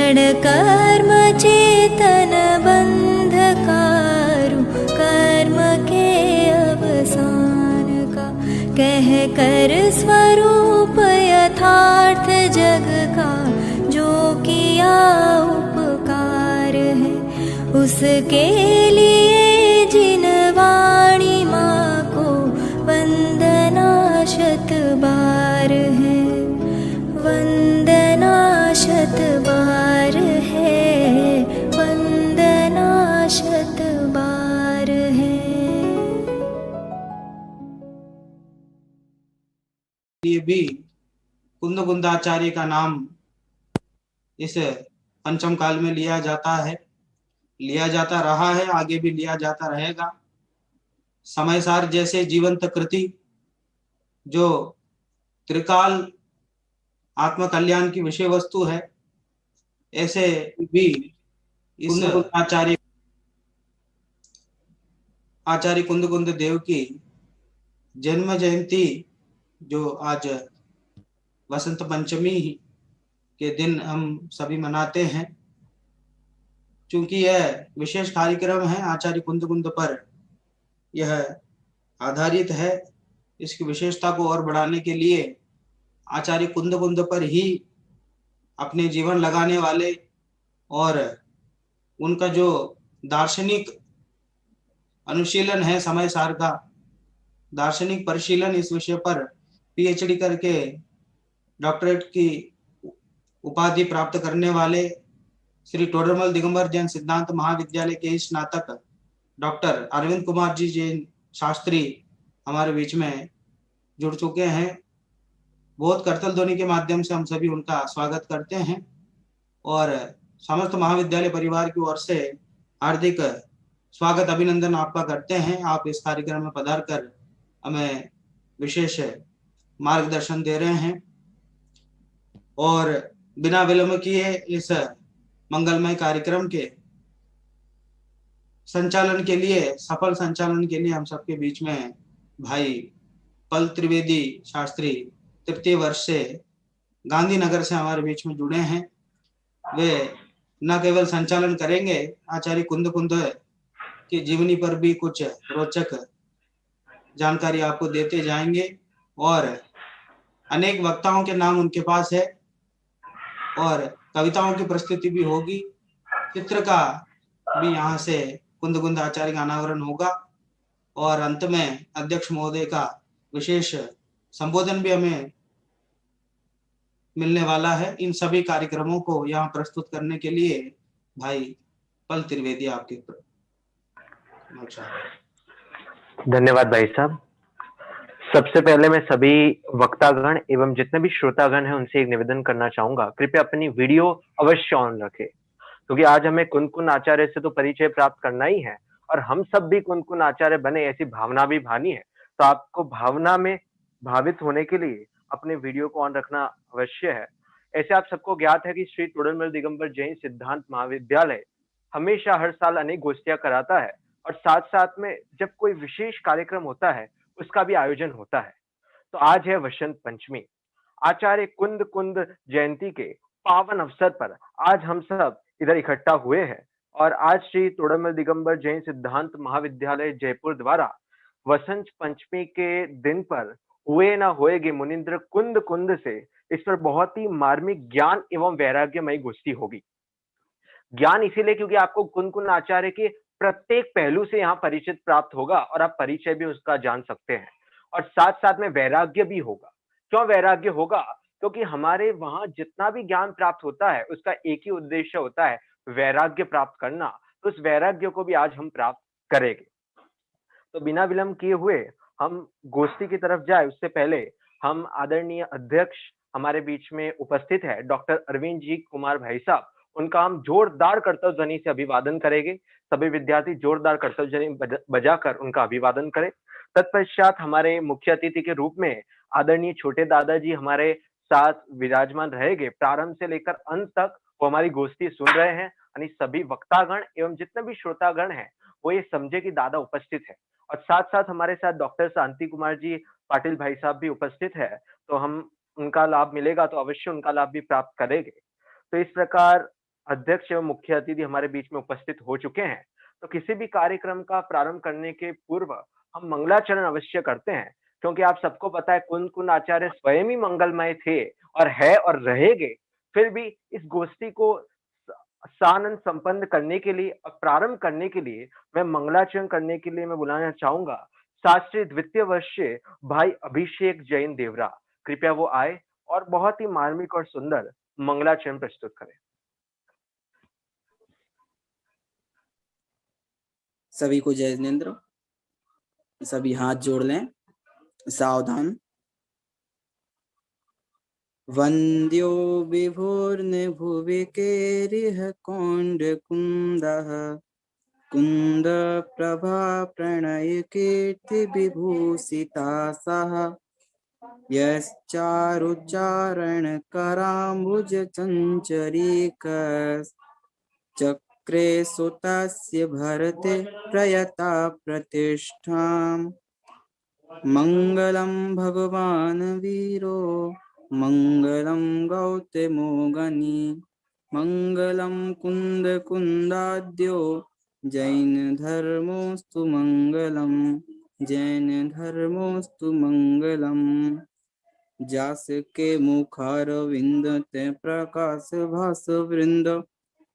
क्षण कर्म चेतन बंधकारु, कर्म के अवसान का कह कर स्वरूप यथार्थ जग का, जो किया उपकार है उसके लिए जिन वाणी माँ को वंदना शत बार है, वंदना शत बार है, वंदना शत बार है। ये भी कुंदकुंदाचार्य का नाम इस पंचम काल में लिया जाता है, लिया जाता रहा है, आगे भी लिया जाता रहेगा। समयसार जैसे जीवंत कृति जो त्रिकाल आत्म कल्याण की विषय वस्तु है, ऐसे भी इस आचार्य कुंदकुंद देव की जन्म जयंती जो आज वसंत पंचमी के दिन हम सभी मनाते हैं। चूंकि यह विशेष कार्यक्रम है, आचार्य कुंदकुंद पर यह आधारित है, इसकी विशेषता को और बढ़ाने के लिए आचार्य कुंदकुंद पर ही अपने जीवन लगाने वाले और उनका जो दार्शनिक अनुशीलन है, समय सार का दार्शनिक परिशीलन, इस विषय पर पीएचडी करके डॉक्टरेट की उपाधि प्राप्त करने वाले श्री टोडरमल दिगंबर जैन सिद्धांत महाविद्यालय के स्नातक डॉक्टर अरविंद कुमार जी जैन शास्त्री हमारे बीच में जुड़ चुके हैं। बहुत करतल ध्वनि के माध्यम से हम सभी उनका स्वागत करते हैं और समस्त महाविद्यालय परिवार की ओर से हार्दिक स्वागत अभिनंदन आपका करते हैं। आप इस कार्यक्रम में पधार कर हमें विशेष मार्गदर्शन दे रहे हैं और बिना विलंब किए इस मंगलमय कार्यक्रम के संचालन के लिए, सफल संचालन के लिए हम सबके बीच में भाई पल त्रिवेदी शास्त्री तृतीय वर्ष से गांधीनगर से हमारे बीच में जुड़े हैं। वे न केवल संचालन करेंगे, आचार्य कुंदकुंद की जीवनी पर भी कुछ रोचक जानकारी आपको देते जाएंगे और अनेक वक्ताओं के नाम उनके पास है और कविताओं की प्रस्तुति भी होगी, चित्र का भी यहाँ से कुंदकुंद आचार्य का अनावरण होगा और अंत में अध्यक्ष महोदय का विशेष संबोधन भी हमें मिलने वाला है। इन सभी कार्यक्रमों को यहाँ प्रस्तुत करने के लिए भाई पल त्रिवेदी आपके धन्यवाद भाई साहब। सबसे पहले मैं सभी वक्तागण एवं जितने भी श्रोतागण हैं उनसे एक निवेदन करना चाहूंगा, कृपया अपनी वीडियो अवश्य ऑन रखें, क्योंकि आज हमें कुंदकुंद आचार्य से तो परिचय प्राप्त करना ही है और हम सब भी कुंदकुंद आचार्य बने ऐसी भावना भी भानी है। तो आपको भावना में भावित होने के लिए अपने वीडियो को ऑन रखना अवश्य है। ऐसे आप सबको ज्ञात है कि श्री टोडरमल दिगंबर जैन सिद्धांत महाविद्यालय हमेशा हर साल अनेक गोष्ठियां कराता है और साथ साथ में जब कोई विशेष कार्यक्रम होता है उसका भी आयोजन होता है। तो आज है वसंत पंचमी, आचार्य कुंदकुंद जयंती के पावन अवसर पर आज हम सब इधर इकट्ठा हुए हैं और आज श्री टोडरमल दिगंबर जैन सिद्धांत महाविद्यालय जयपुर द्वारा वसंत पंचमी के दिन पर हुए ना होएगे मुनिंद्र कुंद कुंद से इस पर बहुत ही मार्मिक ज्ञान एवं वैराग्यमयी गोष्ठी होगी। ज्ञान इसीलिए क्योंकि आपको कुंदकुंद आचार्य के प्रत्येक पहलू से यहाँ परिचित प्राप्त होगा और आप परिचय भी उसका जान सकते हैं और साथ साथ में वैराग्य भी होगा। क्यों वैराग्य होगा? क्योंकि हमारे वहां जितना भी ज्ञान प्राप्त होता है उसका एक ही उद्देश्य होता है, वैराग्य प्राप्त करना। तो उस वैराग्य को भी आज हम प्राप्त करेंगे। तो बिना विलंब किए हुए हम गोष्ठी की तरफ जाए उससे पहले हम आदरणीय अध्यक्ष हमारे बीच में उपस्थित है डॉक्टर अरविंद जी कुमार भाई साहब, उनका हम जोरदार कर्तव्य ध्वनि से अभिवादन करेंगे। सभी विद्यार्थी जोरदार कर्तव्य ध्वनि बजाकर उनका अभिवादन करें। तत्पश्चात हमारे मुख्य अतिथि के रूप में आदरणीय छोटे दादाजी हमारे साथ विराजमान रहेंगे। प्रारंभ से लेकर अंत तक वो हमारी गोष्ठी सुन रहे हैं, यानी सभी वक्तागण एवं जितने भी श्रोतागण हैं वो ये समझे कि दादा उपस्थित है। और साथ साथ हमारे साथ डॉक्टर शांति कुमार जी पाटिल भाई साहब भी उपस्थित है, तो हम उनका लाभ मिलेगा तो अवश्य उनका लाभ भी प्राप्त करेंगे। तो इस प्रकार अध्यक्ष एवं मुख्य अतिथि हमारे बीच में उपस्थित हो चुके हैं, तो किसी भी कार्यक्रम का प्रारंभ करने के पूर्व हम मंगलाचरण अवश्य करते हैं, क्योंकि आप सबको पता है कुंद कुंद आचार्य स्वयं ही मंगलमय थे और है और रहेंगे। फिर भी इस गोष्ठी को सानंद संपन्न करने के लिए और प्रारंभ करने के लिए मैं मंगलाचरण करने के लिए मैं बुलाना चाहूंगा शास्त्री द्वितीय वर्षीय भाई अभिषेक जैन देवरा। कृपया वो आए और बहुत ही मार्मिक और सुंदर मंगलाचरण प्रस्तुत करें। सभी को जय जिनेन्द्र। सभी हाथ जोड़ लें। सावधान। वन्द्यो विभुर्निभुवि केरिह कौण्ड कुन्दः कुन्द प्रभा प्रणय कीर्ति विभूषिता सह यश्चारुच्चारण कराम्बुज चञ्चरीक चक्रे सुतस्य भरते प्रयता प्रतिष्ठाम् मंगलम भगवान वीरो मंगलम गौतमो गनी मंगलम कुंद कुंदाद्यो जैन धर्मोस्तु मंगलम जैन धर्मोस्तु मंगलम। जास के मुखार विंद ते प्रकाश भास वृंद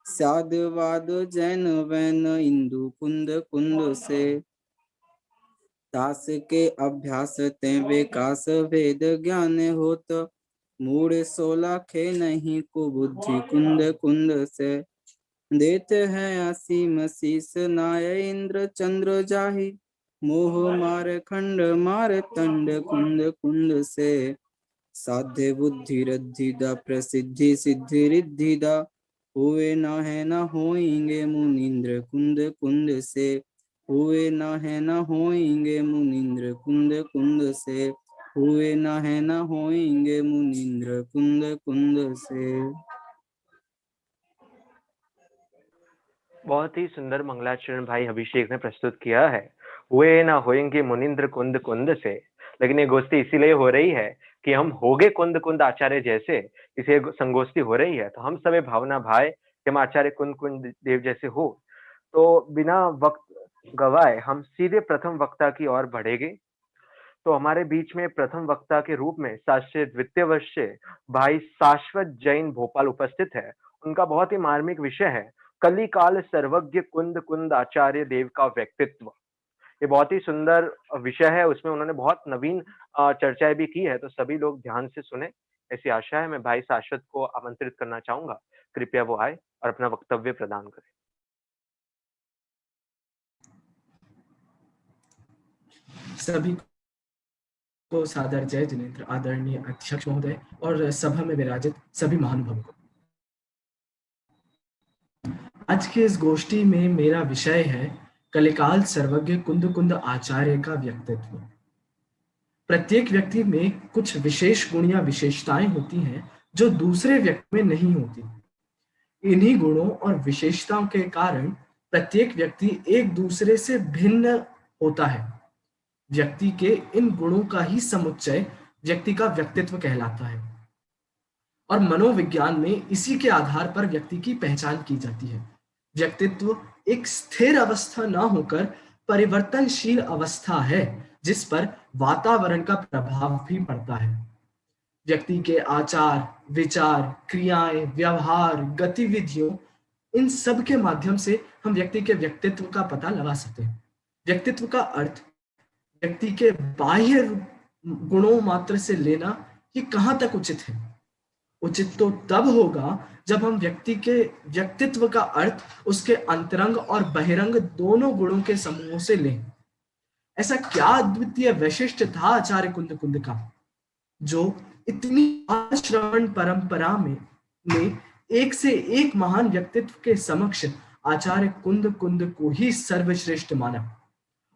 साधुवाद जैन वैन इंदु कुंद कुंद से दास के अभ्यास ते विकास वेद ज्ञान होत मूड 16 खे नहीं को बुद्धि कुंद कुंद से देते हैं असीम शीस नाय इंद्र चंद्र जाहि मोह मार खंड मार तंड कुंद कुंद से साध्य बुद्धि रद्धिदा प्रसिद्धि सिद्धि रिद्धिदा हुए ना है ना होएंगे मुनिंद्र कुंद कुंद से हुए ना है ना होएंगे मुनिंद्र कुंद कुंद से हुए ना है ना होएंगे मुनिंद्र कुंद कुंद से। बहुत ही सुंदर मंगलाचरण भाई अभिषेक ने प्रस्तुत किया है। हुए ना होएंगे मुनिंद्र कुंद कुंद से, लेकिन ये गोष्ठी इसीलिए हो रही है कि हम होगे कुंद कुंद आचार्य जैसे, इसे संगोष्ठी हो रही है तो हम सभी भावना भाई कि हम आचार्य कुंद कुंद देव जैसे हो। तो बिना वक्त गवाए हम सीधे प्रथम वक्ता की ओर बढ़ेंगे। तो हमारे बीच में प्रथम वक्ता के रूप में शास्त्री द्वितीय वर्षीय भाई शाश्वत जैन भोपाल उपस्थित है। उनका बहुत ही मार्मिक विषय है कलिकाल सर्वज्ञ कुंद कुंद आचार्य देव का व्यक्तित्व। ये बहुत ही सुंदर विषय है, उसमें उन्होंने बहुत नवीन चर्चाएं भी की है, तो सभी लोग ध्यान से सुने ऐसी आशा है। मैं भाई शाश्वत को आमंत्रित करना चाहूंगा, कृपया वो आए और अपना वक्तव्य प्रदान करें। सभी को सादर जय जिनेन्द्र, आदरणीय अध्यक्ष महोदय और सभा में विराजित सभी महानुभावों को। आज की इस गोष्ठी में मेरा विषय है कलिकाल सर्वज्ञ कुंद कुंद आचार्य का व्यक्तित्व। प्रत्येक व्यक्ति में कुछ विशेष गुण या विशेषताएं होती हैं जो दूसरे व्यक्ति में नहीं होती। इन्हीं गुणों और विशेषताओं के कारण प्रत्येक व्यक्ति एक दूसरे से भिन्न होता है। व्यक्ति के इन गुणों का ही समुच्चय व्यक्ति का व्यक्तित्व कहलाता है और मनोविज्ञान में इसी के आधार पर व्यक्ति की पहचान की जाती है। व्यक्तित्व एक स्थिर अवस्था ना होकर परिवर्तनशील अवस्था है जिस पर वातावरण का प्रभाव भी पड़ता है। व्यक्ति के आचार, विचार, क्रियाएं, व्यवहार, गतिविधियों, इन सब के माध्यम से हम व्यक्ति के व्यक्तित्व का पता लगा सकते हैं। व्यक्तित्व का अर्थ व्यक्ति के बाह्य गुणों मात्र से लेना ये कहाँ तक उचित है? उचित तो तब होगा जब हम व्यक्ति के व्यक्तित्व का अर्थ उसके अंतरंग और बहिरंग दोनों गुणों के समूह से लें। ऐसा क्या अद्वितीय वैशिष्ट्य था आचार्य कुंद कुंद का जो इतनी श्रवण परंपरा में एक से एक महान व्यक्तित्व के समक्ष आचार्य कुंद कुंद को ही सर्वश्रेष्ठ माना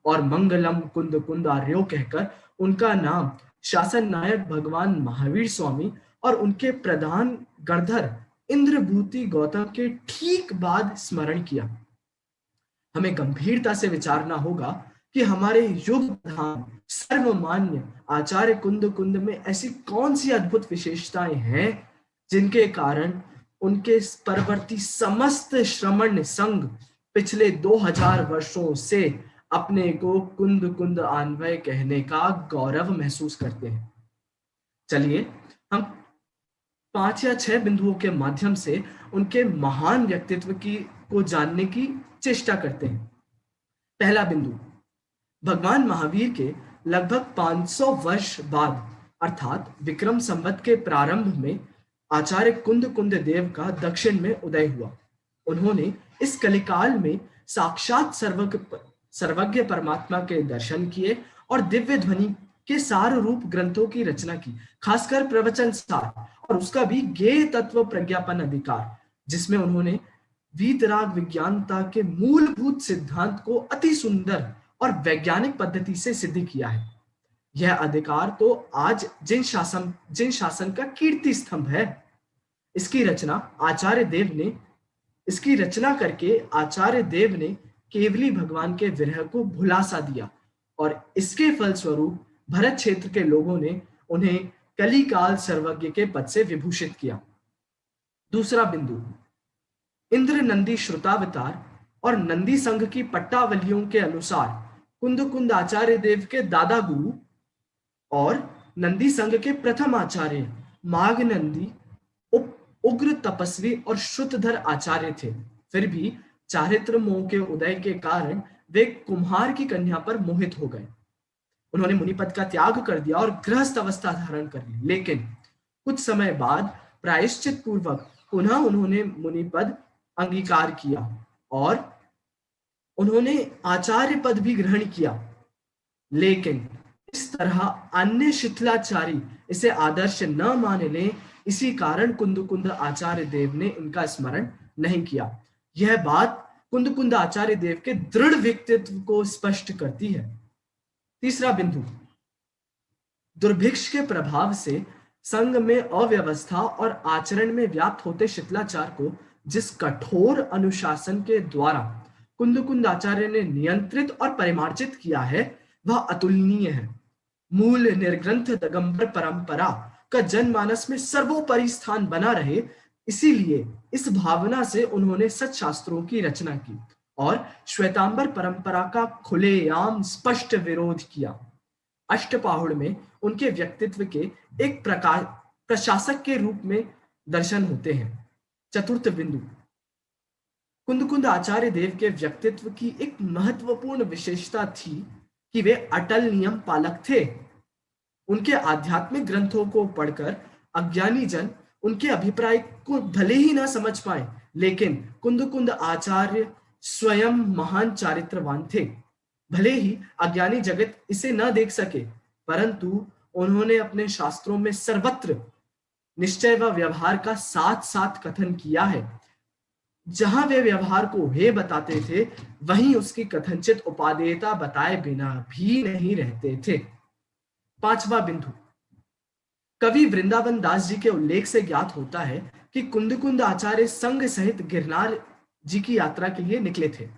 और मंगलम कुंद कुंदार्यो कहकर उनका नाम शासन नायक भगवान महावीर स्वामी और उनके प्रधान गणधर इंद्रभूति गौतम के ठीक बाद स्मरण किया। हमें गंभीरता से विचारना होगा कि हमारे युग प्रधान सर्वमान्य आचार्य कुंद कुंद में ऐसी कौन सी अद्भुत विशेषताएं हैं जिनके कारण उनके परवर्ती समस्त श्रमण संघ पिछले 2000 वर्षों से अपने को कुंद कुंद अन्वय कहने का गौरव महसूस करते हैं। चलिए हम 5 या 6 बिंदुओं के माध्यम से उनके महान व्यक्तित्व को जानने की चेष्टा करते हैं। पहला बिंदु, भगवान महावीर के लगभग 500 वर्ष बाद अर्थात विक्रम संवत के प्रारंभ में आचार्य कुंद कुंद देव का दक्षिण में उदय हुआ। उन्होंने इस कलिकाल में साक्षात सर्वज्ञ परमात्मा के दर्शन किए और दिव्य ध्वनि के सार रूप ग्रंथों की रचना की, खासकर प्रवचन सार और उसका भी ज्ञेय तत्व प्रज्ञापन अधिकार, जिसमें उन्होंने वीतराग विज्ञानता के मूलभूत सिद्धांत को अति सुंदर और वैज्ञानिक पद्धति से सिद्ध किया है। यह अधिकार तो आज जिन शासन का कीर्ति स्तंभ है। इसकी रचना करके आचार्य देव ने केवली भगवान के विरह को भुला सा दिया और इसके फलस्वरूप भरत क्षेत्र के लोगों ने उन्हें कलिकाल सर्वज्ञ के पद से विभूषित किया। दूसरा बिंदु, इंद्र नंदी श्रुतावतार और नंदी संघ की पट्टावलियों के अनुसार कुंद कुंद आचार्य देव के दादा गुरु और नंदी संघ के प्रथम आचार्य माघ नंदी उग्र तपस्वी और श्रुतधर आचार्य थे। फिर भी चारित्र मोह के उदय के कारण वे कुम्हार की कन्या पर मोहित हो गए। उन्होंने मुनिपद का त्याग कर दिया और गृहस्थ अवस्था धारण कर ली, लेकिन कुछ समय बाद प्रायश्चित पूर्वक पुनः उन्होंने मुनिपद अंगीकार किया और उन्होंने आचार्य पद भी ग्रहण किया। लेकिन इस तरह अन्य शिथिलाचारी इसे आदर्श न मान लें, इसी कारण कुंद कुंद आचार्य देव ने इनका स्मरण नहीं किया। यह बात कुंद कुंद आचार्य देव के दृढ़ व्यक्तित्व को स्पष्ट करती है। तीसरा बिंदु, दुर्भिक्ष के प्रभाव से संघ में अव्यवस्था और आचरण में व्याप्त होते शिथिलाचार को जिस कठोर अनुशासन के द्वारा कुंद कुंद आचार्य ने नियंत्रित और परिमार्जित किया है, वह अतुलनीय है। मूल निर्ग्रंथ दिगंबर परंपरा का जनमानस में सर्वोपरि स्थान बना रहे, इसीलिए इस भावना से उन्होंने सत्शास्त्रों की रचना की और श्वेतांबर परंपरा का खुलेआम स्पष्ट विरोध किया। अष्टपाहुड़ में उनके व्यक्तित्व के एक प्रशासक के रूप में दर्शन होते हैं। चतुर्थ बिंदु, कुंद कुंद आचार्य देव के व्यक्तित्व की एक महत्वपूर्ण विशेषता थी कि वे अटल नियम पालक थे। उनके आध्यात्मिक ग्रंथों को पढ़कर अज्ञानी जन उनके अभिप्राय को भले ही ना समझ पाए, लेकिन कुंद कुंद आचार्य स्वयं महान चारित्रवान थे। भले ही अज्ञानी जगत इसे न देख सके, परंतु उन्होंने अपने शास्त्रों में सर्वत्र निश्चय व व्यवहार का साथ साथ कथन किया है। जहां वे व्यवहार को हे बताते थे, वहीं उसकी कथनचित उपादेयता बताए बिना भी नहीं रहते थे। पांचवा बिंदु, कवि वृंदावन दास जी के उल्लेख से ज्ञात होता है कि कुंद कुंद आचार्य संघ सहित गिरनार जी की यात्रा के लिए निकले थे।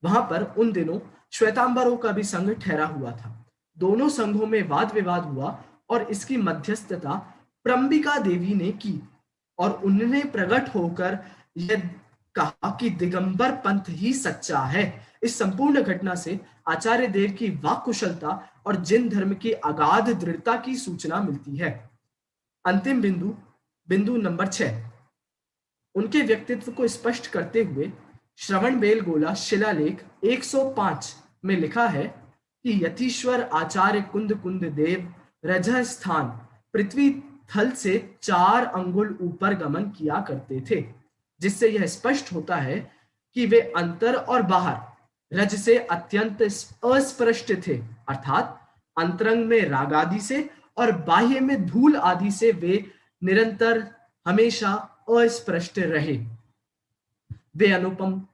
वहां पर उन दिनों श्वेतांबरों का भी संघ ठहरा हुआ था। दोनों संघों में वाद विवाद हुआ और इसकी मध्यस्थता प्रंबिका देवी ने की और उन्होंने प्रकट होकर यह कहा कि दिगंबर पंथ ही सच्चा है। इस संपूर्ण घटना से आचार्य देव की वाक कुशलता और जिन धर्म की अगाध दृढ़ता की सूचना मिलती है। अंतिम बिंदु नंबर 6, उनके व्यक्तित्व को स्पष्ट करते हुए श्रवण बेलगोला शिलालेख 105 में लिखा है कि यतीश्वर आचार्य कुंद कुंद देव रजह स्थान पृथ्वी थल से 4 अंगुल ऊपर गमन किया करते थे, जिससे यह स्पष्ट होता है कि वे अंतर और बाहर रज से अत्यंत अस्पृष्ट थे, अर्थात अंतरंग में राग आदि से और बाह्य में धूल आदि से वे निरंतर हमेशा अस्पृष्ट रहे। वे अनुपम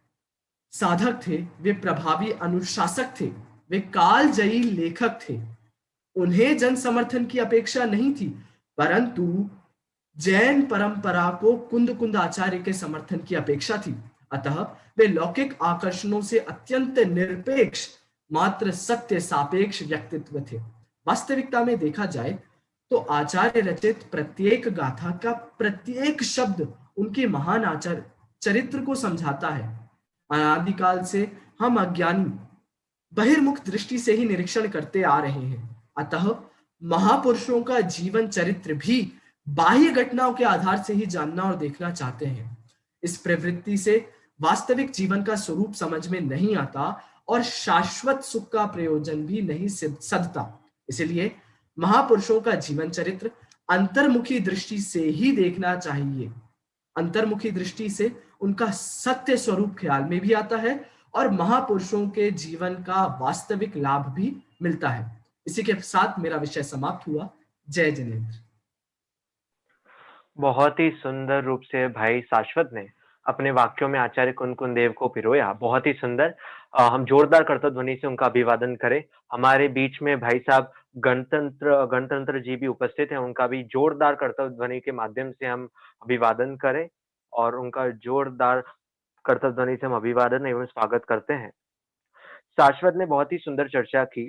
साधक थे, वे प्रभावी अनुशासक थे, वे कालजयी लेखक थे। उन्हें जन समर्थन की अपेक्षा नहीं थी, परंतु जैन परंपरा को कुंद कुंद आचार्य के समर्थन की अपेक्षा थी। अतः वे लौकिक आकर्षणों से अत्यंत निरपेक्ष मात्र सत्य सापेक्ष व्यक्तित्व थे। वास्तविकता में देखा जाए तो आचार्य रचित प्रत्येक गाथा का प्रत्येक शब्द उनके महान आचार चरित्र को समझाता है। अनादिकाल से हम अज्ञानी बहिर्मुख दृष्टि से ही निरीक्षण करते आ रहे हैं, अतः महापुरुषों का जीवन चरित्र भी बाह्य घटनाओं के आधार से ही जानना और देखना चाहते हैं। इस प्रवृत्ति से वास्तविक जीवन का स्वरूप समझ में नहीं आता और शाश्वत सुख का प्रयोजन भी नहीं सधता। इसलिए महापुरुषों का जीवन चरित्र अंतर्मुखी दृष्टि से ही देखना चाहिए। अंतर्मुखी दृष्टि से उनका सत्य स्वरूप ख्याल में भी आता है और महापुरुषों के जीवन का वास्तविक लाभ भी मिलता है। इसी के साथ मेरा विषय समाप्त हुआ। जय जिनेंद्र। बहुत ही सुंदर रूप से भाई शाश्वत ने अपने वाक्यों में आचार्य कुन देव को पिरोया। बहुत ही सुंदर। हम जोरदार करतल ध्वनि से उनका अभिवादन करें। हमारे बीच में भाई साहब गणतंत्र जी भी उपस्थित हैं, उनका भी जोरदार करतल ध्वनि के माध्यम से हम अभिवादन करें और उनका जोरदार करतल ध्वनि से हम अभिवादन एवं स्वागत करते हैं। शाश्वत ने बहुत ही सुंदर चर्चा की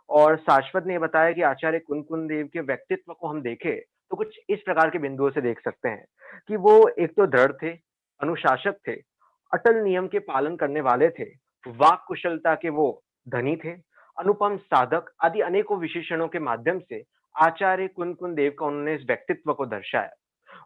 और शाश्वत ने बताया कि आचार्य कुन देव के व्यक्तित्व को हम देखें तो कुछ इस प्रकार के बिंदुओं से देख सकते हैं कि वो एक तो दृढ़ थे, अनुशासक थे, अटल नियम के पालन करने वाले थे, वाक कुशलता के वो धनी थे, अनुपम साधक आदि अनेकों विशेषणों के माध्यम से आचार्य कुन देव का उन्होंने इस व्यक्तित्व को दर्शाया।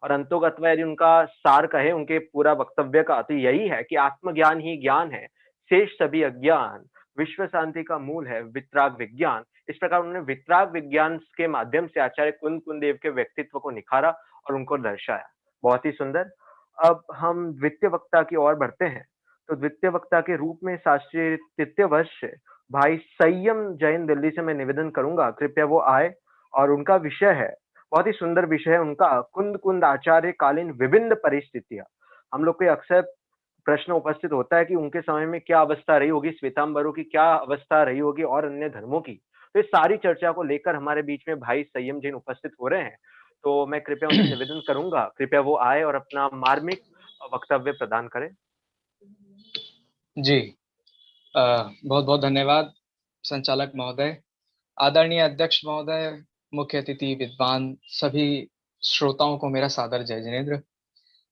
और अंतोगत्वा यदि उनका सार कहे उनके पूरा वक्तव्य का तो यही है कि आत्मज्ञान ही ज्ञान है, शेष सभी अज्ञान, विश्व शांति का मूल है वितराग विज्ञान। इस प्रकार उन्होंने वितराग विज्ञान के माध्यम से आचार्य कुन देव के व्यक्तित्व को निखारा और उनको दर्शाया। बहुत ही सुंदर। अब हम द्वितीय वक्ता की ओर बढ़ते हैं। तो द्वितीय वक्ता के रूप में शास्त्रीय तृतीय वर्ष भाई संयम जैन दिल्ली से मैं निवेदन करूंगा, कृपया वो आए और उनका विषय है, बहुत ही सुंदर विषय है उनका, कुंद आचार्य कालीन विभिन्न परिस्थितियां। हम लोग को अक्सर प्रश्न उपस्थित होता है कि उनके समय में क्या अवस्था रही होगी, श्वेतांबरों की क्या अवस्था रही होगी और अन्य धर्मों की। तो इस सारी चर्चा को लेकर हमारे बीच में भाई संयम जैन उपस्थित हो रहे हैं। तो मैं कृपया उनसे निवेदन करूंगा, कृपया वो आए और अपना मार्मिक वक्तव्य प्रदान करें। जी, बहुत बहुत धन्यवाद संचालक महोदय, आदरणीय अध्यक्ष महोदय, मुख्य अतिथि विद्वान, सभी श्रोताओं को मेरा सादर जय जिनेंद्र।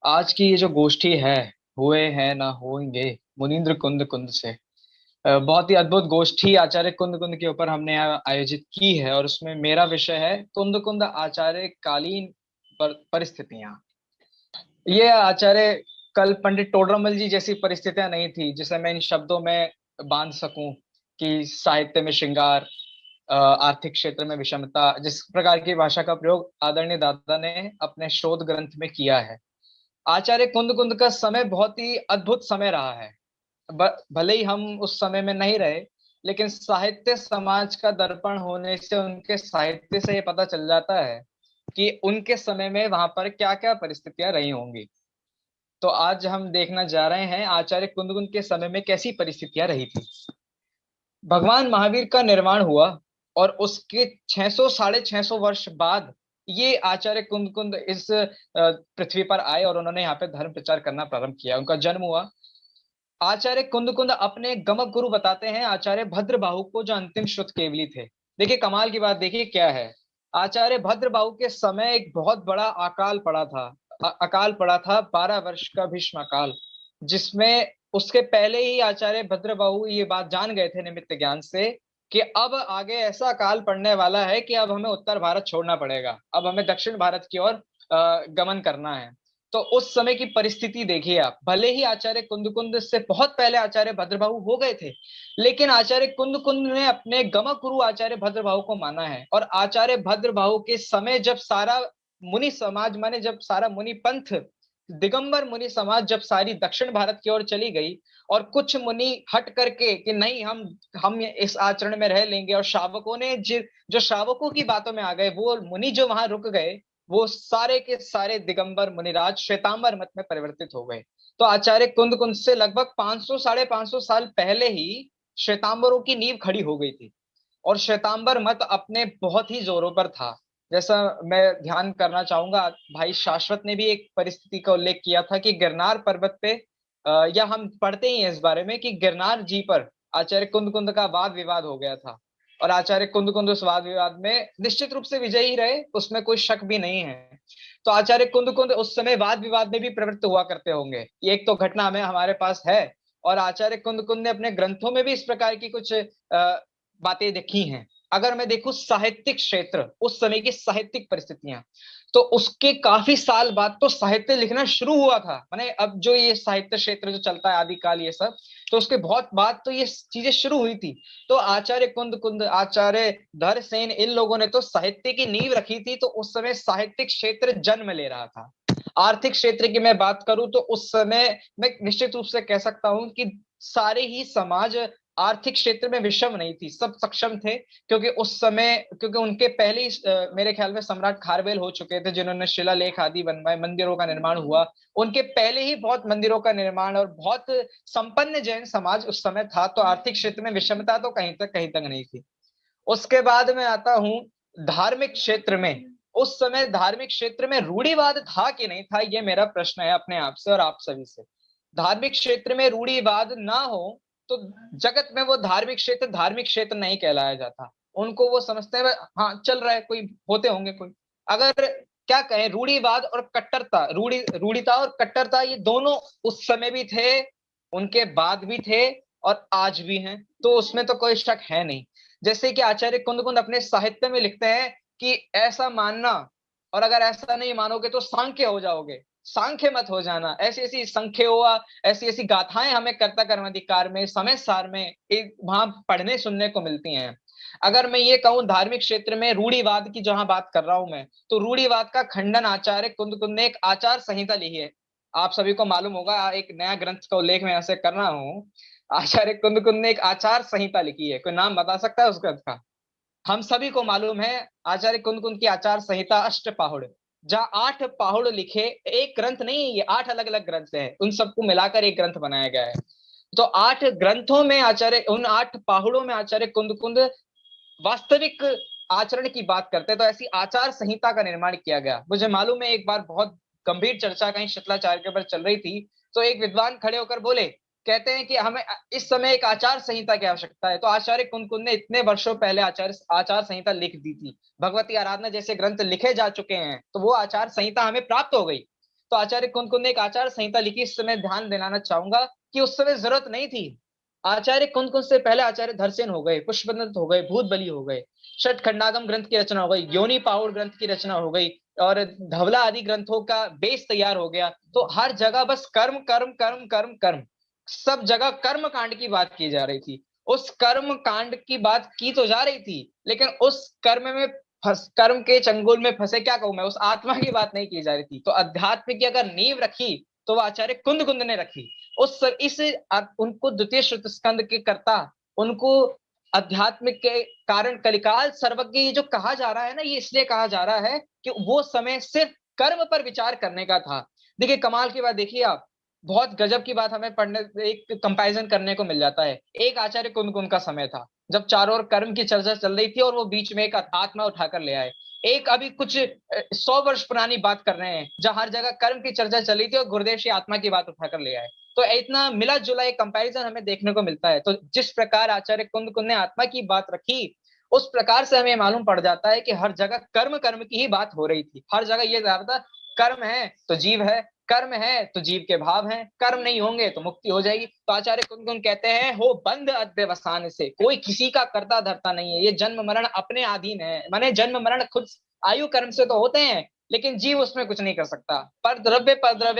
आज की ये जो गोष्ठी है, हुए हैं ना होंगे, मुनींद्र कुंद से, बहुत ही अद्भुत गोष्ठी आचार्य कुंद के ऊपर हमने आयोजित की है और उसमें मेरा विषय है कुंद आचार्य कालीन परिस्थितियां। ये आचार्य कल पंडित टोडरमल जी जैसी परिस्थितियां नहीं थी जिसे मैं इन शब्दों में बांध सकूं कि साहित्य में श्रृंगार, आर्थिक क्षेत्र में विषमता, जिस प्रकार की भाषा का प्रयोग आदरणीय दादा ने अपने शोध ग्रंथ में किया है। आचार्य कुंद का समय बहुत ही अद्भुत समय रहा है। भले ही हम उस समय में नहीं रहे, लेकिन साहित्य समाज का दर्पण होने से उनके साहित्य से ये पता चल जाता है कि उनके समय में वहां पर क्या क्या परिस्थितियां रही होंगी। तो आज हम देखना जा रहे हैं आचार्य कुंद के समय में कैसी परिस्थितियां रही थी। भगवान महावीर का निर्माण हुआ और उसके 600-650 वर्ष बाद ये आचार्य कुंद इस पृथ्वी पर आए और उन्होंने यहाँ पे धर्म प्रचार करना प्रारंभ किया। उनका जन्म हुआ। आचार्य कुंद अपने गमक गुरु बताते हैं आचार्य भद्रबाहु को, जो अंतिम श्रुत केवली थे। देखिए कमाल की बात देखिए क्या है, आचार्य भद्रबाहु के समय एक बहुत बड़ा अकाल पड़ा था 12 वर्ष का भीष्म अकाल, जिसमें उसके पहले ही आचार्य भद्रबाहु ये बात जान गए थे निमित्त ज्ञान से कि अब आगे ऐसा काल पड़ने वाला है कि अब हमें उत्तर भारत छोड़ना पड़ेगा, अब हमें दक्षिण भारत की ओर गमन करना है। तो उस समय की परिस्थिति देखिए आप। भले ही आचार्य कुंद से बहुत पहले आचार्य भद्रबाहु हो गए थे, लेकिन आचार्य कुंद ने अपने गमक गुरु आचार्य भद्रबाहु को माना है। और आचार्य भद्रबाहु के समय जब सारा मुनि समाज, माने जब सारा मुनि पंथ, दिगंबर मुनि समाज जब सारी दक्षिण भारत की ओर चली गई और कुछ मुनि हट करके कि नहीं हम इस आचरण में रह लेंगे, और शावकों ने जो शावकों की बातों में आ गए, वो मुनि जो वहां रुक गए, वो सारे के सारे दिगंबर मुनिराज श्वेतांबर मत में परिवर्तित हो गए। तो आचार्य कुंद से लगभग 500-550 साल पहले ही श्वेतांबरों की नींव खड़ी हो गई थी और श्वेतांबर मत अपने बहुत ही जोरों पर था। जैसा मैं ध्यान करना चाहूंगा, भाई शाश्वत ने भी एक परिस्थिति का उल्लेख किया था कि गिरनार पर्वत पे, या हम पढ़ते ही हैं इस बारे में कि गिरनार जी पर आचार्य कुंद का वाद विवाद हो गया था और आचार्य कुंद उस वाद विवाद में निश्चित रूप से विजयी रहे, उसमें कोई शक भी नहीं है। तो आचार्य कुंद कुंद उस समय वाद विवाद में भी प्रवृत्त हुआ करते होंगे। ये एक तो घटना हमें हमारे पास है, और आचार्य कुंद कुंद ने अपने ग्रंथों में भी इस प्रकार की कुछ बातें देखी हैं। अगर मैं देखूं साहित्यिक क्षेत्र, उस समय की साहित्यिक परिस्थितियां, तो उसके काफी साल बाद तो साहित्य लिखना शुरू हुआ था। माने अब जो ये साहित्य क्षेत्र जो चलता है आदिकाल ये सब, तो उसके बहुत बाद तो ये चीजें शुरू हुई थी। तो आचार्य कुंद कुंद, आचार्य धरसेन, इन लोगों ने तो साहित्य की नींव रखी थी। तो उस समय साहित्यिक क्षेत्र जन्म ले रहा था। आर्थिक क्षेत्र की मैं बात करूं तो उस समय मैं निश्चित रूप से कह सकता हूं कि सारे ही समाज आर्थिक क्षेत्र में विषम नहीं थी, सब सक्षम थे। क्योंकि उस समय, क्योंकि उनके पहले ही मेरे ख्याल में सम्राट खारवेल हो चुके थे, जिन्होंने शिलालेख आदि बनवाए, मंदिरों का निर्माण हुआ। उनके पहले ही बहुत मंदिरों का निर्माण, और बहुत संपन्न जैन समाज उस समय था। तो आर्थिक क्षेत्र में विषमता तो कहीं तक नहीं थी। उसके बाद में आता हूं धार्मिक क्षेत्र में। उस समय धार्मिक क्षेत्र में रूढ़िवाद था कि नहीं था, ये मेरा प्रश्न है अपने आप से और आप सभी से। धार्मिक क्षेत्र में रूढ़िवाद ना हो तो जगत में वो धार्मिक क्षेत्र नहीं कहलाया जाता। उनको वो समझते हैं हाँ चल रहा है, कोई होते होंगे कोई। अगर क्या कहें, रूढ़िवाद और कट्टरता, रूढ़िता और कट्टरता, ये दोनों उस समय भी थे, उनके बाद भी थे, और आज भी हैं। तो उसमें तो कोई शक है नहीं। जैसे कि आचार्य कुंद कुंद अपने साहित्य में लिखते हैं कि ऐसा मानना, और अगर ऐसा नहीं मानोगे तो सांख्य हो जाओगे, सांख्य मत हो जाना। ऐसी ऐसी संख्य हुआ, ऐसी ऐसी गाथाएं हमें कर्ता कर्माधिकार में, समय सार में वहां पढ़ने सुनने को मिलती हैं। अगर मैं ये कहूं धार्मिक क्षेत्र में रूढ़िवाद की जहां बात कर रहा हूं मैं, तो रूढ़िवाद का खंडन आचार्य कुंद कुंद ने एक आचार संहिता लिखी है। आप सभी को मालूम होगा, एक नया ग्रंथ का उल्लेख मैं ऐसे कर रहा हूं। आचार्य कुंद कुंद ने एक आचार संहिता लिखी है। कोई नाम बता सकता है उस ग्रंथ का? हम सभी को मालूम है आचार्य कुंद कुंद की आचार संहिता अष्टपाहुड़, जहाँ 8 पाहुड़ लिखे। एक ग्रंथ नहीं है ये, 8 अलग अलग ग्रंथ है, उन सबको मिलाकर एक ग्रंथ बनाया गया है। तो 8 ग्रंथों में आचार्य, उन 8 पाहुड़ों में आचार्य कुंद कुंद वास्तविक आचरण की बात करते हैं। तो ऐसी आचार संहिता का निर्माण किया गया। मुझे मालूम है एक बार बहुत गंभीर चर्चा कहीं शितलाचार्य के ऊपर चल रही थी, तो एक विद्वान खड़े होकर बोले, कहते हैं कि हमें इस समय एक आचार संहिता की आवश्यकता है। तो आचार्य कुंद कुंद ने इतने वर्षों पहले आचार संहिता लिख दी थी। भगवती आराधना जैसे ग्रंथ लिखे जा चुके हैं, तो वो आचार संहिता हमें प्राप्त हो गई। तो आचार्य कुंद कुंद ने एक आचार संहिता लिखी। इस समय ध्यान दिलाना चाहूंगा कि उस समय जरूरत नहीं थी। आचार्य कुंद कुंद से पहले आचार्य धरसेन हो गए, पुष्पदंत हो गए, भूत बलि हो गए, षट खंडागम ग्रंथ की रचना हो गई, योनि पाहुड़ ग्रंथ की रचना हो गई, और धवला आदि ग्रंथों का बेस तैयार हो गया। तो हर जगह बस कर्म कर्म कर्म कर्म कर्म, सब जगह कर्म कांड की बात की जा रही थी। उस कर्म कांड की बात की तो जा रही थी, लेकिन उस कर्म के चंगुल में फंसे, क्या कहूं मैं, उस आत्मा की बात नहीं की जा रही थी। तो अध्यात्म की अगर नींव रखी तो वो आचार्य कुंद कुंद ने रखी। उनको द्वितीय श्रुत स्कंद के कर्ता, उनको अध्यात्म के कारण कलिकाल सर्वज्ञ ये जो कहा जा रहा है ना, ये इसलिए कहा जा रहा है कि वो समय सिर्फ कर्म पर विचार करने का था। देखिए कमाल की बात, देखिए आप, बहुत गजब की बात हमें पढ़ने, एक कंपैरिजन करने को मिल जाता है। एक आचार्य कुंद कुंद का समय था जब चारों ओर कर्म की चर्चा चल रही थी, और वो बीच में एक आत्मा उठाकर ले आए। एक अभी कुछ 100 वर्ष पुरानी बात कर रहे हैं, जहां हर जगह कर्म की चर्चा चल रही थी और गुरुदेव श्री आत्मा की बात उठाकर ले आए। तो इतना मिला जुला एक कंपैरिजन हमें देखने को मिलता है। तो जिस प्रकार आचार्य कुंद कुंद ने आत्मा की बात रखी, उस प्रकार से हमें मालूम पड़ जाता है कि हर जगह कर्म कर्म की ही बात हो रही थी। हर जगह ये था, कर्म है तो जीव है, कर्म है तो जीव के भाव हैं, कर्म नहीं होंगे तो मुक्ति हो जाएगी। तो आचार्य कुंद कुंद कहते हैं, हो बंद अध्यवसान से, कोई किसी का करता धरता नहीं है। ये जन्म मरण अपने अधीन है। माने जन्म मरण खुद आयु कर्म से तो होते हैं, लेकिन जीव उसमें कुछ नहीं कर सकता। पर द्रव्य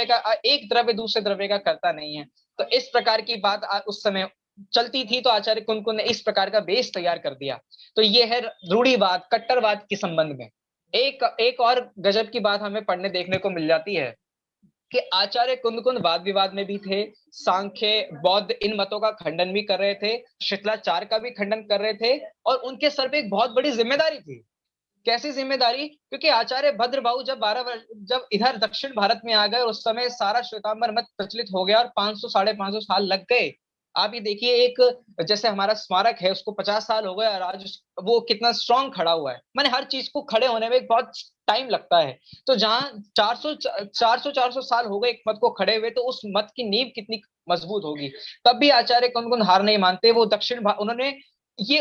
का, एक द्रव्य दूसरे द्रव्य का करता नहीं है। तो इस प्रकार की बात उस समय चलती थी। तो आचार्य कुंद कुंद ने इस प्रकार का बेस तैयार कर दिया। तो ये है रूढ़िवाद, कट्टरवाद के संबंध में। एक और गजब की बात हमें पढ़ने देखने को मिल जाती है कि आचार्य कुंद कुंद वाद विवाद में भी थे। सांख्य बौद्ध इन मतों का खंडन भी कर रहे थे, शितलाचार्य का भी खंडन कर रहे थे, और उनके सर पे एक बहुत बड़ी जिम्मेदारी थी। कैसी जिम्मेदारी? क्योंकि आचार्य भद्रबाहु जब इधर दक्षिण भारत में आ गए, उस समय सारा श्वेतांबर मत प्रचलित हो गया और 500 साढ़े 500 साल लग गए। आप ये देखिए, एक जैसे हमारा स्मारक है उसको 50 साल हो गए और आज वो कितना स्ट्रांग खड़ा हुआ है। माने हर चीज को खड़े होने में बहुत टाइम लगता है। तो जहां 400 साल हो गए एक मत को खड़े हुए, तो उस मत की नींव कितनी मजबूत होगी। तब भी आचार्य कुंद कुंद हार नहीं मानते। वो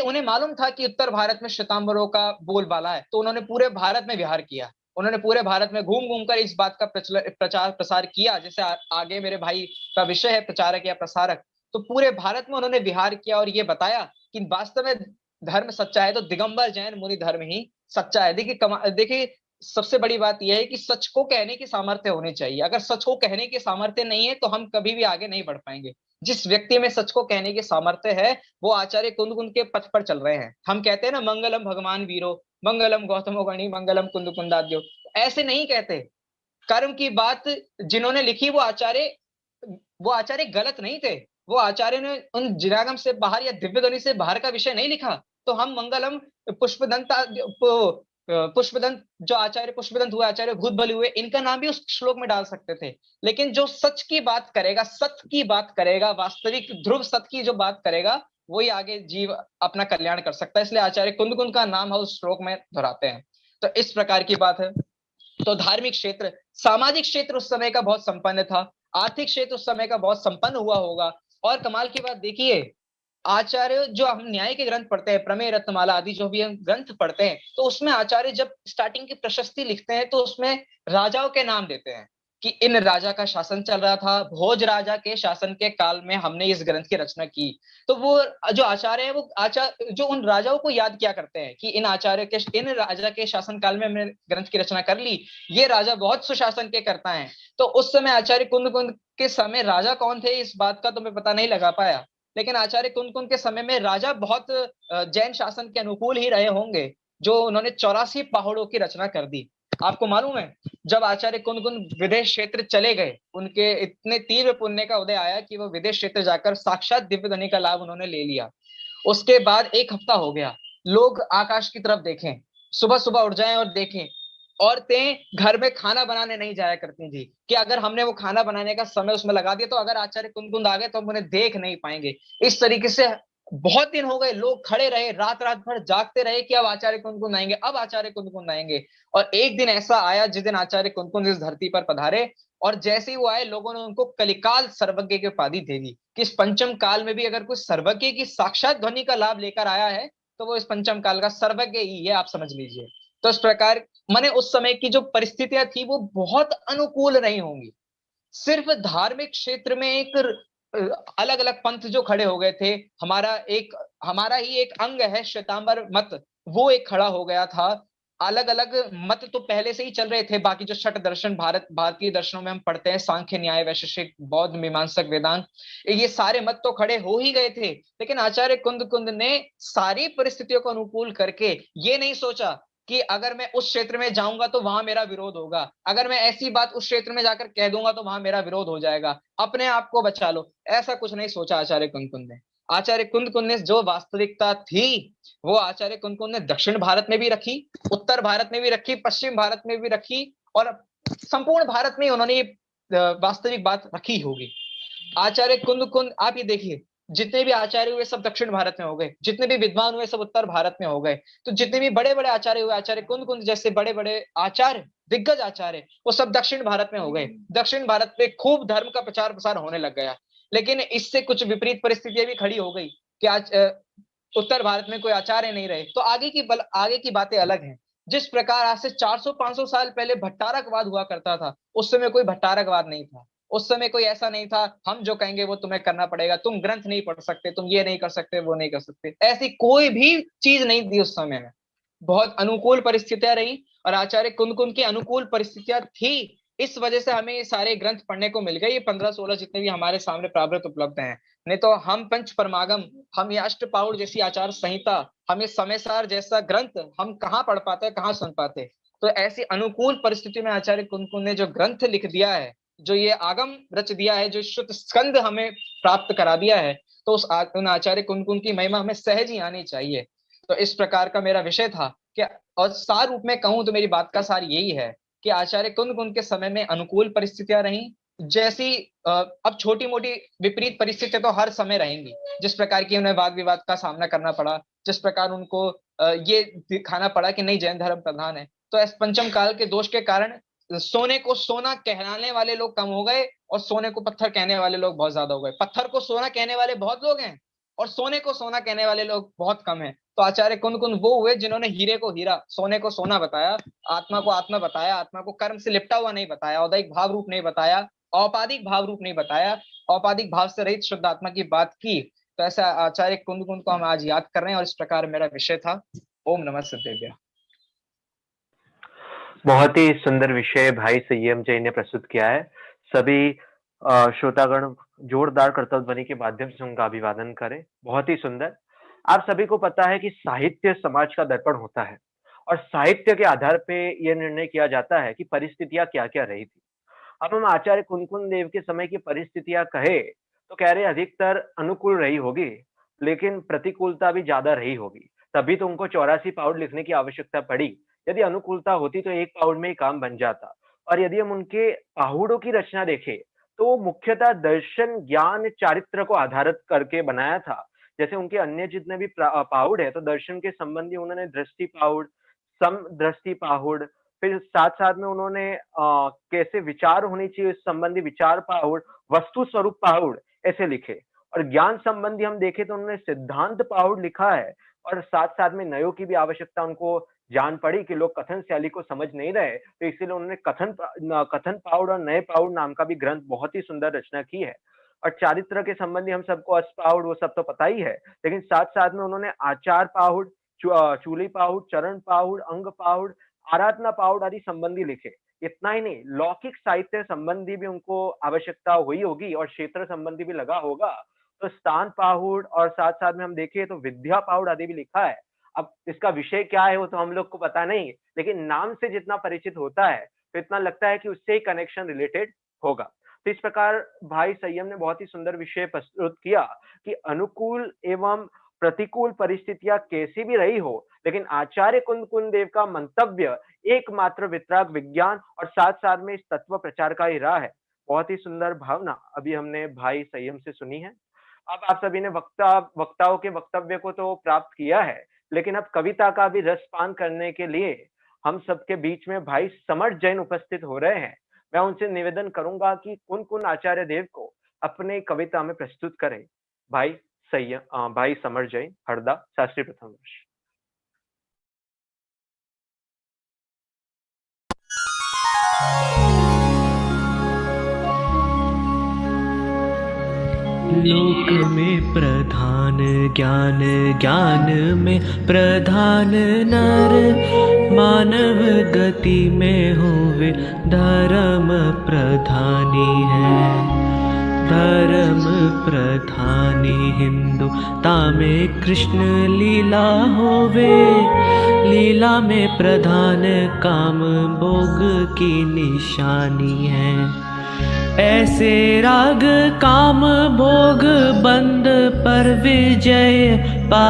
उन्हें मालूम था कि उत्तर भारत में श्वेतांबरों का बोलबाला है, तो उन्होंने पूरे भारत में विहार किया। उन्होंने पूरे भारत में घूम घूम कर इस बात का प्रचार प्रसार किया। जैसे आगे मेरे भाई का विषय है प्रचारक या प्रसारक, तो पूरे भारत में उन्होंने विहार किया और ये बताया कि वास्तव में धर्म सच्चा है तो दिगंबर जैन मुनि धर्म ही सच्चा है। देखिए सबसे बड़ी बात यह है कि सच को कहने की सामर्थ्य होनी चाहिए। अगर सच को कहने की सामर्थ्य नहीं है तो हम कभी भी आगे नहीं बढ़ पाएंगे। जिस व्यक्ति में सच को कहने की सामर्थ्य है वो आचार्य कुंद कुंद के पथ पर चल रहे हैं। हम कहते हैं ना, मंगलम भगवान वीरो, मंगलम गौतमो गणी, मंगलम कुंद कुंदाद्यो। ऐसे नहीं कहते। कर्म की बात जिन्होंने लिखी वो आचार्य गलत नहीं थे। वो आचार्य ने उन जिनागम से बाहर या दिव्य ध्वनि से बाहर का विषय नहीं लिखा। तो हम मंगलम पुष्पदंत जो आचार्य पुष्पदंत हुए, आचार्य भूतबल हुए, इनका नाम भी उस श्लोक में डाल सकते थे। लेकिन जो सच की बात करेगा, सत्य की बात करेगा, वास्तविक ध्रुव सत्य की जो बात करेगा, वही आगे जीव अपना कल्याण कर सकता है। इसलिए आचार्य कुंद कुंद का नाम हम उस श्लोक में दोहराते हैं। तो इस प्रकार की बात है। तो धार्मिक क्षेत्र, सामाजिक क्षेत्र उस समय का बहुत संपन्न था, आर्थिक क्षेत्र उस समय का बहुत संपन्न हुआ होगा। और कमाल की बात देखिए, आचार्य जो हम न्याय के ग्रंथ पढ़ते हैं, प्रमेय रत्नमाला आदि जो भी हम ग्रंथ पढ़ते हैं, तो उसमें आचार्य जब स्टार्टिंग की प्रशस्ति लिखते हैं तो उसमें राजाओं के नाम देते हैं कि इन राजा का शासन चल रहा था, भोज राजा के शासन के काल में हमने इस ग्रंथ की रचना की। तो वो जो आचार्य है वो जो उन राजाओं को याद किया करते हैं कि इन राजा के शासन काल में हमने ग्रंथ की रचना कर ली, ये राजा बहुत सुशासन के करता है। तो उस समय आचार्य कुंद कुंद के समय राजा कौन थे इस बात का तो मैं पता नहीं लगा पाया, लेकिन आचार्य कुंद कुंद के समय में राजा बहुत जैन शासन के अनुकूल ही रहे होंगे, जो उन्होंने 84 पहाड़ों की रचना कर दी। आपको मालूम है, जब आचार्य कुंद कुंद विदेश क्षेत्र चले गए, उनके इतने तीव्र पुण्य का उदय आया कि वो विदेश क्षेत्र जाकर साक्षात दिव्य ध्वनि का लाभ उन्होंने ले लिया। उसके बाद 1 हफ्ता हो गया, लोग आकाश की तरफ देखें, सुबह सुबह उठ जाएं और देखें। औरतें घर में खाना बनाने नहीं जाया करती थी कि अगर हमने वो खाना बनाने का समय उसमें लगा दिया तो अगर आचार्य कुंद कुंद आ गए तो हम उन्हें देख नहीं पाएंगे। इस तरीके से बहुत दिन हो गए, लोग खड़े रहे, रात रात भर जागते रहे कि अब आचार्य कुंद कुंद आएंगे, अब आचार्य कुंद कुंद आएंगे। और एक दिन ऐसा आया जिस दिन आचार्य कुंद कुंद इस धरती पर पधारे, और जैसे ही वो आए लोगों ने उनको कलिकाल सर्वज्ञ की उपाधि दे दी कि इस पंचम काल में भी अगर कुछ सर्वज्ञ की साक्षात ध्वनि का लाभ लेकर आया है तो वो इस पंचम काल का सर्वज्ञ ही है, आप समझ लीजिए। तो इस प्रकार माने उस समय की जो परिस्थितियां थी वो बहुत अनुकूल नहीं होंगी। सिर्फ धार्मिक क्षेत्र में एक अलग अलग पंथ जो खड़े हो गए थे, हमारा ही एक अंग है श्वेतांबर मत, वो एक खड़ा हो गया था। अलग अलग मत तो पहले से ही चल रहे थे, बाकी जो 6 दर्शन भारतीय दर्शनों में हम पढ़ते हैं, सांख्य, न्याय, वैशेषिक, बौद्ध, मीमांसक, वेदांत, ये सारे मत तो खड़े हो ही गए थे। लेकिन आचार्य कुंद कुंद ने सारी परिस्थितियों को अनुकूल करके ये नहीं सोचा कि अगर मैं उस क्षेत्र में जाऊंगा तो वहां मेरा विरोध होगा, अगर मैं ऐसी बात उस क्षेत्र में जाकर कह दूंगा तो वहां मेरा विरोध हो जाएगा, अपने आप को बचा लो, ऐसा कुछ नहीं सोचा आचार्य कुंद कुंद ने। आचार्य कुंद कुंद ने जो वास्तविकता थी वो आचार्य कुंद कुंद ने दक्षिण भारत में भी रखी, उत्तर भारत में भी रखी, पश्चिम भारत में भी रखी, और संपूर्ण भारत में उन्होंने वास्तविक बात रखी होगी। आचार्य कुंद कुंद आप ये देखिए, जितने भी आचार्य हुए सब दक्षिण भारत में हो गए, जितने भी विद्वान हुए सब उत्तर भारत में हो गए। तो जितने भी बड़े बड़े आचार्य हुए, आचार्य कुंद कुंद जैसे बड़े बड़े आचार्य, दिग्गज आचार्य, वो सब दक्षिण भारत में हो गए। दक्षिण भारत में खूब धर्म का प्रचार प्रसार होने लग गया। लेकिन इससे कुछ विपरीत परिस्थितियां भी खड़ी हो गई कि आज उत्तर भारत में कोई आचार्य नहीं रहे। तो आगे की बातें अलग हैं। जिस प्रकार आज से 400-500 साल पहले भट्टारकवाद हुआ करता था, उस समय कोई भट्टारकवाद नहीं था। उस समय कोई ऐसा नहीं था हम जो कहेंगे वो तुम्हें करना पड़ेगा, तुम ग्रंथ नहीं पढ़ सकते, तुम ये नहीं कर सकते, वो नहीं कर सकते, ऐसी कोई भी चीज नहीं थी उस समय में। बहुत अनुकूल परिस्थितियां रही और आचार्य कुंद कुंद की अनुकूल परिस्थितियां थी, इस वजह से हमें ये सारे ग्रंथ पढ़ने को मिल गए। ये 15-16 जितने भी हमारे सामने प्रावृत उपलब्ध हैं। नहीं तो हम पंच परमागम, हम ये अष्टपाउड़ जैसी आचार संहिता, हम ये समयसार जैसा ग्रंथ हम कहाँ पढ़ पाते, कहाँ सुन पाते। तो ऐसी अनुकूल परिस्थिति में आचार्य कुंद कुंद ने जो ग्रंथ लिख दिया है, जो ये आगम रच दिया है, जो श्रुत स्कंद हमें प्राप्त करा दिया है, तो उन आचार्य कुंद कुंद की महिमा हमें सहज ही आनी चाहिए। तो इस प्रकार का मेरा विषय था कि, और सार रूप में कहूं तो मेरी बात का सार यही है कि आचार्य कुंद कुंद के समय में अनुकूल परिस्थितियां रहीं, जैसी अब छोटी मोटी विपरीत परिस्थितियां तो हर समय रहेंगी। जिस प्रकार की उन्हें वाद विवाद का सामना करना पड़ा, जिस प्रकार उनको ये दिखाना पड़ा कि नहीं जैन धर्म प्रधान है, तो इस पंचम काल के दोष के कारण सोने को सोना कहलाने वाले लोग कम हो गए और सोने को पत्थर कहने वाले लोग बहुत ज्यादा हो गए। पत्थर को सोना कहने वाले बहुत लोग हैं और सोने को सोना कहने वाले लोग बहुत कम हैं। तो आचार्य कुंद कुंद वो हुए जिन्होंने हीरे को हीरा, सोने को सोना बताया, आत्मा को आत्मा बताया, आत्मा को कर्म से लिपटा हुआ नहीं बताया, औदैहिक भाव रूप नहीं बताया, औपाधिक भाव रूप नहीं बताया, औपाधिक भाव से रहित शुद्ध आत्मा की बात की। तो ऐसा आचार्य कुंद कुंद को हम आज याद कर रहे हैं और इस प्रकार मेरा विषय था। ओम नमः सिद्धेभ्यः। बहुत ही सुंदर विषय भाई संयम जय ने प्रस्तुत किया है। सभी श्रोतागण जोरदार कर्तव्य ध्वनि के माध्यम से उनका अभिवादन करें। बहुत ही सुंदर। आप सभी को पता है कि साहित्य समाज का दर्पण होता है और साहित्य के आधार पे यह निर्णय किया जाता है कि परिस्थितियां क्या क्या रही थी। अब हम आचार्य कुंद देव के समय की परिस्थितियां कहे तो कह रहे अधिकतर अनुकूल रही होगी, लेकिन प्रतिकूलता भी ज्यादा रही होगी, तभी तो उनको 84 पाउड लिखने की आवश्यकता पड़ी। यदि अनुकूलता होती तो 1 पाउड में ही काम बन जाता। और यदि हम उनके पाहुड़ों की रचना देखें तो मुख्यतः दर्शन, ज्ञान, चारित्र को आधारित करके बनाया था। जैसे उनके अन्य जितने भी पाहुड़ है तो दर्शन के संबंधी उन्होंने दृष्टि पाहुड़, सम दृष्टि पाहुड़, फिर साथ साथ में उन्होंने कैसे विचार होनी चाहिए इस संबंधी विचार पाहुड़, वस्तु स्वरूप पाहुड़ ऐसे लिखे। और ज्ञान संबंधी हम देखें तो उन्होंने सिद्धांत पाहुड़ लिखा है और साथ साथ में नयों की भी आवश्यकता उनको जान पड़ी कि लोग कथन शैली को समझ नहीं रहे, तो इसीलिए उन्होंने कथन पाहुड़ और नए पाहुड़ नाम का भी ग्रंथ बहुत ही सुंदर रचना की है। और चारित्र के संबंधी हम सबको अष्ट पाहुड़ वो सब तो पता ही है, लेकिन साथ साथ में उन्होंने आचार पाहुड़, चूली पाहुड़, चरण पाहुड़, अंग पाहुड़, आराधना पाहुड़ आदि संबंधी लिखे। इतना ही नहीं, लौकिक साहित्य संबंधी भी उनको आवश्यकता हुई होगी और क्षेत्र संबंधी भी लगा होगा, तो स्थान पाहुड़ और साथ साथ में हम देखें तो विद्या पाहुड़ आदि भी लिखा है। अब इसका विषय क्या है वो तो हम लोग को पता नहीं, लेकिन नाम से जितना परिचित होता है तो इतना लगता है कि उससे ही कनेक्शन रिलेटेड होगा। तो इस प्रकार भाई संयम ने बहुत ही सुंदर विषय प्रस्तुत किया कि अनुकूल एवं प्रतिकूल परिस्थितियां कैसी भी रही हो, लेकिन आचार्य कुंद देव का मंतव्य एकमात्र वितराग विज्ञान और साथ साथ में इस तत्व प्रचार का ही रहा है। बहुत ही सुंदर भावना अभी हमने भाई संयम से सुनी है। अब आप सभी ने वक्ताओं के वक्तव्य को तो प्राप्त किया है, लेकिन अब कविता का भी रसपान करने के लिए हम सबके बीच में भाई समर्थ जैन उपस्थित हो रहे हैं। मैं उनसे निवेदन करूंगा कि कुंद आचार्य देव को अपने कविता में प्रस्तुत करें। भाई समर्थ जैन, हरदा, शास्त्री प्रथम वर्ष। लोक में प्रधान ज्ञान, ज्ञान में प्रधान नर, मानव गति में हुए धर्म प्रधानी है। धर्म प्रधानी हिंदुता में कृष्ण लीला होवे, लीला में प्रधान काम भोग की निशानी है। ऐसे राग काम भोग बंद पर विजय पा,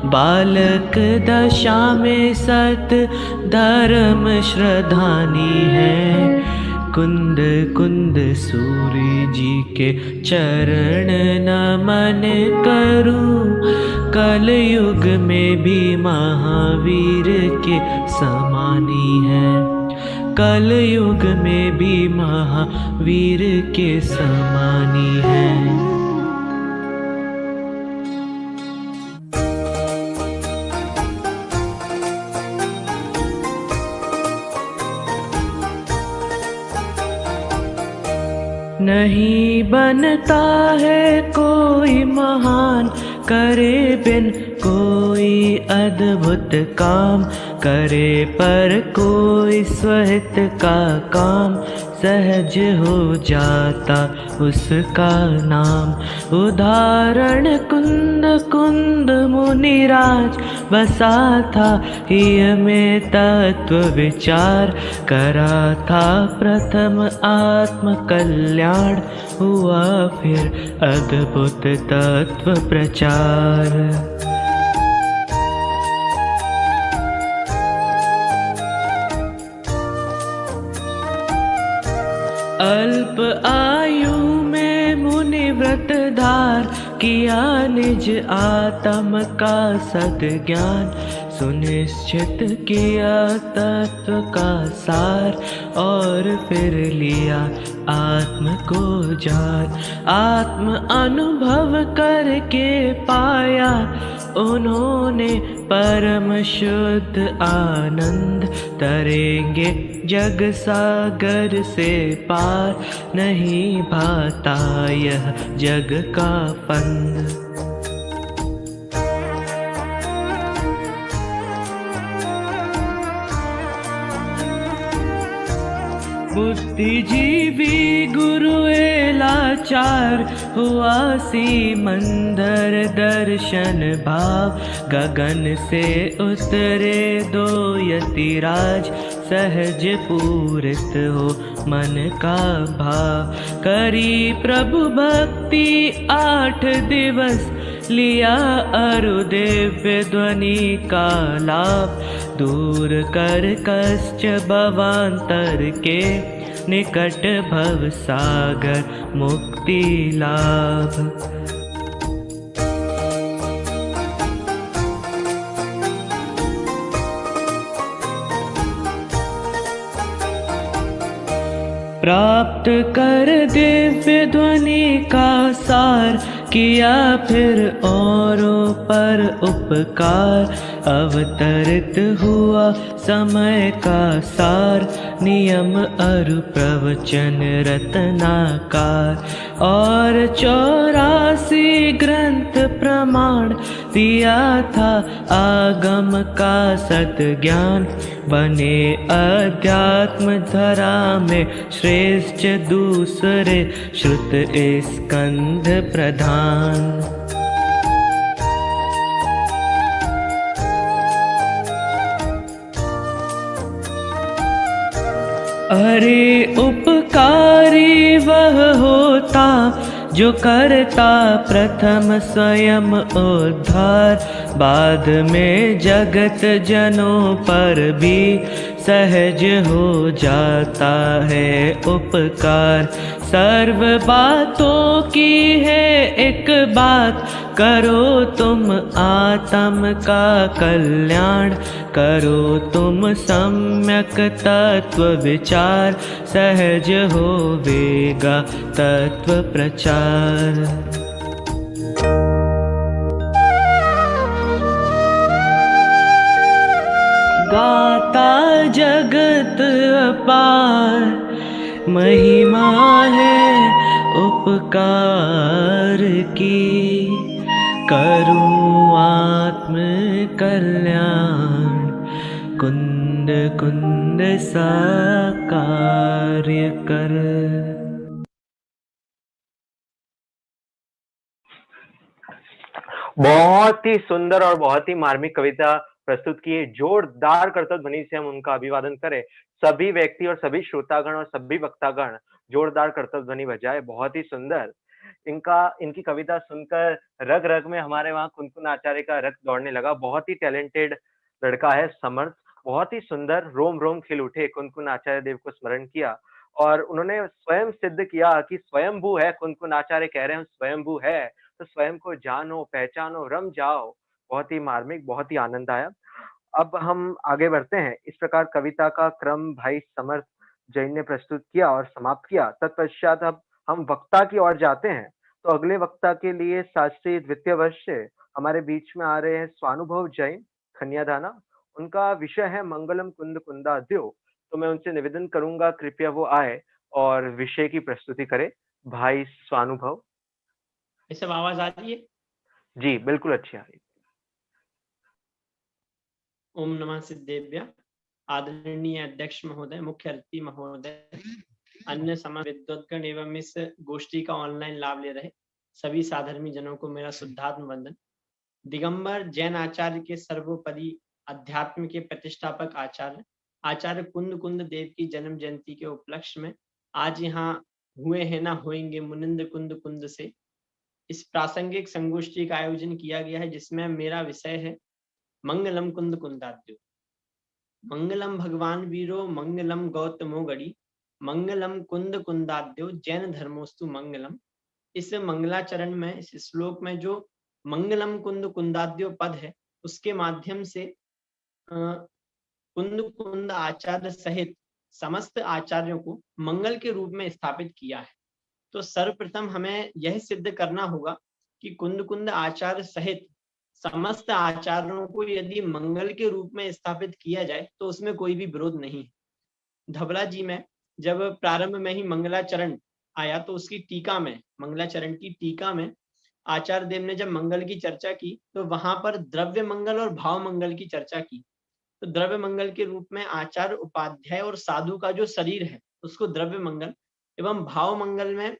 बालक दशा में सत धर्म श्रद्धानी है। कुंद कुंद सूर्य जी के चरण नमन करूं, कलयुग में भी महावीर के समानी है। कलयुग में भी महावीर के समानी है। नहीं बनता है कोई महान, करे बिन कोई अद्भुत काम, करे पर कोई स्वहित का काम, सहज हो जाता उसका नाम। उदाहरण कुंद कुंद मुनिराज बसा था, हिय में तत्व विचार करा था। प्रथम आत्म कल्याण हुआ फिर अद्भुत तत्व प्रचार। अल्प आयु में मुनि व्रत धार किया, निज आत्म का सत ज्ञान सुनिश्चित किया तत्व का सार और फिर लिया आत्म को जान। आत्म अनुभव करके पाया उन्होंने परम शुद्ध आनंद। तरेंगे जग सागर से पार, नहीं भाता यह जग का फंद। बुद्धिजीवी गुरु लाचार हुआ सी मंदर दर्शन भाव। गगन से उतरे दो यतिराज, सहज पूरित हो मन का भाव। करी प्रभु भक्ति 8 दिवस, लिया अरु दिव्य ध्वनि का लाभ। दूर कर कष्ट भवांतर के, निकट भव सागर मुक्ति लाभ। प्राप्त कर दिव्य ध्वनि का सार, किया फिर औरों पर उपकार। अवतरित हुआ समय का सार, नियम अरु प्रवचन रत्नाकार। और 84 ग्रंथ प्रमाण, दिया था आगम का सत ज्ञान। बने अध्यात्म धरा में श्रेष्ठ दूसरे, श्रुत स्कंध प्रधान। अरे उपकारी वह होता, जो करता प्रथम स्वयं उद्धार। बाद में जगत जनों पर भी सहज हो जाता है उपकार। सर्व बातों की है एक बात, करो तुम आत्म का कल्याण। करो तुम सम्यक तत्व विचार, सहज होवेगा तत्व प्रचार। गाता जगत अपार, महिमा है उपकार की। करूं आत्म कल्याण, कुंद कुंद सा कार्य कर। बहुत ही सुंदर और बहुत ही मार्मिक कविता प्रस्तुत की है। जोरदार करतब ध्वनि से हम उनका अभिवादन करें। सभी व्यक्ति और सभी श्रोतागण और सभी वक्तागण जोरदार करतब ध्वनि बजाए। बहुत ही सुंदर। इनकी कविता सुनकर रग रग में हमारे वहाँ कुनकुन आचार्य का रक्त दौड़ने लगा। बहुत ही टैलेंटेड लड़का है समर्थ, बहुत ही सुंदर। रोम रोम खिल उठे कुनकुन आचार्य देव को स्मरण किया और उन्होंने स्वयं सिद्ध किया कि स्वयंभू है। कुनकुन आचार्य कह रहे हैं स्वयंभू है, तो स्वयं को जानो, पहचानो, रम जाओ। बहुत ही मार्मिक, बहुत ही आनंद आया। अब हम आगे बढ़ते हैं। इस प्रकार कविता का क्रम भाई समर्थ जैन ने प्रस्तुत किया और समाप्त किया। तत्पश्चात अब हम वक्ता की ओर जाते हैं। तो अगले वक्ता के लिए शास्त्री द्वितीय वर्ष से हमारे बीच में आ रहे हैं स्वानुभव जैन खनियाधाना। उनका विषय है मंगलम कुंद कुंदाद्यो। तो मैं उनसे निवेदन करूंगा कृपया वो आए और विषय की प्रस्तुति करे। भाई स्वानुभव। ये सब आवाज आ रही है? जी बिल्कुल अच्छी आ रही। ओम नमः सिद्धेभ्य। आदरणीय अध्यक्ष महोदय, मुख्य अतिथि महोदय, अन्य समस्त विद्वद्गण एवं इस गोष्ठी का ऑनलाइन लाभ ले रहे सभी साधर्मी जनों को मेरा शुद्धात्म वंदन। दिगंबर जैन आचार्य के सर्वोपरि अध्यात्म के प्रतिष्ठापक आचार्य कुंद कुंद देव की जन्म जयंती के उपलक्ष्य में आज यहाँ हुए हैं ना होएंगे मुनिंद कुंद कुंद से इस प्रासंगिक संगोष्ठी का आयोजन किया गया है, जिसमें मेरा विषय है मंगलम कुंद कुंदाद्यो। मंगलम भगवान वीरो, मंगलम गौतमो गढ़ी, मंगलम कुंद कुंदाद्यो, जैन धर्मोस्तु मंगलम। इस मंगलाचरण में, इस श्लोक में जो मंगलम कुंद कुंदाद्यो पद है, उसके माध्यम से कुंद कुंद आचार्य सहित समस्त आचार्यों को मंगल के रूप में स्थापित किया है। तो सर्वप्रथम हमें यह सिद्ध करना होगा कि कुंद कुंद आचार्य सहित समस्त आचार्यों को यदि मंगल के रूप में स्थापित किया जाए तो उसमें कोई भी विरोध नहीं है। धवला जी में जब प्रारंभ में ही मंगलाचरण आया तो उसकी टीका में, मंगलाचरण की टीका में आचार्य देव ने जब मंगल की चर्चा की तो वहां पर द्रव्य मंगल और भाव मंगल की चर्चा की। तो द्रव्य मंगल के रूप में आचार्य, उपाध्याय और साधु का जो शरीर है उसको द्रव्य मंगल, एवं भाव मंगल में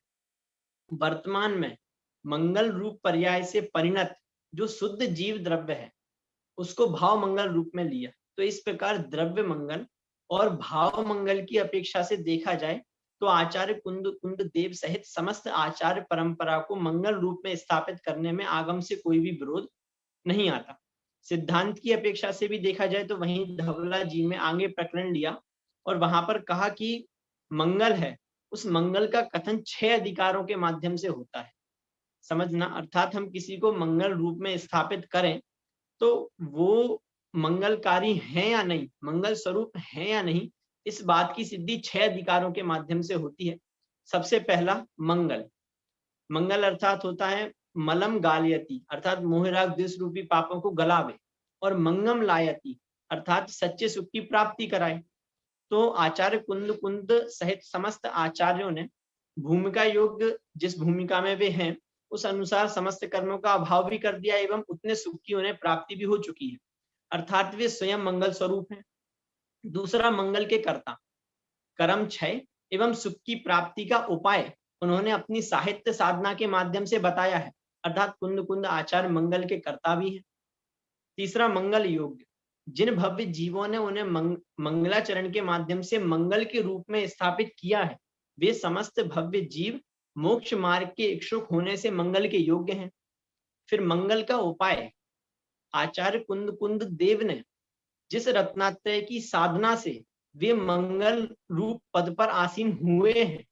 वर्तमान में मंगल रूप पर्याय से परिणत जो शुद्ध जीव द्रव्य है उसको भाव मंगल रूप में लिया। तो इस प्रकार द्रव्य मंगल और भाव मंगल की अपेक्षा से देखा जाए तो आचार्य कुंद कुंद देव सहित समस्त आचार्य परंपरा को मंगल रूप में स्थापित करने में आगम से कोई भी विरोध नहीं आता। सिद्धांत की अपेक्षा से भी देखा जाए तो वहीं धवला जी में आगे प्रकरण लिया और वहां पर कहा कि मंगल है, उस मंगल का कथन 6 अधिकारों के माध्यम से होता है। समझना, अर्थात हम किसी को मंगल रूप में स्थापित करें तो वो मंगलकारी है या नहीं, मंगल स्वरूप है या नहीं, इस बात की सिद्धि 6 अधिकारों के माध्यम से होती है। सबसे पहला मंगल, मंगल अर्थात होता है मलम गालयति अर्थात मोहराग द्वेष रूपी पापों को गलावे, और मंगम लायति अर्थात सच्चे सुख की प्राप्ति कराए। तो आचार्य कुंद कुंद सहित समस्त आचार्यों ने भूमिका योग्य जिस भूमिका में वे हैं उस अनुसार समस्त कर्मों का अभाव भी कर दिया एवं उतने सुख की उन्हें प्राप्ति भी हो चुकी है, अर्थात वे स्वयं मंगल स्वरूप हैं। दूसरा, मंगल के कर्ता, कर्म क्षय एवं सुख की प्राप्ति का उपाय उन्होंने अपनी साहित्य साधना के माध्यम से बताया है, अर्थात कुंद कुंद आचार्य मंगल के कर्ता भी हैं। तीसरा, मंगल योग्य, जिन भव्य जीवों ने उन्हें मंगलाचरण के माध्यम से मंगल के रूप में स्थापित किया है वे समस्त भव्य जीव मोक्ष मार्ग के इच्छुक होने से मंगल के योग्य हैं। फिर मंगल का उपाय, आचार्य कुंद कुंद देव ने जिस रत्नात्रय की साधना से वे मंगल रूप पद पर आसीन हुए हैं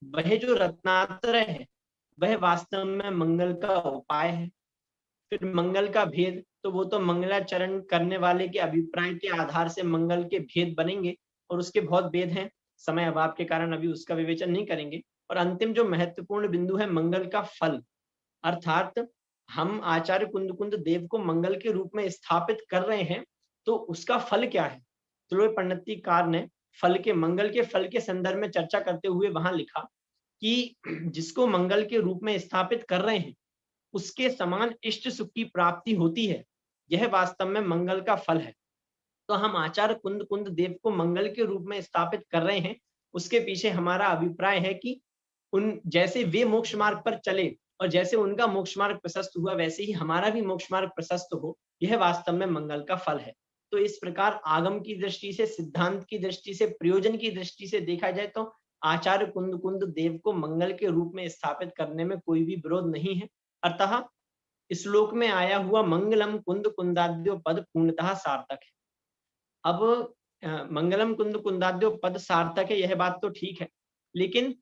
वह जो रत्नात्रय है वह वास्तव में मंगल का उपाय है। फिर मंगल का भेद, तो वो तो मंगलाचरण करने वाले के अभिप्राय के आधार से मंगल के भेद बनेंगे और उसके बहुत भेद हैं, समय अभाव के कारण अभी उसका विवेचन नहीं करेंगे। और अंतिम जो महत्वपूर्ण बिंदु है मंगल का फल, अर्थात हम आचार्य कुंद कुंद देव को मंगल के रूप में स्थापित कर रहे हैं तो उसका फल क्या है। तुलसीदास पंडितकार ने फल के, मंगल के फल के संदर्भ में चर्चा करते हुए वहां लिखा कि जिसको मंगल के रूप में स्थापित कर रहे हैं उसके समान इष्ट सुख की प्राप्ति होती है, यह वास्तव में मंगल का फल है। तो हम आचार्य कुंद कुंद देव को मंगल के रूप में स्थापित कर रहे हैं, उसके पीछे हमारा अभिप्राय है कि उन जैसे वे मोक्ष मार्ग पर चले और जैसे उनका मोक्ष मार्ग प्रशस्त हुआ वैसे ही हमारा भी मोक्ष मार्ग प्रशस्त हो, यह वास्तव में मंगल का फल है। तो इस प्रकार आगम की दृष्टि से, सिद्धांत की दृष्टि से, प्रयोजन की दृष्टि से देखा जाए तो आचार्य कुंद कुंद देव को मंगल के रूप में स्थापित करने में कोई भी विरोध नहीं है। अतः श्लोक में आया हुआ मंगलम कुंद कुंदाद्यो पद पूर्णतः सार्थक है। अब मंगलम कुंद कुंदाद्यो पद सार्थक है, यह बात तो ठीक है, लेकिन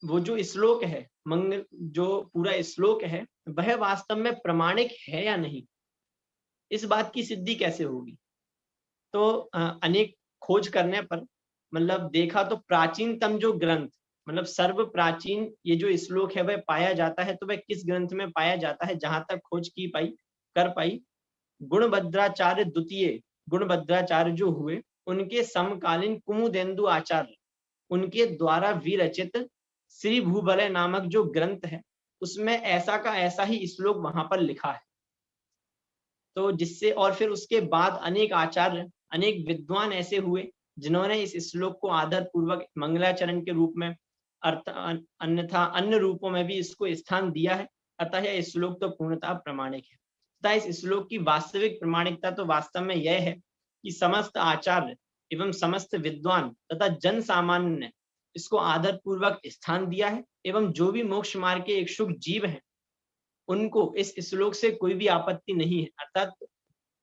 वो जो श्लोक है, मंगल जो पूरा श्लोक है वह वास्तव में प्रमाणिक है या नहीं, इस बात की सिद्धि कैसे होगी। तो अनेक खोज करने पर मतलब देखा तो प्राचीनतम जो ग्रंथ, मतलब सर्व प्राचीन ये जो श्लोक है वह पाया जाता है, तो वह किस ग्रंथ में पाया जाता है, जहां तक खोज की कर पाई, गुणभद्राचार्य द्वितीय गुणभद्राचार्य जो हुए उनके समकालीन कुमुदेन्दु आचार्य, उनके द्वारा विरचित श्री भूबलय नामक जो ग्रंथ है उसमें ऐसा का ऐसा ही श्लोक वहां पर लिखा है। तो जिससे, और फिर उसके बाद अनेक आचार्य, अनेक विद्वान ऐसे हुए जिन्होंने इस श्लोक को आदर पूर्वक मंगलाचरण के रूप में अर्थ अन्यथा अन्य रूपों में भी इसको स्थान दिया है। अतः यह श्लोक तो पूर्णतः प्रमाणिक है। तथा इस श्लोक की वास्तविक प्रमाणिकता तो वास्तव में यह है कि समस्त आचार्य एवं समस्त विद्वान तथा जन सामान्य ने इसको आदर पूर्वक स्थान दिया है, एवं जो भी मोक्ष मार्ग के इच्छुक जीव हैं उनको इस श्लोक से कोई भी आपत्ति नहीं है, अर्थात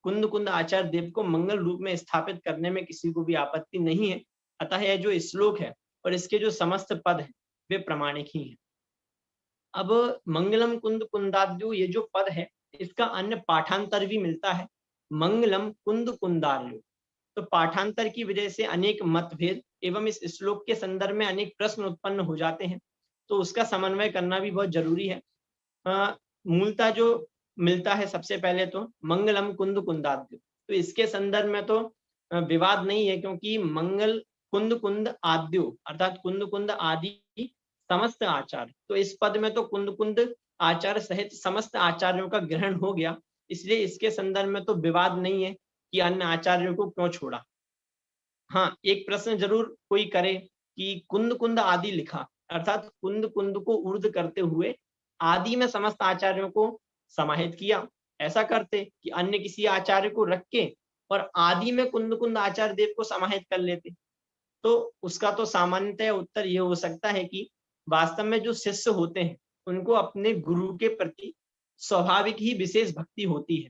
कुंद कुंद आचार्य देव को मंगल रूप में स्थापित करने में किसी को भी आपत्ति नहीं है। अतः यह जो श्लोक है और इसके जो समस्त पद हैं वे प्रमाणिक ही हैं। अब मंगलम कुंद कुंदाद्यो ये जो पद है इसका अन्य पाठांतर भी मिलता है। मंगलम कुंद कुंदार्यो। तो पाठांतर की वजह से अनेक मतभेद एवं इस श्लोक के संदर्भ में अनेक प्रश्न उत्पन्न हो जाते हैं, तो उसका समन्वय करना भी बहुत जरूरी है। मूलतः जो मिलता है सबसे पहले तो मंगलम कुंद कुंदाद्यो, तो इसके संदर्भ में तो विवाद नहीं है, क्योंकि मंगल कुंद कुंद आद्यो अर्थात कुंद कुंद आदि समस्त आचार्य, तो इस पद में तो कुंद कुंद आचार्य सहित समस्त आचार्यों का ग्रहण हो गया, इसलिए इसके संदर्भ में तो विवाद नहीं है कि अन्य आचार्यों को क्यों छोड़ा। हाँ, एक प्रश्न जरूर कोई करे कि कुंद कुंद आदि लिखा, अर्थात कुंद कुंद को ऊर्ध्व करते हुए आदि में समस्त आचार्यों को समाहित किया। ऐसा करते कि अन्य किसी आचार्य को रख के और आदि में कुंद कुंद आचार्य देव को समाहित कर लेते, तो उसका तो सामान्यतः उत्तर ये हो सकता है कि वास्तव में जो शिष्य होते हैं उनको अपने गुरु के प्रति स्वाभाविक ही विशेष भक्ति होती है,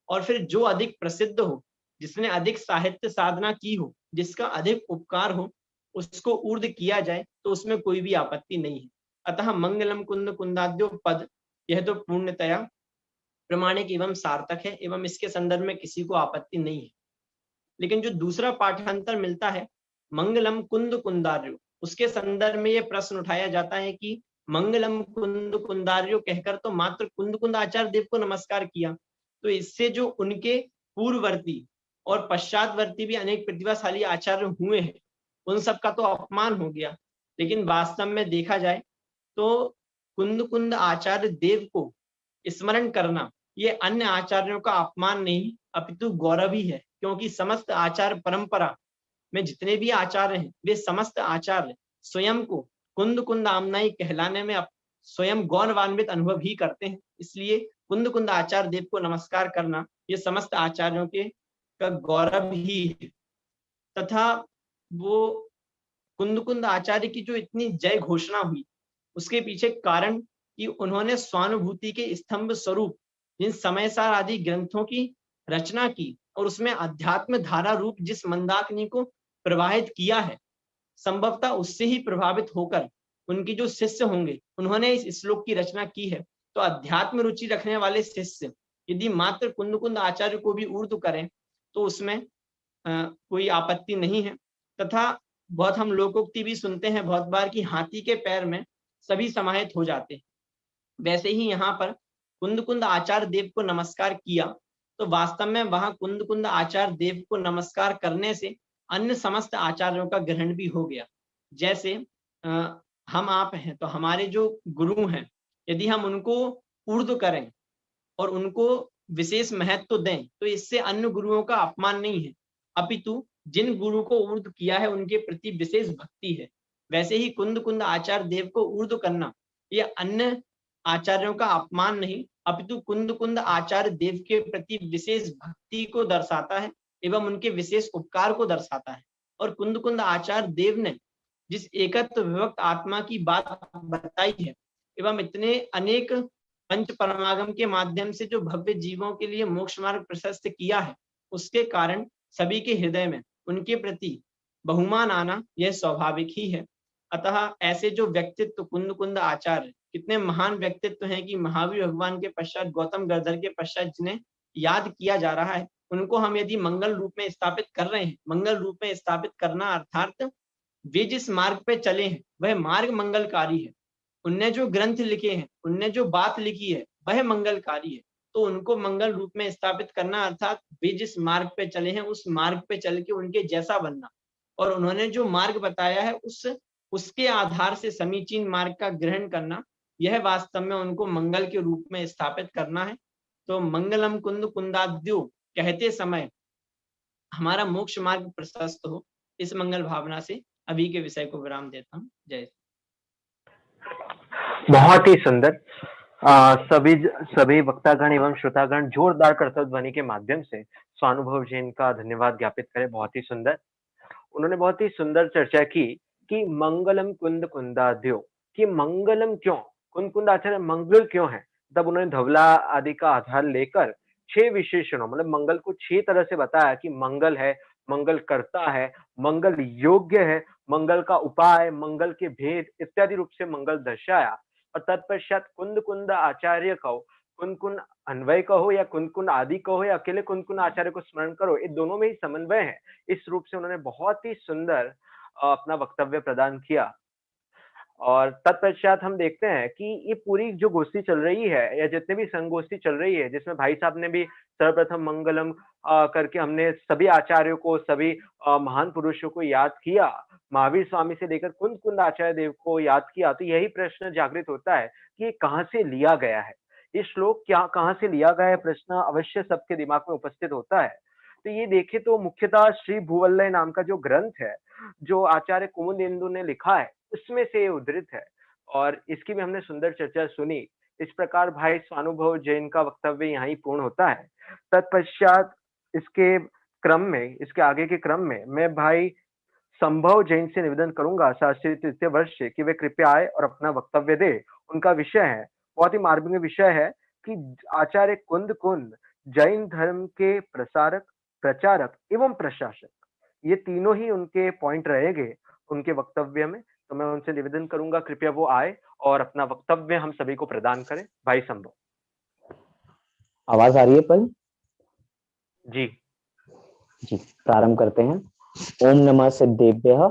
और फिर जो अधिक प्रसिद्ध हो, जिसने अधिक साहित्य साधना की हो, जिसका अधिक उपकार हो, उसको ऊर्ध्व किया जाए तो उसमें कोई भी आपत्ति नहीं है। अतः मंगलम कुंद कुंदाद्यो पद यह तो पूर्णतया प्रमाणिक एवं सार्थक है एवं इसके संदर्भ में किसी को आपत्ति नहीं है। लेकिन जो दूसरा पाठांतर मिलता है मंगलम कुंद कुंदार्यो, उसके संदर्भ में यह प्रश्न उठाया जाता है कि मंगलम कुंद कुंदार्यो कहकर तो मात्र कुंद कुंद आचार्य देव को नमस्कार किया, तो इससे जो उनके पूर्ववर्ती और पश्चातवर्ती भी अनेक प्रतिभाशाली आचार्य हुए हैं उन सब का तो अपमान हो गया। लेकिन वास्तव में देखा जाए तो कुंद कुंद आचार्य देव को स्मरण करना ये अन्य आचार्यों का अपमान नहीं अपितु गौरव ही है, क्योंकि समस्त आचार्य परंपरा में जितने भी आचार्य हैं वे समस्त आचार्य स्वयं को कुंद कुंद आमनाई कहलाने में स्वयं गौरवान्वित अनुभव ही करते हैं। इसलिए कुंद कुंद आचार्य देव को नमस्कार करना ये समस्त आचार्यों के का गौरव ही है। तथा वो कुंद कुंद आचार्य की जो इतनी जय घोषणा हुई उसके पीछे कारण कि उन्होंने स्वानुभूति के स्तंभ स्वरूप जिन समयसार आदि ग्रंथों की रचना की और उसमें अध्यात्म धारा रूप जिस मंदाकिनी को प्रवाहित किया है, संभवतः उससे ही प्रभावित होकर उनकी जो शिष्य होंगे उन्होंने इस श्लोक की रचना की है। तो अध्यात्म रुचि रखने वाले शिष्य यदि मात्र कुंद कुंद आचार्य को भी ऊर्ध्व करें तो उसमें कोई आपत्ति नहीं है। तथा बहुत हम लोकोक्ति भी सुनते हैं बहुत बार कि हाथी के पैर में सभी समाहित हो जाते हैं, वैसे ही यहाँ पर कुंद कुंद आचार्य देव को नमस्कार किया तो वास्तव में वहां कुंद कुंद आचार्य देव को नमस्कार करने से अन्य समस्त आचार्यों का ग्रहण भी हो गया। जैसे हम आप हैं तो हमारे जो गुरु हैं यदि हम उनको ऊर्ध्व करें और उनको विशेष महत्व दें तो इससे अन्य गुरुओं का अपमान नहीं है, अपितु जिन गुरु को ऊर्ध्व किया है उनके प्रति विशेष भक्ति है। वैसे ही कुंद कुंद आचार्य देव को ऊर्ध्व करना यह अन्य आचार्यों का अपमान नहीं अपितु कुंद कुंद आचार्य देव के प्रति विशेष भक्ति को दर्शाता है एवं उनके विशेष उपकार को दर्शाता है। और कुंद कुंद आचार्य देव ने जिस एकत्व विभक्त आत्मा की बात बताई है एवं इतने अनेक पंच परमागम के माध्यम से जो भव्य जीवों के लिए मोक्ष मार्ग प्रशस्त किया है, उसके कारण सभी के हृदय में उनके प्रति बहुमान आना यह स्वाभाविक ही है। अतः ऐसे जो व्यक्तित्व कुंद कुंद आचार्य कितने महान व्यक्तित्व हैं कि महावीर भगवान के पश्चात गौतम गढ़धर के पश्चात जिन्हें याद किया जा रहा है उनको हम यदि मंगल रूप में स्थापित कर रहे हैं, मंगल रूप में स्थापित करना अर्थात वे जिस मार्ग पे चले हैं वह मार्ग मंगलकारी है, उनने जो ग्रंथ लिखे हैं उनने जो बात लिखी है वह मंगलकारी है, तो उनको मंगल रूप में स्थापित करना अर्थात वे जिस मार्ग पे चले हैं उस मार्ग पे चल के उनके जैसा बनना और उन्होंने जो मार्ग बताया है उसके आधार से समीचीन मार्ग का ग्रहण करना, यह वास्तव में उनको मंगल के रूप में स्थापित करना है। तो मंगलम कुंद कुंदाद्यो कहते समय हमारा मोक्ष मार्ग प्रशस्त हो, इस मंगल भावना से अभी के विषय को विराम देता हूँ। जय। बहुत ही सुंदर। सभी वक्तागण एवं श्रोतागण जोरदार कर्तव्य ध्वनि के माध्यम से स्वानुभव जैन का धन्यवाद ज्ञापित करें। बहुत ही सुंदर, उन्होंने बहुत ही सुंदर चर्चा की कि मंगलम कुंद कुंदाद्यो, कि मंगलम क्यों, कुंद कुंद आचार्य मंगल क्यों है। तब उन्होंने धवला आदि का आधार लेकर 6 विशेषणों मतलब मंगल को 6 तरह से बताया कि मंगल है, मंगल करता है, मंगल योग्य है, मंगल का उपाय, मंगल के भेद इत्यादि रूप से मंगल दर्शाया। और तत्पश्चात कुंद कुंद आचार्य को कुन कुन अन्वय कहो या कुन कुन आदि कहो या अकेले कुन कुन आचार्य को स्मरण करो, इन दोनों में ही समन्वय है। इस रूप से उन्होंने बहुत ही सुंदर अपना वक्तव्य प्रदान किया। और तत्पश्चात हम देखते हैं कि ये पूरी जो गोष्ठी चल रही है या जितने भी संगोष्ठी चल रही है, जिसमें भाई साहब ने भी सर्वप्रथम मंगलम करके हमने सभी आचार्यों को, सभी महान पुरुषों को याद किया, महावीर स्वामी से लेकर कुंद कुंद आचार्य देव को याद किया, तो यही प्रश्न जागृत होता है कि ये कहाँ से लिया गया है, ये श्लोक क्या कहाँ से लिया गया है, प्रश्न अवश्य सबके दिमाग में उपस्थित होता है। तो ये देखे तो मुख्यतः श्री भूवल्लय नाम का जो ग्रंथ है, जो आचार्य कुमुदेन्दु ने लिखा है, उसमें से ये उद्धृत है और इसकी भी हमने सुंदर चर्चा सुनी। इस प्रकार भाई स्वानुभव जैन का वक्तव्य यहाँ ही पूर्ण होता है। तत्पश्चात इसके क्रम में, इसके आगे के क्रम में मैं भाई संभव जैन से निवेदन करूंगा शास्त्री तृतीय वर्ष से कि वे कृपया आए और अपना वक्तव्य दे। उनका विषय है, बहुत ही मार्मिक विषय है कि आचार्य कुंद कुंद जैन धर्म के प्रसारक, प्रचारक एवं प्रशासक, ये तीनों ही उनके पॉइंट रहेंगे उनके वक्तव्य में। तो मैं उनसे निवेदन करूंगा कृपया वो आए और अपना वक्तव्य हम सभी को प्रदान करें। भाई संभव। आवाज आ रही है पल? जी जी, प्रारंभ करते हैं। ओम नमः सिद्धेभ्यः।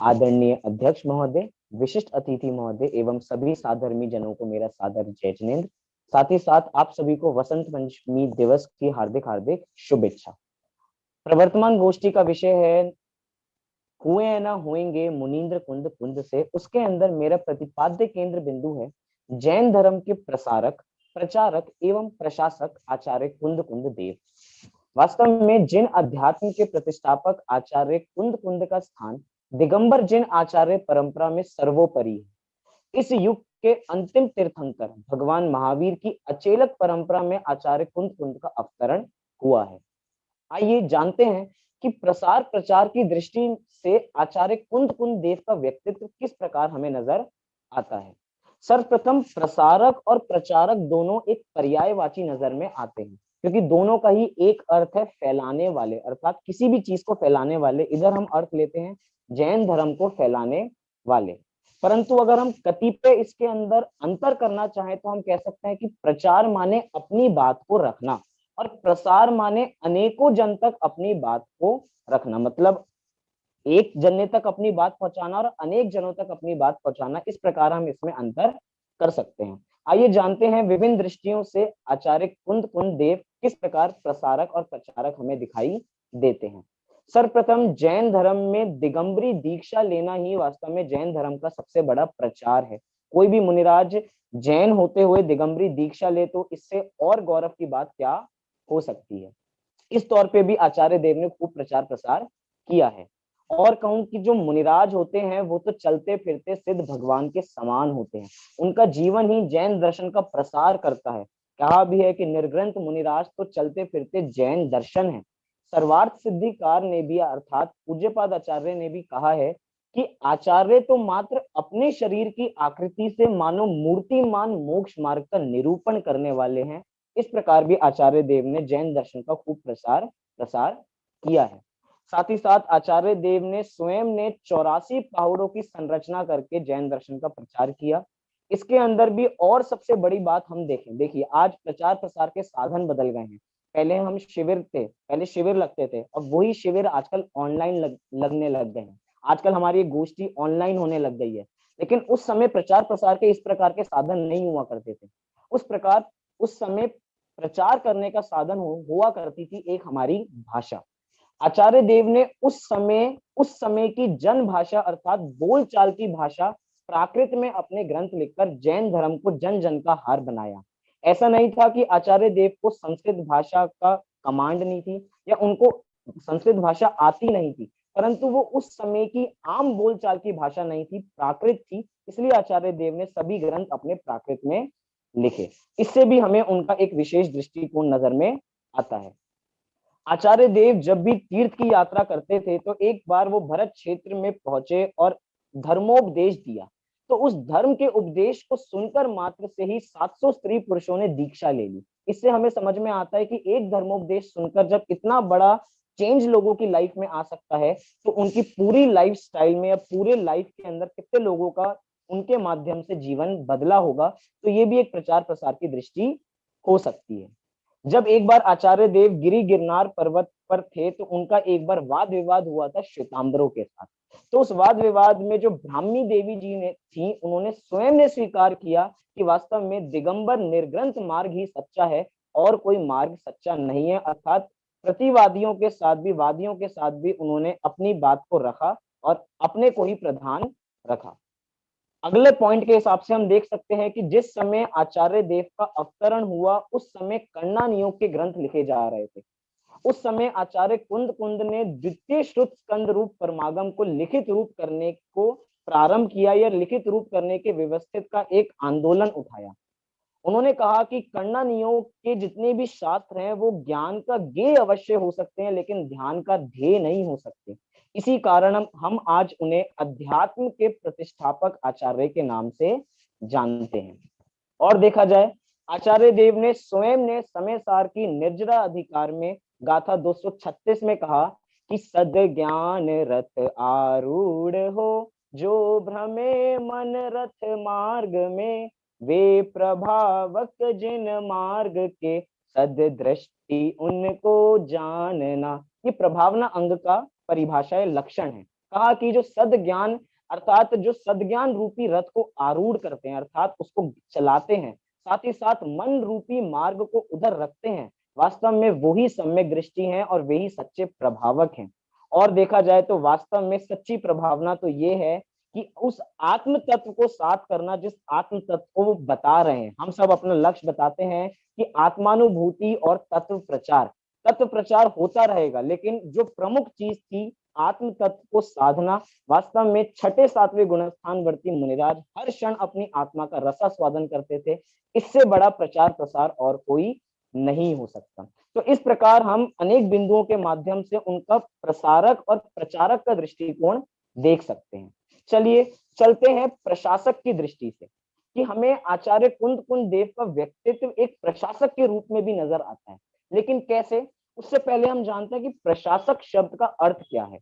आदरणीय अध्यक्ष महोदय, विशिष्ट अतिथि महोदय एवं सभी साधर्मी जनों को मेरा सादर जय जिनेन्द्र। साथ ही साथ आप सभी को वसंत पंचमी दिवस की हार्दिक हार्दिक शुभेच्छा। प्रवर्तमान गोष्ठी का विषय है हुए न होएंगे मुनीन्द्र कुंद कुंद से। उसके अंदर मेरा प्रतिपाद्य केंद्र बिंदु है जैन धर्म के प्रसारक, प्रचारक एवं प्रशासक आचार्य कुंद कुंद देव। वास्तव में जिन अध्यात्म के प्रतिष्ठापक आचार्य कुंद कुंद का स्थान दिगंबर जिन आचार्य परंपरा में सर्वोपरि है। इस युग के अंतिम तीर्थंकर भगवान महावीर की अचेलक परंपरा में आचार्य कुंद कुंद का अवतरण हुआ है। आइए जानते हैं कि प्रसार प्रचार की दृष्टि से आचार्य कुंद कुंद देव का व्यक्तित्व किस प्रकार हमें नजर आता है। सर्वप्रथम प्रसारक और प्रचारक दोनों एक पर्यायवाची नजर में आते हैं, क्योंकि दोनों का ही एक अर्थ है फैलाने वाले, अर्थात किसी भी चीज को फैलाने वाले। इधर हम अर्थ लेते हैं जैन धर्म को फैलाने वाले, परंतु अगर हम कतिपय इसके अंदर अंतर करना चाहें तो हम कह सकते हैं कि प्रचार माने अपनी बात को रखना और प्रसार माने अनेकों जन तक अपनी बात को रखना। मतलब एक जने तक अपनी बात पहुंचाना और अनेक जनों तक अपनी बात पहुंचाना, इस प्रकार हम इसमें अंतर कर सकते हैं। आइए जानते हैं विभिन्न दृष्टियों से आचार्य कुंद कुंद देव किस प्रकार प्रसारक और प्रचारक हमें दिखाई देते हैं। सर्वप्रथम जैन धर्म में दिगंबरी दीक्षा लेना ही वास्तव में जैन धर्म का सबसे बड़ा प्रचार है। कोई भी मुनिराज जैन होते हुए दिगंबरी दीक्षा ले तो इससे और गौरव की बात क्या हो सकती है। इस तौर पे भी आचार्य देव ने खूब प्रचार प्रसार किया है। और कहूं कि जो मुनिराज होते हैं वो तो चलते फिरते सिद्ध भगवान के समान होते हैं। उनका जीवन ही जैन दर्शन का प्रसार करता है। कहा भी है कि निर्ग्रंथ मुनिराज तो चलते फिरते जैन दर्शन है। सर्वार्थ सिद्धिकार ने भी अर्थात पूज्यपाद आचार्य ने भी कहा है कि आचार्य तो मात्र अपने शरीर की आकृति से मानो मूर्तिमान मोक्ष मार्ग का निरूपण करने वाले हैं। इस प्रकार भी आचार्य देव ने जैन दर्शन का खूब प्रसार किया है। साथ ही साथ आचार्य देव ने स्वयं ने 84 पाहुड़ों की संरचना करके जैन दर्शन का प्रचार किया। इसके अंदर भी और सबसे बड़ी बात हम देखें, देखिए आज प्रचार प्रसार के साधन बदल गए हैं। पहले हम शिविर थे, पहले शिविर लगते थे, अब वही शिविर आजकल ऑनलाइन लगने लग गए हैं। आजकल हमारी गोष्ठी ऑनलाइन होने लग गई है, लेकिन उस समय प्रचार प्रसार के इस प्रकार के साधन नहीं हुआ करते थे। उस समय प्रचार करने का साधन हुआ करती थी एक हमारी भाषा। आचार्य देव ने उस समय की जन भाषा अर्थात बोलचाल की भाषा प्राकृत में अपने ग्रंथ लिखकर जैन धर्म को जन जन का हार बनाया। ऐसा नहीं था कि आचार्य देव को संस्कृत भाषा का कमांड नहीं थी या उनको संस्कृत भाषा आती नहीं थी, परंतु वो उस समय की आम बोलचाल की भाषा नहीं थी, प्राकृत थी। इसलिए आचार्य देव ने सभी ग्रंथ अपने प्राकृत में लिखे। इससे भी हमें उनका एक विशेष दृष्टिकोण नजर में आता है। आचार्य देव जब भी तीर्थ की यात्रा करते थे तो एक बार वो भरत क्षेत्र में पहुंचे और धर्मोपदेश दिया। तो उस धर्म के उपदेश को सुनकर मात्र से ही 700 स्त्री पुरुषों ने दीक्षा ले ली। इससे हमें समझ में आता है कि एक धर्मोपदेश सुनकर जब इतना बड़ा चेंज लोगों की लाइफ में आ सकता है तो उनकी पूरी लाइफ स्टाइल में या पूरे लाइफ के अंदर कितने लोगों का उनके माध्यम से जीवन बदला होगा। तो ये भी एक प्रचार प्रसार की दृष्टि हो सकती है। जब एक बार आचार्य देव गिरी गिरनार पर्वत पर थे तो उनका एक बार वाद विवाद हुआ था श्वेतांबरों के साथ। तो उस वाद विवाद में जो ब्राह्मी देवी जी ने थी, उन्होंने स्वयं ने स्वीकार किया कि वास्तव में दिगंबर निर्ग्रंथ मार्ग ही सच्चा है और कोई मार्ग सच्चा नहीं है। अर्थात प्रतिवादियों के साथ भी, वादियों के साथ भी उन्होंने अपनी बात को रखा और अपने को ही प्रधान रखा। अगले पॉइंट के हिसाब से हम देख सकते हैं कि जिस समय आचार्य देव का अवतरण हुआ उस समय कण्णा नियोग के ग्रंथ लिखे जा रहे थे। उस समय आचार्य कुंद कुंद ने द्वितीय श्रुत स्कंद रूप परमागम को लिखित रूप करने को प्रारंभ किया या लिखित रूप करने के व्यवस्थित का एक आंदोलन उठाया। उन्होंने कहा कि कण्णा नियोग के जितने भी शास्त्र हैं वो ज्ञान का गेय अवश्य हो सकते हैं लेकिन ध्यान का ध्येय नहीं हो सकते। इसी कारण हम आज उन्हें अध्यात्म के प्रतिष्ठापक आचार्य के नाम से जानते हैं। और देखा जाए, आचार्य देव ने स्वयं ने समय सार की निर्जरा अधिकार में गाथा 236 में कहा कि सद ज्ञान रथ आरूढ़ हो, जो भ्रमे मन रथ मार्ग में, वे प्रभावक जिन मार्ग के, सद दृष्टि उनको जानना। ये प्रभावना अंग का परिभाषा लक्षण है। कहा कि जो सद ज्ञान अर्थात जो सदज्ञान रूपी रथ को आरूढ़ करते हैं अर्थात उसको चलाते हैं, साथ ही साथ मन रूपी मार्ग को उधर रखते हैं, वास्तव में वही सम्यक दृष्टि हैं और वही सच्चे प्रभावक हैं। और देखा जाए तो वास्तव में सच्ची प्रभावना तो ये है कि उस आत्म तत्व को साथ करना जिस आत्म तत्व को वो बता रहे हैं। हम सब अपना लक्ष्य बताते हैं कि आत्मानुभूति और तत्व प्रचार होता रहेगा, लेकिन जो प्रमुख चीज थी आत्म तत्व को साधना, वास्तव में छठे सातवें गुणस्थान वर्ती मुनिराज हर क्षण अपनी आत्मा का रसास्वादन करते थे। इससे बड़ा प्रचार प्रसार और कोई नहीं हो सकता। तो इस प्रकार हम अनेक बिंदुओं के माध्यम से उनका प्रसारक और प्रचारक का दृष्टिकोण देख सकते हैं। चलिए चलते हैं प्रशासक की दृष्टि से कि हमें आचार्य कुंद कुंद देव का व्यक्तित्व एक प्रशासक के रूप में भी नजर आता है। लेकिन कैसे, उससे पहले हम जानते हैं कि प्रशासक शब्द का अर्थ क्या है।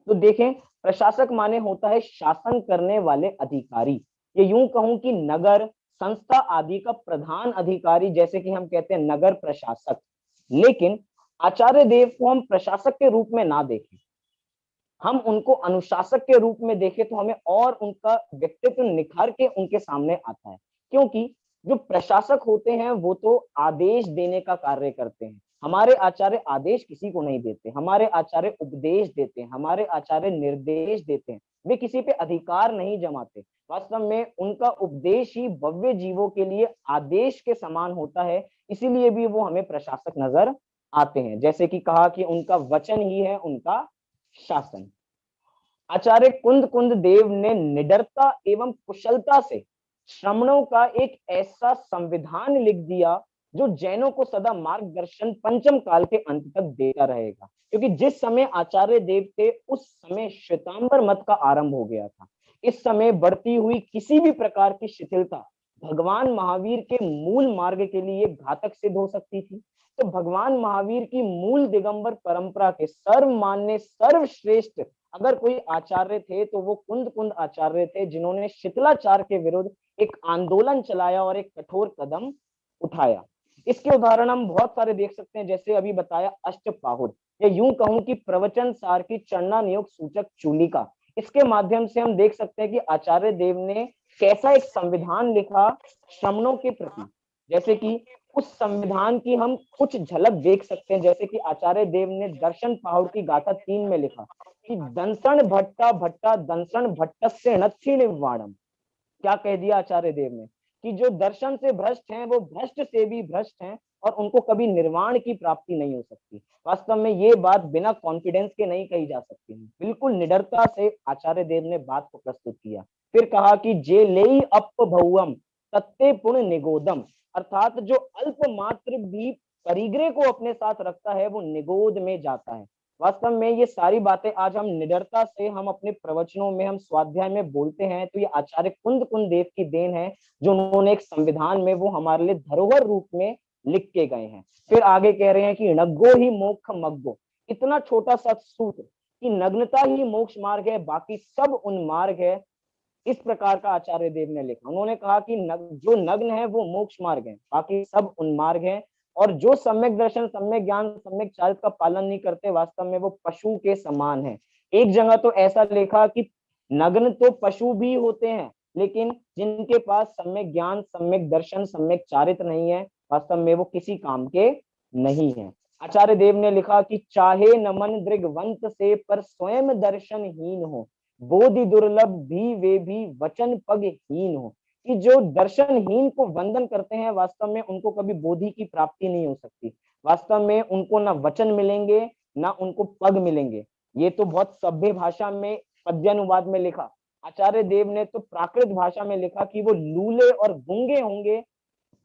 तो देखें, प्रशासक माने होता है शासन करने वाले अधिकारी, ये यूं कहूं कि नगर संस्था आदि का प्रधान अधिकारी, जैसे कि हम कहते हैं नगर प्रशासक। लेकिन आचार्य देव को हम प्रशासक के रूप में ना देखें, हम उनको अनुशासक के रूप में देखें तो हमें और उनका व्यक्तित्व निखर के उनके सामने आता है। क्योंकि जो प्रशासक होते हैं वो तो आदेश देने का कार्य करते हैं। हमारे आचार्य आदेश किसी को नहीं देते, हमारे आचार्य उपदेश देते हैं, हमारे आचार्य निर्देश देते हैं, वे किसी पे अधिकार नहीं जमाते। वास्तव में उनका उपदेश ही भव्य जीवों के लिए आदेश के समान होता है, इसीलिए भी वो हमें प्रशासक नजर आते हैं। जैसे कि कहा कि उनका वचन ही है उनका शासन। आचार्य कुंद कुंद देव ने निडरता एवं कुशलता से श्रमणों का एक ऐसा संविधान लिख दिया जो जैनों को सदा मार्गदर्शन पंचम काल के अंत तक देता रहेगा। क्योंकि जिस समय आचार्य देव थे उस समय श्वेतांबर मत का आरंभ हो गया था। इस समय बढ़ती हुई किसी भी प्रकार की शिथिलता भगवान महावीर के मूल मार्ग के लिए घातक सिद्ध हो सकती थी। तो भगवान महावीर की मूल दिगंबर परंपरा के सर्वमान्य सर्वश्रेष्ठ अगर कोई आचार्य थे तो वो कुंद कुंद आचार्य थे, जिन्होंने शिथिलाचार के विरुद्ध एक आंदोलन चलाया और एक कठोर कदम उठाया। इसके उदाहरण हम बहुत सारे देख सकते हैं, जैसे अभी बताया अष्टपाहुर, या यूं कहूं कि प्रवचन सार की चरणा नियोग सूचक चूलिका। इसके माध्यम से हम देख सकते हैं कि आचार्य देव ने कैसा एक संविधान लिखा श्रमणों के प्रति। जैसे कि उस संविधान की हम कुछ झलक देख सकते हैं, जैसे कि आचार्य देव ने दर्शन पाहुर की गाथा 3 में लिखा कि दंसण भट्टा भट्टा दंसण भट्टस्य नत्थि निवारणम। क्या कह दिया आचार्य देव ने कि जो दर्शन से भ्रष्ट हैं वो भ्रष्ट से भी भ्रष्ट हैं और उनको कभी निर्वाण की प्राप्ति नहीं हो सकती। वास्तव में ये बात बिना कॉन्फिडेंस के नहीं कही जा सकती है, बिल्कुल निडरता से आचार्य देव ने बात को प्रस्तुत किया। फिर कहा कि जे लेई अप भौवम तत्ते पुण्य निगोदम, अर्थात जो अल्प मात्र भी परिग्रह को अपने साथ रखता है वो निगोद में जाता है। वास्तव में ये सारी बातें आज हम निडरता से हम अपने प्रवचनों में हम स्वाध्याय में बोलते हैं तो ये आचार्य कुंद कुंद देव की देन है, जो उन्होंने एक संविधान में वो हमारे लिए धरोहर रूप में लिख के गए हैं। फिर आगे कह रहे हैं कि नग्गो ही मोक्ष मग्गो, इतना छोटा सा सूत्र कि नग्नता ही मोक्ष मार्ग है, बाकी सब उन मार्ग है इस प्रकार का आचार्य देव ने लिखा। उन्होंने कहा कि जो नग्न है वो मोक्ष मार्ग है, बाकी सब उन्मार्ग है, और जो सम्यक दर्शन, सम्यक ज्ञान, सम्यक चारित का पालन नहीं करते, वास्तव में वो पशु के समान है। एक जगह तो ऐसा लिखा कि नग्न तो पशु भी होते हैं, लेकिन जिनके पास सम्यक ज्ञान, सम्यक दर्शन, सम्यक चारित्र नहीं है, वास्तव में वो किसी काम के नहीं है। आचार्य देव ने लिखा कि चाहे नमन दृग्वंत से, पर स्वयं दर्शनहीन हो, बोधि दुर्लभ भी वे भी वचन पगहीन हो। कि जो दर्शनहीन को वंदन करते हैं, वास्तव में उनको कभी बोधि की प्राप्ति नहीं हो सकती। वास्तव में उनको ना वचन मिलेंगे, ना उनको पग मिलेंगे। ये तो बहुत सभ्य भाषा में पद्यानुवाद में लिखा। आचार्य देव ने तो प्राकृत भाषा में लिखा कि वो लूले और गूंगे होंगे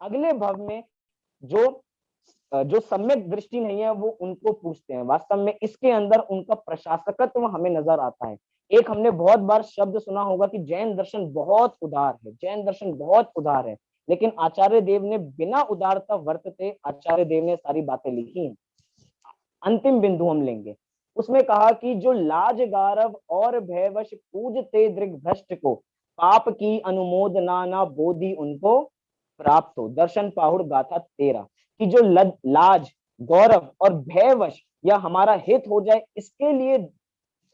अगले भव में, जो सम्यक दृष्टि नहीं है वो उनको पूछते हैं। वास्तव में इसके अंदर उनका प्रशासकत्व हमें नजर आता है। एक हमने बहुत बार शब्द सुना होगा कि जैन दर्शन बहुत उदार है, जैन दर्शन बहुत उदार है, लेकिन आचार्य देव ने बिना उदारता वर्तते आचार्य देव ने सारी बातें लिखी हैं। अंतिम बिंदु हम लेंगे, उसमें कहा कि जो लाज गारव और भयवश पूजते दृग्भ्रष्ट को, पाप की अनुमोदना ना बोधि उनको प्राप्त हो। दर्शन पाहुड़ गाथा 13। कि जो लाज, गौरव और भयवश या हमारा हित हो जाए, इसके लिए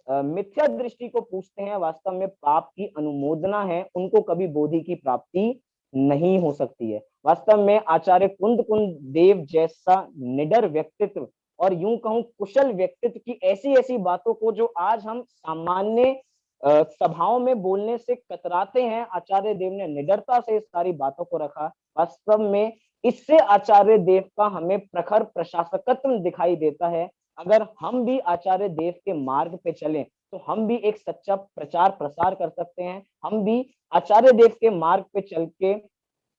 मिथ्या दृष्टि को पूछते हैं, वास्तव में पाप की अनुमोदना है, उनको कभी बोधि की प्राप्ति नहीं हो सकती है। वास्तव में आचार्य कुंद देव जैसा निडर व्यक्तित्व और यूं कहूं कुशल व्यक्तित्व की ऐसी ऐसी बातों को जो आज हम सामान्य सभाओं में बोलने से कतराते हैं, आचार्य देव ने निडरता से इस सारी बातों को रखा। वास्तव में इससे आचार्य देव का हमें प्रखर प्रशासकत्व दिखाई देता है। अगर हम भी आचार्य देव के मार्ग पे चलें तो हम भी एक सच्चा प्रचार प्रसार कर सकते हैं। हम भी आचार्य देव के मार्ग पे चल के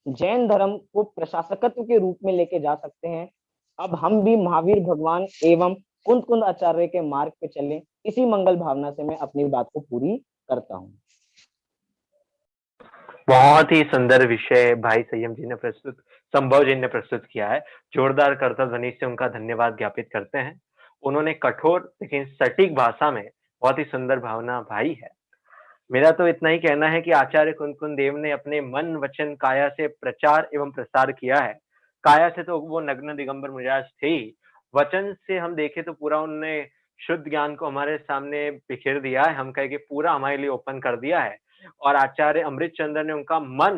जैन धर्म को प्रशासकत्व के रूप में लेके जा सकते हैं। अब हम भी महावीर भगवान एवं कुंद आचार्य के मार्ग पे चलें, इसी मंगल भावना से मैं अपनी बात को पूरी करता हूँ। बहुत ही सुंदर विषय भाई संयम जी ने प्रस्तुत, संभव जी ने प्रस्तुत किया है। जोरदार करतल ध्वनि से उनका धन्यवाद ज्ञापित करते हैं। उन्होंने कठोर लेकिन सटीक भाषा में बहुत ही सुंदर भावना भाई है। मेरा तो इतना ही कहना है कि आचार्य कुंद देव ने अपने मन वचन काया से प्रचार एवं प्रसार किया है। काया से तो वो नग्न दिगंबर मिजाज थे ही, वचन से हम देखें तो पूरा उन्होंने शुद्ध ज्ञान को हमारे सामने बिखेर दिया है, हम कहे कि पूरा हमारे लिए ओपन कर दिया है। और आचार्य अमृत चंद्र ने उनका मन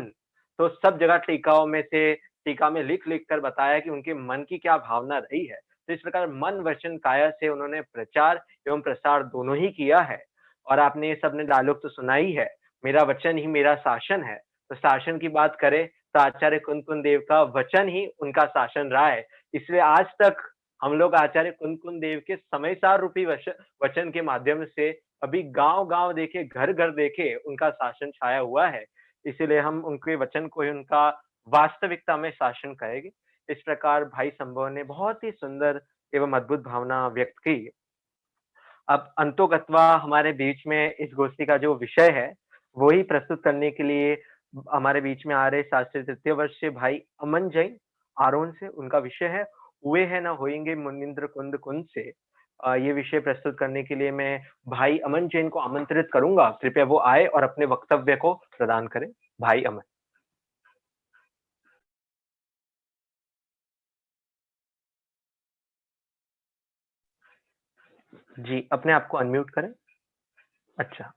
तो सब जगह टीकाओं में से टीका में लिख कर बताया कि उनके मन की क्या भावना रही है। तो इस प्रकार मन वचन काया से उन्होंने प्रचार एवं प्रसार दोनों ही किया है। और आपने ये सबने डायलॉग तो सुना ही है, मेरा वचन ही मेरा शासन है। तो शासन की बात करें तो आचार्य कुंद देव का वचन ही उनका शासन रहा है। इसलिए आज तक हम लोग आचार्य कुंद देव के समयसार रूपी वचन के माध्यम से अभी गांव देखे, घर देखे उनका शासन छाया हुआ है। इसीलिए हम उनके वचन को ही उनका वास्तविकता में शासन कहेंगे। इस प्रकार भाई संभव ने बहुत ही सुंदर एवं अद्भुत भावना व्यक्त की। अब अंतोगत्वा हमारे बीच में इस गोष्ठी का जो विषय है वो ही प्रस्तुत करने के लिए हमारे बीच में आ रहे शास्त्री तृतीय वर्ष से भाई अमन जैन आरोन से। उनका विषय है हुए है न होएंगे मुनिंद्र कुंद से। ये विषय प्रस्तुत करने के लिए मैं भाई अमन जैन को आमंत्रित करूंगा। कृपया वो आए और अपने वक्तव्य को प्रदान करें। भाई अमन। जी, अपने आप को अनम्यूट करें। अच्छा।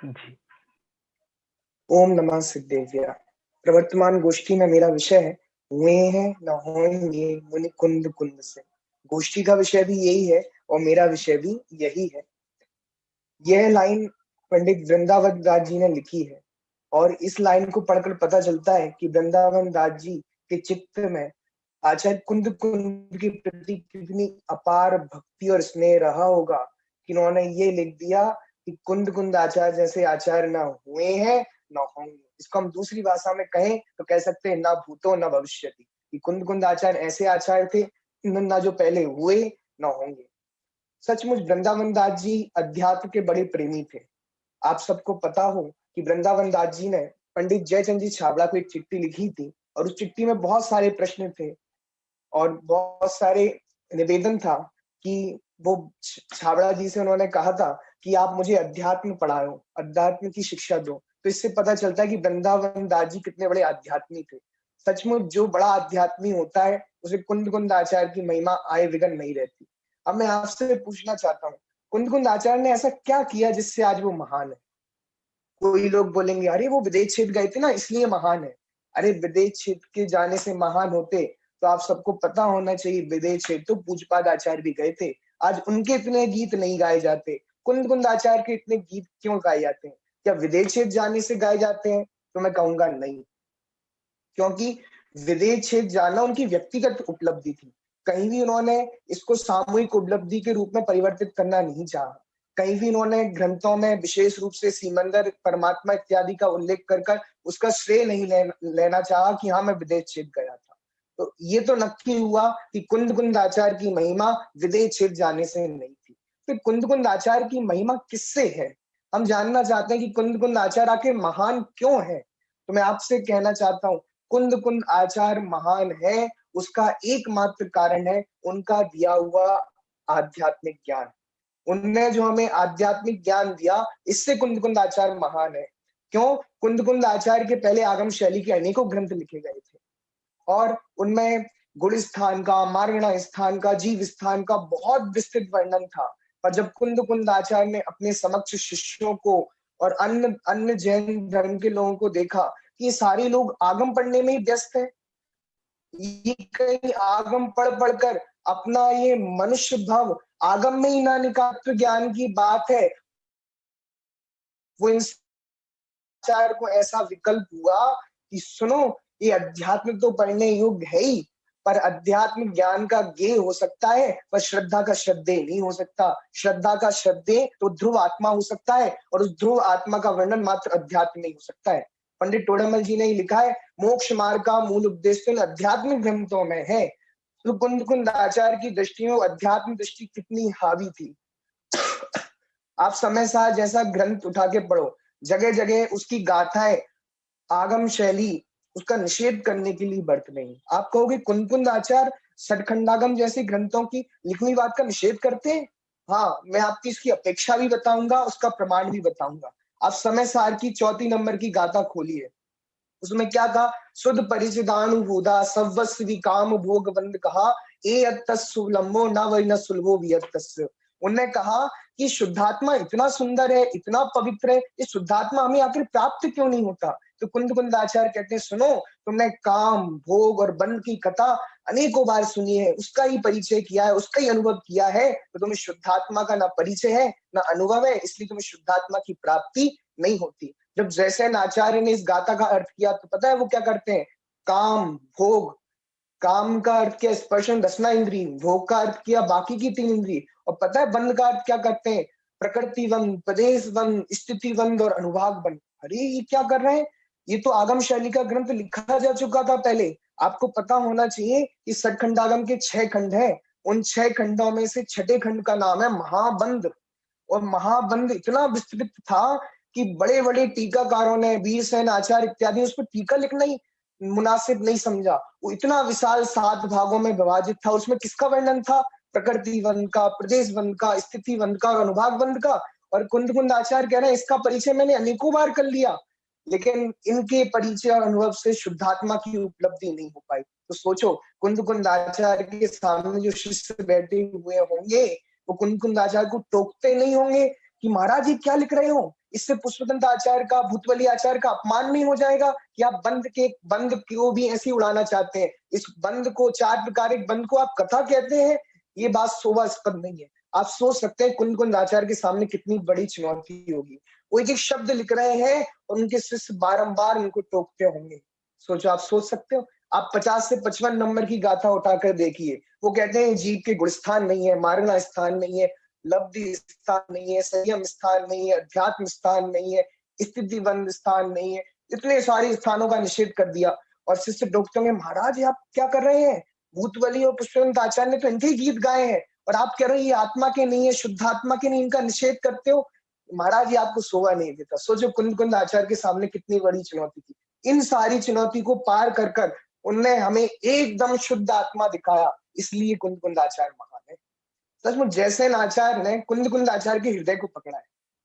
जी। ओम नमः सिद्धेव्या। प्रवर्तमान गोष्ठी में मेरा विषय है हुए हैं न होंगे मुनि कुंद से। गोष्ठी का विषय भी यही है और मेरा विषय भी यही है। यह लाइन पंडित वृंदावन दास जी ने लिखी है और इस लाइन को पढ़कर पता चलता है कि वृंदावन दास जी के चित्त में आचार्य कुंद के प्रति कितनी अपार भक्ति और स्नेह रहा होगा कि उन्होंने ये लिख दिया कि कुंद आचार्य जैसे आचार्य ना हुए हैं न होंगे। इसको हम दूसरी भाषा में कहें तो कह सकते हैं ना भूतो न भविष्यति। कि कुंद आचार्य ऐसे आचार्य थे ना जो पहले हुए न होंगे। सचमुच वृंदावन दास जी अध्यात्म के बड़े प्रेमी थे। आप सबको पता हो कि वृंदावन दास जी ने पंडित जयचंद जी छाबड़ा को एक चिट्ठी लिखी थी और उस चिट्ठी में बहुत सारे प्रश्न थे और बहुत सारे निवेदन था कि वो छाबड़ा जी से उन्होंने कहा था कि आप मुझे अध्यात्म पढ़ाओ, अध्यात्म की शिक्षा दो। तो इससे पता चलता है कि वृंदावन दास जी कितने बड़े आध्यात्मी थे। सचमुच जो बड़ा आध्यात्मी होता है उसे कुंद कुंद आचार्य की महिमा आए विघन नहीं रहती। अब मैं आपसे पूछना चाहता हूँ, कुंद कुंद आचार्य ने ऐसा क्या किया जिससे आज वो महान है? कोई लोग बोलेंगे अरे वो विदेश क्षेत्र गए थे ना इसलिए महान है। अरे विदेश क्षेत्र के जाने से महान होते तो आप सबको पता होना चाहिए, विदेश क्षेत्र तो पूज्यपाद आचार्य भी गए थे। आज उनके इतने गीत नहीं गाए जाते, कुंद कुंद आचार्य के इतने गीत क्यों गाए जाते हैं? क्या विदेश क्षेत्र जाने से गाए जाते हैं? तो मैं कहूंगा नहीं, क्योंकि विदेश क्षेत्र जाना उनकी व्यक्तिगत उपलब्धि थी। कहीं भी उन्होंने इसको सामूहिक उपलब्धि के रूप में परिवर्तित करना नहीं चाहा। कहीं भी इन्होंने ग्रंथों में विशेष रूप से सीमंदर, परमात्मा इत्यादि का उल्लेख कर उसका श्रेय नहीं लेना चाहा कि हाँ मैं विदेश क्षेत्र गया था। तो ये तो नक्की हुआ कि कुंद कुंद आचार्य की महिमा विदेश क्षेत्र जाने से नहीं थी। फिर कुंद कुंद आचार्य की महिमा किससे है? हम जानना चाहते हैं कि कुंद कुंद आचार्य आके महान क्यों है। तो मैं आपसे कहना चाहता हूँ, कुंद कुंद आचार्य महान है, उसका एकमात्र कारण है उनका दिया हुआ आध्यात्मिक ज्ञान। उनने जो हमें आध्यात्मिक ज्ञान दिया, इससे कुंद कुंद आचार्य महान है। क्यों? कुंद कुंद आचार्य के पहले आगम शैली के अनेकों ग्रंथ लिखे गए थे और उनमें गुण स्थान का, मार्गणा स्थान का, जीव स्थान का बहुत विस्तृत वर्णन था। पर जब कुंद कुंद आचार्य ने अपने समक्ष शिष्यों को और अन्य जैन धर्म के लोगों को देखा कि ये सारे लोग आगम पढ़ने में ही व्यस्त है, ये कहीं आगम पढ़ कर अपना ये मनुष्य भाव आगम में ही ना निकाल, ज्ञान की बात है। वो इन आचार्य को ऐसा विकल्प हुआ कि सुनो, ये अध्यात्म तो पढ़ने योग्य है ही, पर अध्यात्म ज्ञान का ज्ञेय हो सकता है, पर श्रद्धा का श्रद्धेय नहीं हो सकता। श्रद्धा का श्रद्धेय तो ध्रुव आत्मा हो सकता है और उस ध्रुव आत्मा का वर्णन मात्र अध्यात्म में हो सकता है। पंडित टोडरमल जी ने लिखा है, मोक्ष मार्ग का मूल उपदेश तो आध्यात्मिक ग्रंथों में है। तो कुंद कुंद आचार्य की दृष्टि में अध्यात्म दृष्टि कितनी हावी थी। आप समय सार जैसा ग्रंथ उठा के पढ़ो, जगह जगह उसकी गाथाएं, आगम शैली उसका निषेध करने के लिए बरत नहीं। आप कहोगे कुंद कुंद आचार्य सठखंडागम जैसे ग्रंथों की लिखी हुई बात का निषेध करते हैं? हाँ, मैं आपकी इसकी अपेक्षा भी बताऊंगा, उसका प्रमाण भी बताऊंगा। आप समय सार की 4 नंबर की गाथा खोलिए, उसमें क्या कहा? शुद्ध परिचिदानुभूता सवस्व विकाम भोग बंद कहा, ए अत्तस्सुलम्बो न वै न सुलभो वियत्तस्य। उन्होंने कहा कि शुद्धात्मा इतना सुंदर है, इतना पवित्र है, ये शुद्धात्मा हमें आखिर प्राप्त क्यों नहीं होता? तो कुंद कुंद आचार्य कहते हैं, सुनो, तुमने काम, भोग और बंध की कथा अनेकों बार सुनी है, उसका ही परिचय किया है, उसका ही अनुभव किया है, तो तुम्हें शुद्धात्मा का ना परिचय है ना अनुभव है, इसलिए तुम्हें शुद्धात्मा की प्राप्ति नहीं होती। जब जयसेन आचार्य ने इस गाथा का अर्थ किया तो पता है वो क्या करते हैं? काम, भोग, काम का अर्थ किया स्पर्शन दसना इंद्रिय, भोग का अर्थ किया बाकी की 3 इंद्रिय, और पता है बंध का अर्थ क्या करते हैं? प्रकृति बंध, प्रदेश बंध, स्थिति बंध और अनुभाग बंध। अरे ये क्या कर रहे हैं? ये तो आगम शैली का ग्रंथ लिखा जा चुका था पहले। आपको पता होना चाहिए कि सठखंडागम के 6 खंड हैं, उन 6 खंडों में से छठे खंड का नाम है महाबंध। और महाबंध इतना विस्तृत था कि बड़े बड़े टीकाकारों ने, वीरसेन आचार्य इत्यादि, उस पर टीका लिखना ही मुनासिब नहीं समझा। वो इतना विशाल 7 भागों में विभाजित था। उसमें किसका वर्णन था? प्रकृति बंध का, प्रदेश बंध का, स्थिति बंध का और अनुभाग बंध का। और कुंद कुंद आचार्य कह रहे हैं इसका परिचय मैंने अनेकों बार कर लिया, लेकिन इनके परिचय और अनुभव से शुद्धात्मा की उपलब्धि नहीं हो पाई। तो सोचो, कुंद कुंद आचार्य के सामने जो शिष्य बैठे हुए होंगे वो कुंद कुंद आचार्य को टोकते नहीं होंगे कि महाराज ये क्या लिख रहे हो? इससे पुष्पदंत आचार्य का, भूतवली आचार्य का अपमान नहीं हो जाएगा कि आप बंध को भी ऐसे उड़ाना चाहते हैं? इस बंध को, 4 प्रकारिक बंध को आप कथा कहते हैं? ये बात शोभास्पद नहीं है। आप सोच सकते हैं कुंद कुंद आचार्य के सामने कितनी बड़ी चुनौती होगी। वो एक शब्द लिख रहे हैं और उनके शिष्य बारंबार उनको टोकते होंगे। सोचो, आप सोच सकते हो? आप 50 से 55 नंबर की गाथा उठाकर देखिए, वो कहते हैं जीव के गुणस्थान नहीं है, मार्गना स्थान नहीं है, लब्धि स्थान नहीं है, संयम स्थान नहीं है, अध्यात्म स्थान नहीं है, स्थिति बंध स्थान नहीं है, इतने सारे स्थानों का निषेध कर दिया। और शिष्य टोकते होंगे, महाराज आप क्या कर रहे हैं? भूतवली और पुष्पदंत आचार्य ने तो इनके गीत गाए हैं और आप कह रहे हैं ये आत्मा के नहीं है, शुद्धात्मा के नहीं, इनका निषेध करते हो। महाराज ये आपको शोभा नहीं देता। सोचो कुंद कुंद आचार्य के सामने कितनी बड़ी चुनौती थी। इन सारी चुनौती को पार कर उनने हमें एकदम शुद्ध आत्मा दिखाया, इसलिए कुंद कुंद आचार्य महान है। सचमुच जयसेन आचार्य ने कुंद कुंद आचार्य के हृदय को पकड़ा है।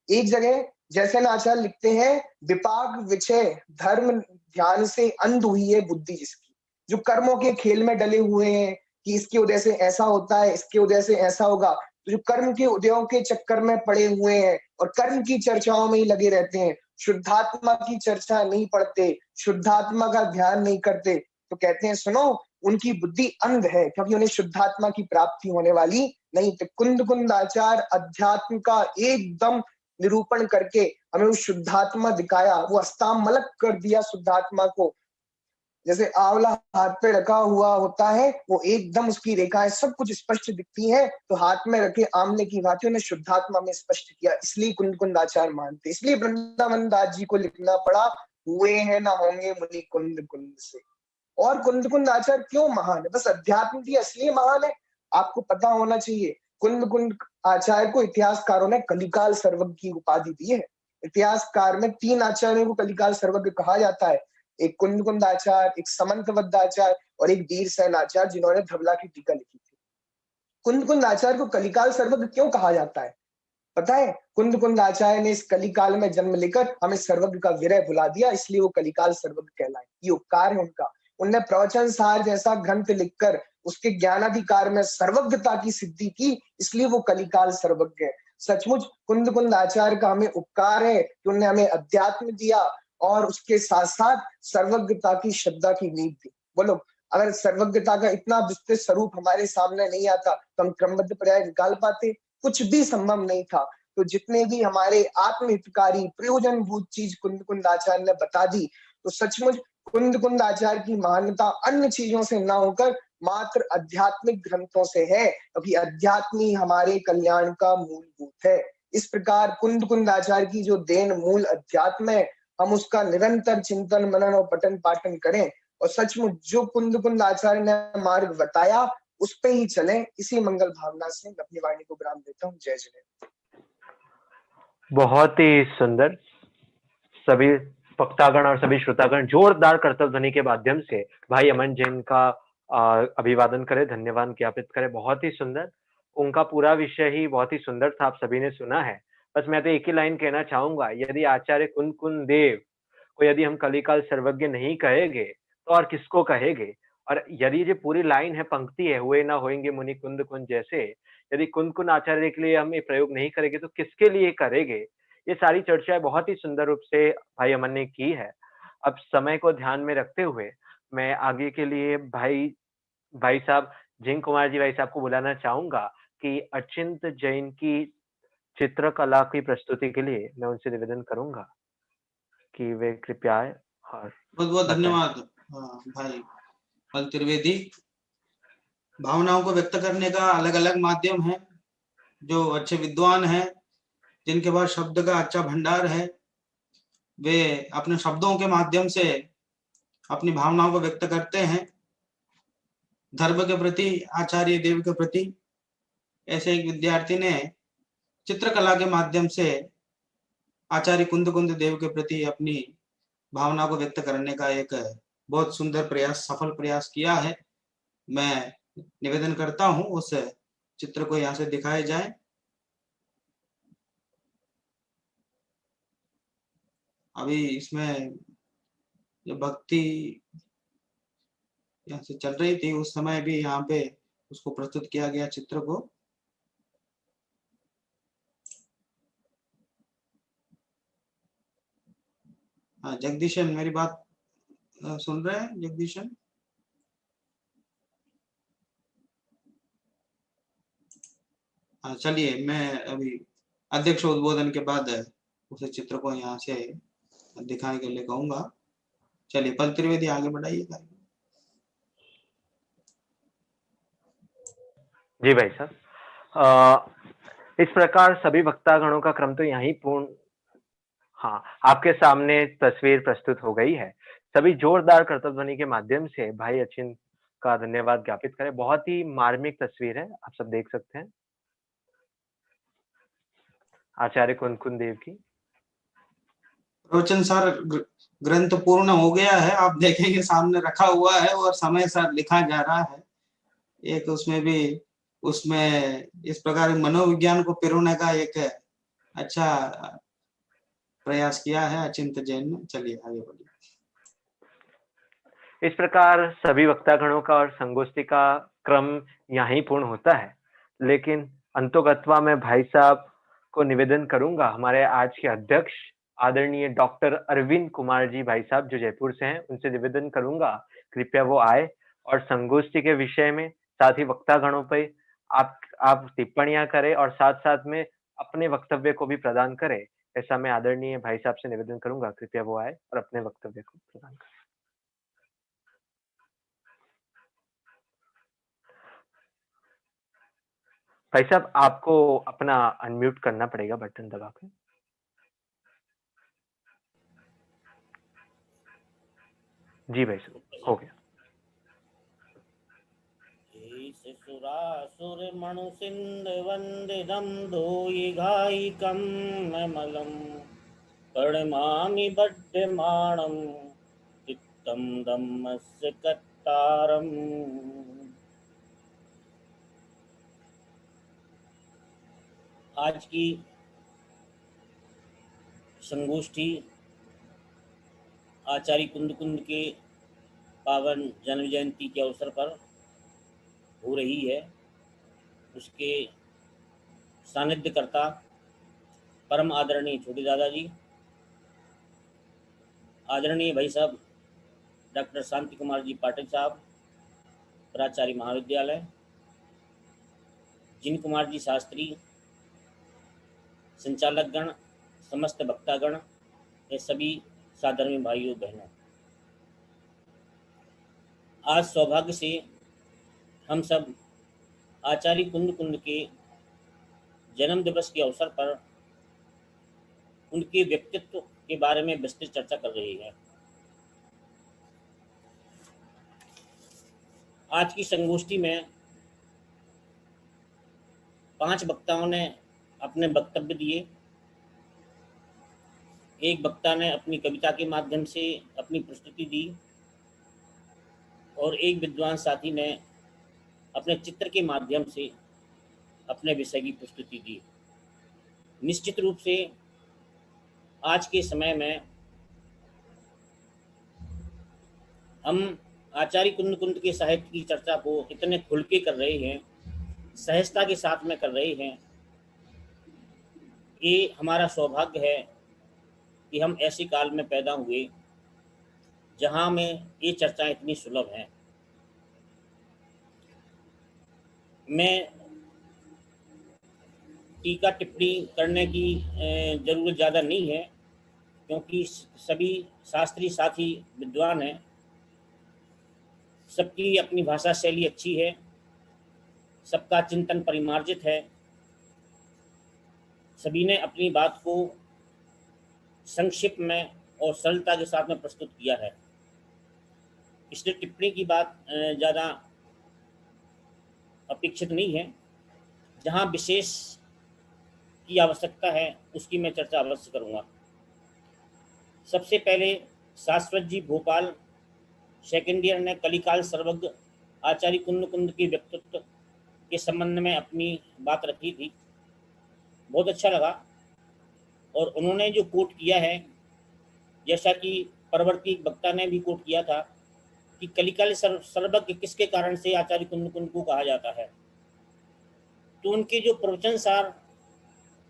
एक जगह जयसेन आचार्य लिखते हैं, विपाक विषय धर्म ध्यान से अंध हुई है बुद्धि जिसकी, जो कर्मों के खेल में डले हुए हैं कि इसके उदय से ऐसा होता है, इसके उदय से ऐसा होगा, तो जो कर्म के उदयों के चक्कर में पड़े हुए हैं और कर्म की चर्चाओं में ही लगे रहते हैं, शुद्धात्मा की चर्चा नहीं पढ़ते, शुद्धात्मा का ध्यान नहीं करते, तो कहते हैं सुनो उनकी बुद्धि अंध है, क्योंकि उन्हें शुद्धात्मा की प्राप्ति होने वाली नहीं। तो कुंद कुंद आचार्य अध्यात्म का एकदम निरूपण करके हमें वो शुद्धात्मा दिखाया, वो अस्तामलक कर दिया शुद्धात्मा को। जैसे आंवला हाथ पे रखा हुआ होता है, वो एकदम उसकी रेखाएं सब कुछ स्पष्ट दिखती हैं, तो हाथ में रखे आंवले की भांति उन्हें शुद्धात्मा में स्पष्ट किया। इसलिए कुंद कुंद आचार्य मानते, इसलिए वृंदावन दास जी को लिखना पड़ा, हुए हैं ना होंगे मुनि कुंद कुंद से। और कुंद कुंद आचार्य क्यों महान है? बस अध्यात्म की असली महान है, आपको पता होना चाहिए। कुंद कुंद आचार्य को इतिहासकारों ने कलिकाल सर्वज्ञ की उपाधि दी है। इतिहासकार में 3 आचार्यों को कलिकाल सर्वज्ञ कहा जाता है, एक कुंद कुंद आचार्य, एक समंतबद्ध आचार्य और एक वीरसेन आचार्य, जिन्होंने धवला की टीका लिखी थी। कुंद कुंद आचार्य को कलिकाल सर्वज्ञ क्यों कहा जाता है पता है? कुंद कुंद आचार्य ने इस कलिकाल में जन्म लेकर हमें सर्वज्ञ का विरह भुला दिया, इसलिए वो कलिकाल सर्वज्ञ कहलाए। ये उपकार है उनका। उनने प्रवचन सार जैसा ग्रंथ लिखकर उसके ज्ञानाधिकार में सर्वज्ञता की सिद्धि की, इसलिए वो कलिकाल सर्वज्ञ है। सचमुच कुंद कुंद आचार्य का हमें उपकार है कि उन्होंने हमें अध्यात्म दिया और उसके साथ साथ सर्वज्ञता की श्रद्धा की नींव दी। बोलो, अगर सर्वज्ञता का इतना विस्तृत स्वरूप हमारे सामने नहीं आता तो हम क्रमबद्ध पर्याय निकाल पाते? कुछ भी संभव नहीं था। तो जितने भी हमारे आत्महितकारी प्रयोजनभूत चीज कुंद कुंद आचार्य ने बता दी, तो सचमुच कुंद कुंद आचार्य की मान्यता अन्य चीजों से ना होकर मात्र आध्यात्मिक ग्रंथों से है, क्योंकि अध्यात्म ही हमारे कल्याण का मूलभूत है। इस प्रकार कुंद कुंद आचार्य की जो देन मूल अध्यात्म है, हम उसका निरंतर चिंतन मनन और पठन पाठन करें और सचमुच जो कुंद कुंद आचार्य ने मार्ग बताया उस पे ही चलें। इसी मंगल भावना से अपनी वाणी को विराम देता हूँ। जय जय। बहुत ही सुंदर। सभी वक्तागण और सभी श्रोतागण जोरदार कर्तव्य ध्वनि के माध्यम से भाई अमन जैन का अभिवादन करें, धन्यवाद ज्ञापित करें। बहुत ही सुंदर, उनका पूरा विषय ही बहुत ही सुंदर था, आप सभी ने सुना है। बस मैं तो एक ही लाइन कहना चाहूंगा, यदि आचार्य कुंद कुंद देव को यदि हम कलिकाल सर्वज्ञ नहीं कहेंगे तो और किसको कहेंगे? और यदि ये पूरी लाइन है, पंक्ति है, हुए ना होंगे मुनि कुंद कुंद जैसे, यदि कुंद कुंद आचार्य के लिए हम ये प्रयोग नहीं करेंगे तो किसके लिए करेंगे? ये सारी चर्चाएं बहुत ही सुंदर रूप से भाई अमन ने की है। अब समय को ध्यान में रखते हुए मैं आगे के लिए भाई साहब जिन कुमार जी भाई साहब को बुलाना चाहूंगा कि अचिंत जैन की चित्रकला की प्रस्तुति के लिए मैं उनसे निवेदन करूंगा कि वे कृपया आए। और बहुत बहुत धन्यवाद भाई पल त्रिवेदी। भावनाओं को व्यक्त करने का अलग अलग माध्यम है। जो अच्छे विद्वान हैं, जिनके पास शब्द का अच्छा भंडार है, वे अपने शब्दों के माध्यम से अपनी भावनाओं को व्यक्त करते हैं, धर्म के प्रति, आचार्य देव के प्रति। ऐसे एक विद्यार्थी ने चित्रकला के माध्यम से आचार्य कुंद कुंद देव के प्रति अपनी भावना को व्यक्त करने का एक बहुत सुंदर प्रयास, सफल प्रयास किया है। मैं निवेदन करता हूं उस चित्र को यहाँ से दिखाया जाए। अभी इसमें जो भक्ति यहाँ से चल रही थी, उस समय भी यहाँ पे उसको प्रस्तुत किया गया चित्र को। हाँ जगदीशन, मेरी बात सुन रहे हैं जगदीशन? हाँ चलिए, मैं अभी अध्यक्ष उद्बोधन के बाद उस चित्र को यहाँ से दिखाने के लिए कहूंगा। चलिए पल त्रिवेदी आगे बढ़ाइएगा। जी भाई साहब, इस प्रकार सभी वक्तागणों का क्रम तो यहीं पूर्ण, हाँ आपके सामने तस्वीर प्रस्तुत हो गई है। सभी जोरदार कर्तव्य ध्वनि के माध्यम से भाई अचिंत का धन्यवाद ज्ञापित करें। बहुत ही मार्मिक तस्वीर है, आप सब देख सकते हैं आचार्य कुंद कुंद देव की। प्रवचन सार ग्रंथ पूर्ण हो गया है, आप देखेंगे सामने रखा हुआ है और समय सार लिखा जा रहा है। एक उसमें भी उसमें इस प्रकार मनोविज्ञान को पिरोने का एक अच्छा प्रयास किया है अचिंत जैन ने। चलिए आगे बढ़िए। इस प्रकार सभी वक्तागणों का और संगोष्ठी का क्रम यहाँ ही पूर्ण होता है, लेकिन अंतोगत्वा में भाई साहब को निवेदन करूंगा, हमारे आज के अध्यक्ष आदरणीय डॉक्टर अरविंद कुमार जी भाई साहब जो जयपुर से हैं, उनसे निवेदन करूंगा कृपया वो आए और संगोष्ठी के विषय में साथ ही वक्तागणों पे आप टिप्पणियां करें और साथ साथ में अपने वक्तव्य को भी प्रदान करें। ऐसा मैं आदरणीय भाई साहब से निवेदन करूंगा, कृपया वो आए और अपने वक्तव्य को प्रदान करें। भाई साहब आपको अपना अनम्यूट करना पड़ेगा बटन दबा के। जी भाई साहब हो गया। सुरासुर मणु सिंध वंदिदम धोई घायिकम ममलम प्रणमामि बड्ढमाणम चित्तम धम्मस्य कत्तारम। आज की संगोष्ठी आचार्य कुंद कुंद के पावन जन्म जयंती के अवसर पर हो रही है। उसके सानिध्यकर्ता परम आदरणीय छोटे दादाजी, आदरणीय भाई साहब डॉक्टर शांति कुमार जी पाटिल साहब, प्राचार्य महाविद्यालय, जिन कुमार जी शास्त्री, संचालक गण, समस्त भक्तागण, ये सभी साधर्मी भाइयों बहनों, आज सौभाग्य से हम सब आचार्य कुंद कुंद के जन्म दिवस के अवसर पर उनके व्यक्तित्व के बारे में विस्तृत चर्चा कर रहे हैं। आज की संगोष्ठी में 5 वक्ताओं ने अपने वक्तव्य दिए। एक वक्ता ने अपनी कविता के माध्यम से अपनी प्रस्तुति दी और एक विद्वान साथी ने अपने चित्र के माध्यम से अपने विषय की प्रस्तुति दी। निश्चित रूप से आज के समय में हम आचार्य कुंद कुंद के साहित्य की चर्चा को इतने खुल के कर रहे हैं, सहजता के साथ में कर रहे हैं। ये हमारा सौभाग्य है कि हम ऐसे काल में पैदा हुए जहां में ये चर्चाएं इतनी सुलभ हैं। मैं टीका टिप्पणी करने की ज़रूरत ज़्यादा नहीं है, क्योंकि सभी शास्त्री साथी विद्वान हैं, सबकी अपनी भाषा शैली अच्छी है, सबका चिंतन परिमार्जित है, सभी ने अपनी बात को संक्षिप्त में और सरलता के साथ में प्रस्तुत किया है। इसलिए टिप्पणी की बात ज़्यादा अपेक्षित नहीं है। जहाँ विशेष की आवश्यकता है उसकी मैं चर्चा अवश्य करूँगा। सबसे पहले शाश्वत जी भोपाल सेकेंड ईयर ने कलिकाल सर्वज्ञ आचार्य कुंद कुंद के व्यक्तित्व के संबंध में अपनी बात रखी थी, बहुत अच्छा लगा। और उन्होंने जो कोट किया है, जैसा कि परवर्ती वक्ता ने भी कोट किया था कि कलिकाल सर्वज्ञ किसके कारण से आचार्य कुंद कुंद को कहा जाता है, तो उनके जो प्रवचन सार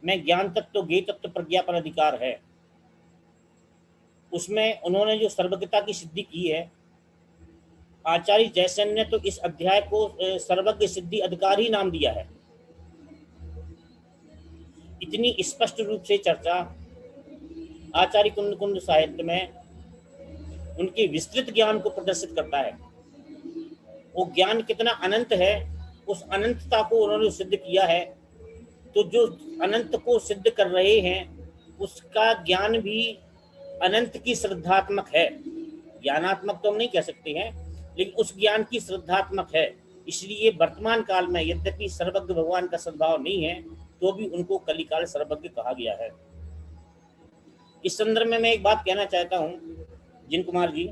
में ज्ञान तत्व, ज्ञेय तत्व, प्रज्ञा पर अधिकार है, उसमें उन्होंने जो सर्वज्ञता की सिद्धि की है, आचार्य जयसेन ने तो इस अध्याय को सर्वज्ञ सिद्धि अधिकार ही नाम दिया है। इतनी स्पष्ट रूप से चर्चा आचार्य कुंद कुंद साहित्य में उनके विस्तृत ज्ञान को प्रदर्शित करता है। वो ज्ञान कितना अनंत है, उस अनंतता को उन्होंने सिद्ध किया है। तो जो अनंत को सिद्ध कर रहे हैं उसका ज्ञान भी अनंत की श्रद्धात्मक है। ज्ञानात्मक तो हम नहीं कह सकते हैं, लेकिन उस ज्ञान की श्रद्धात्मक है। इसलिए वर्तमान काल में यद्यपि सर्वज्ञ भगवान का सद्भाव नहीं है, तो भी उनको कलिकाल सर्वज्ञ कहा गया है। इस संदर्भ में मैं एक बात कहना चाहता हूँ जिन कुमार जी,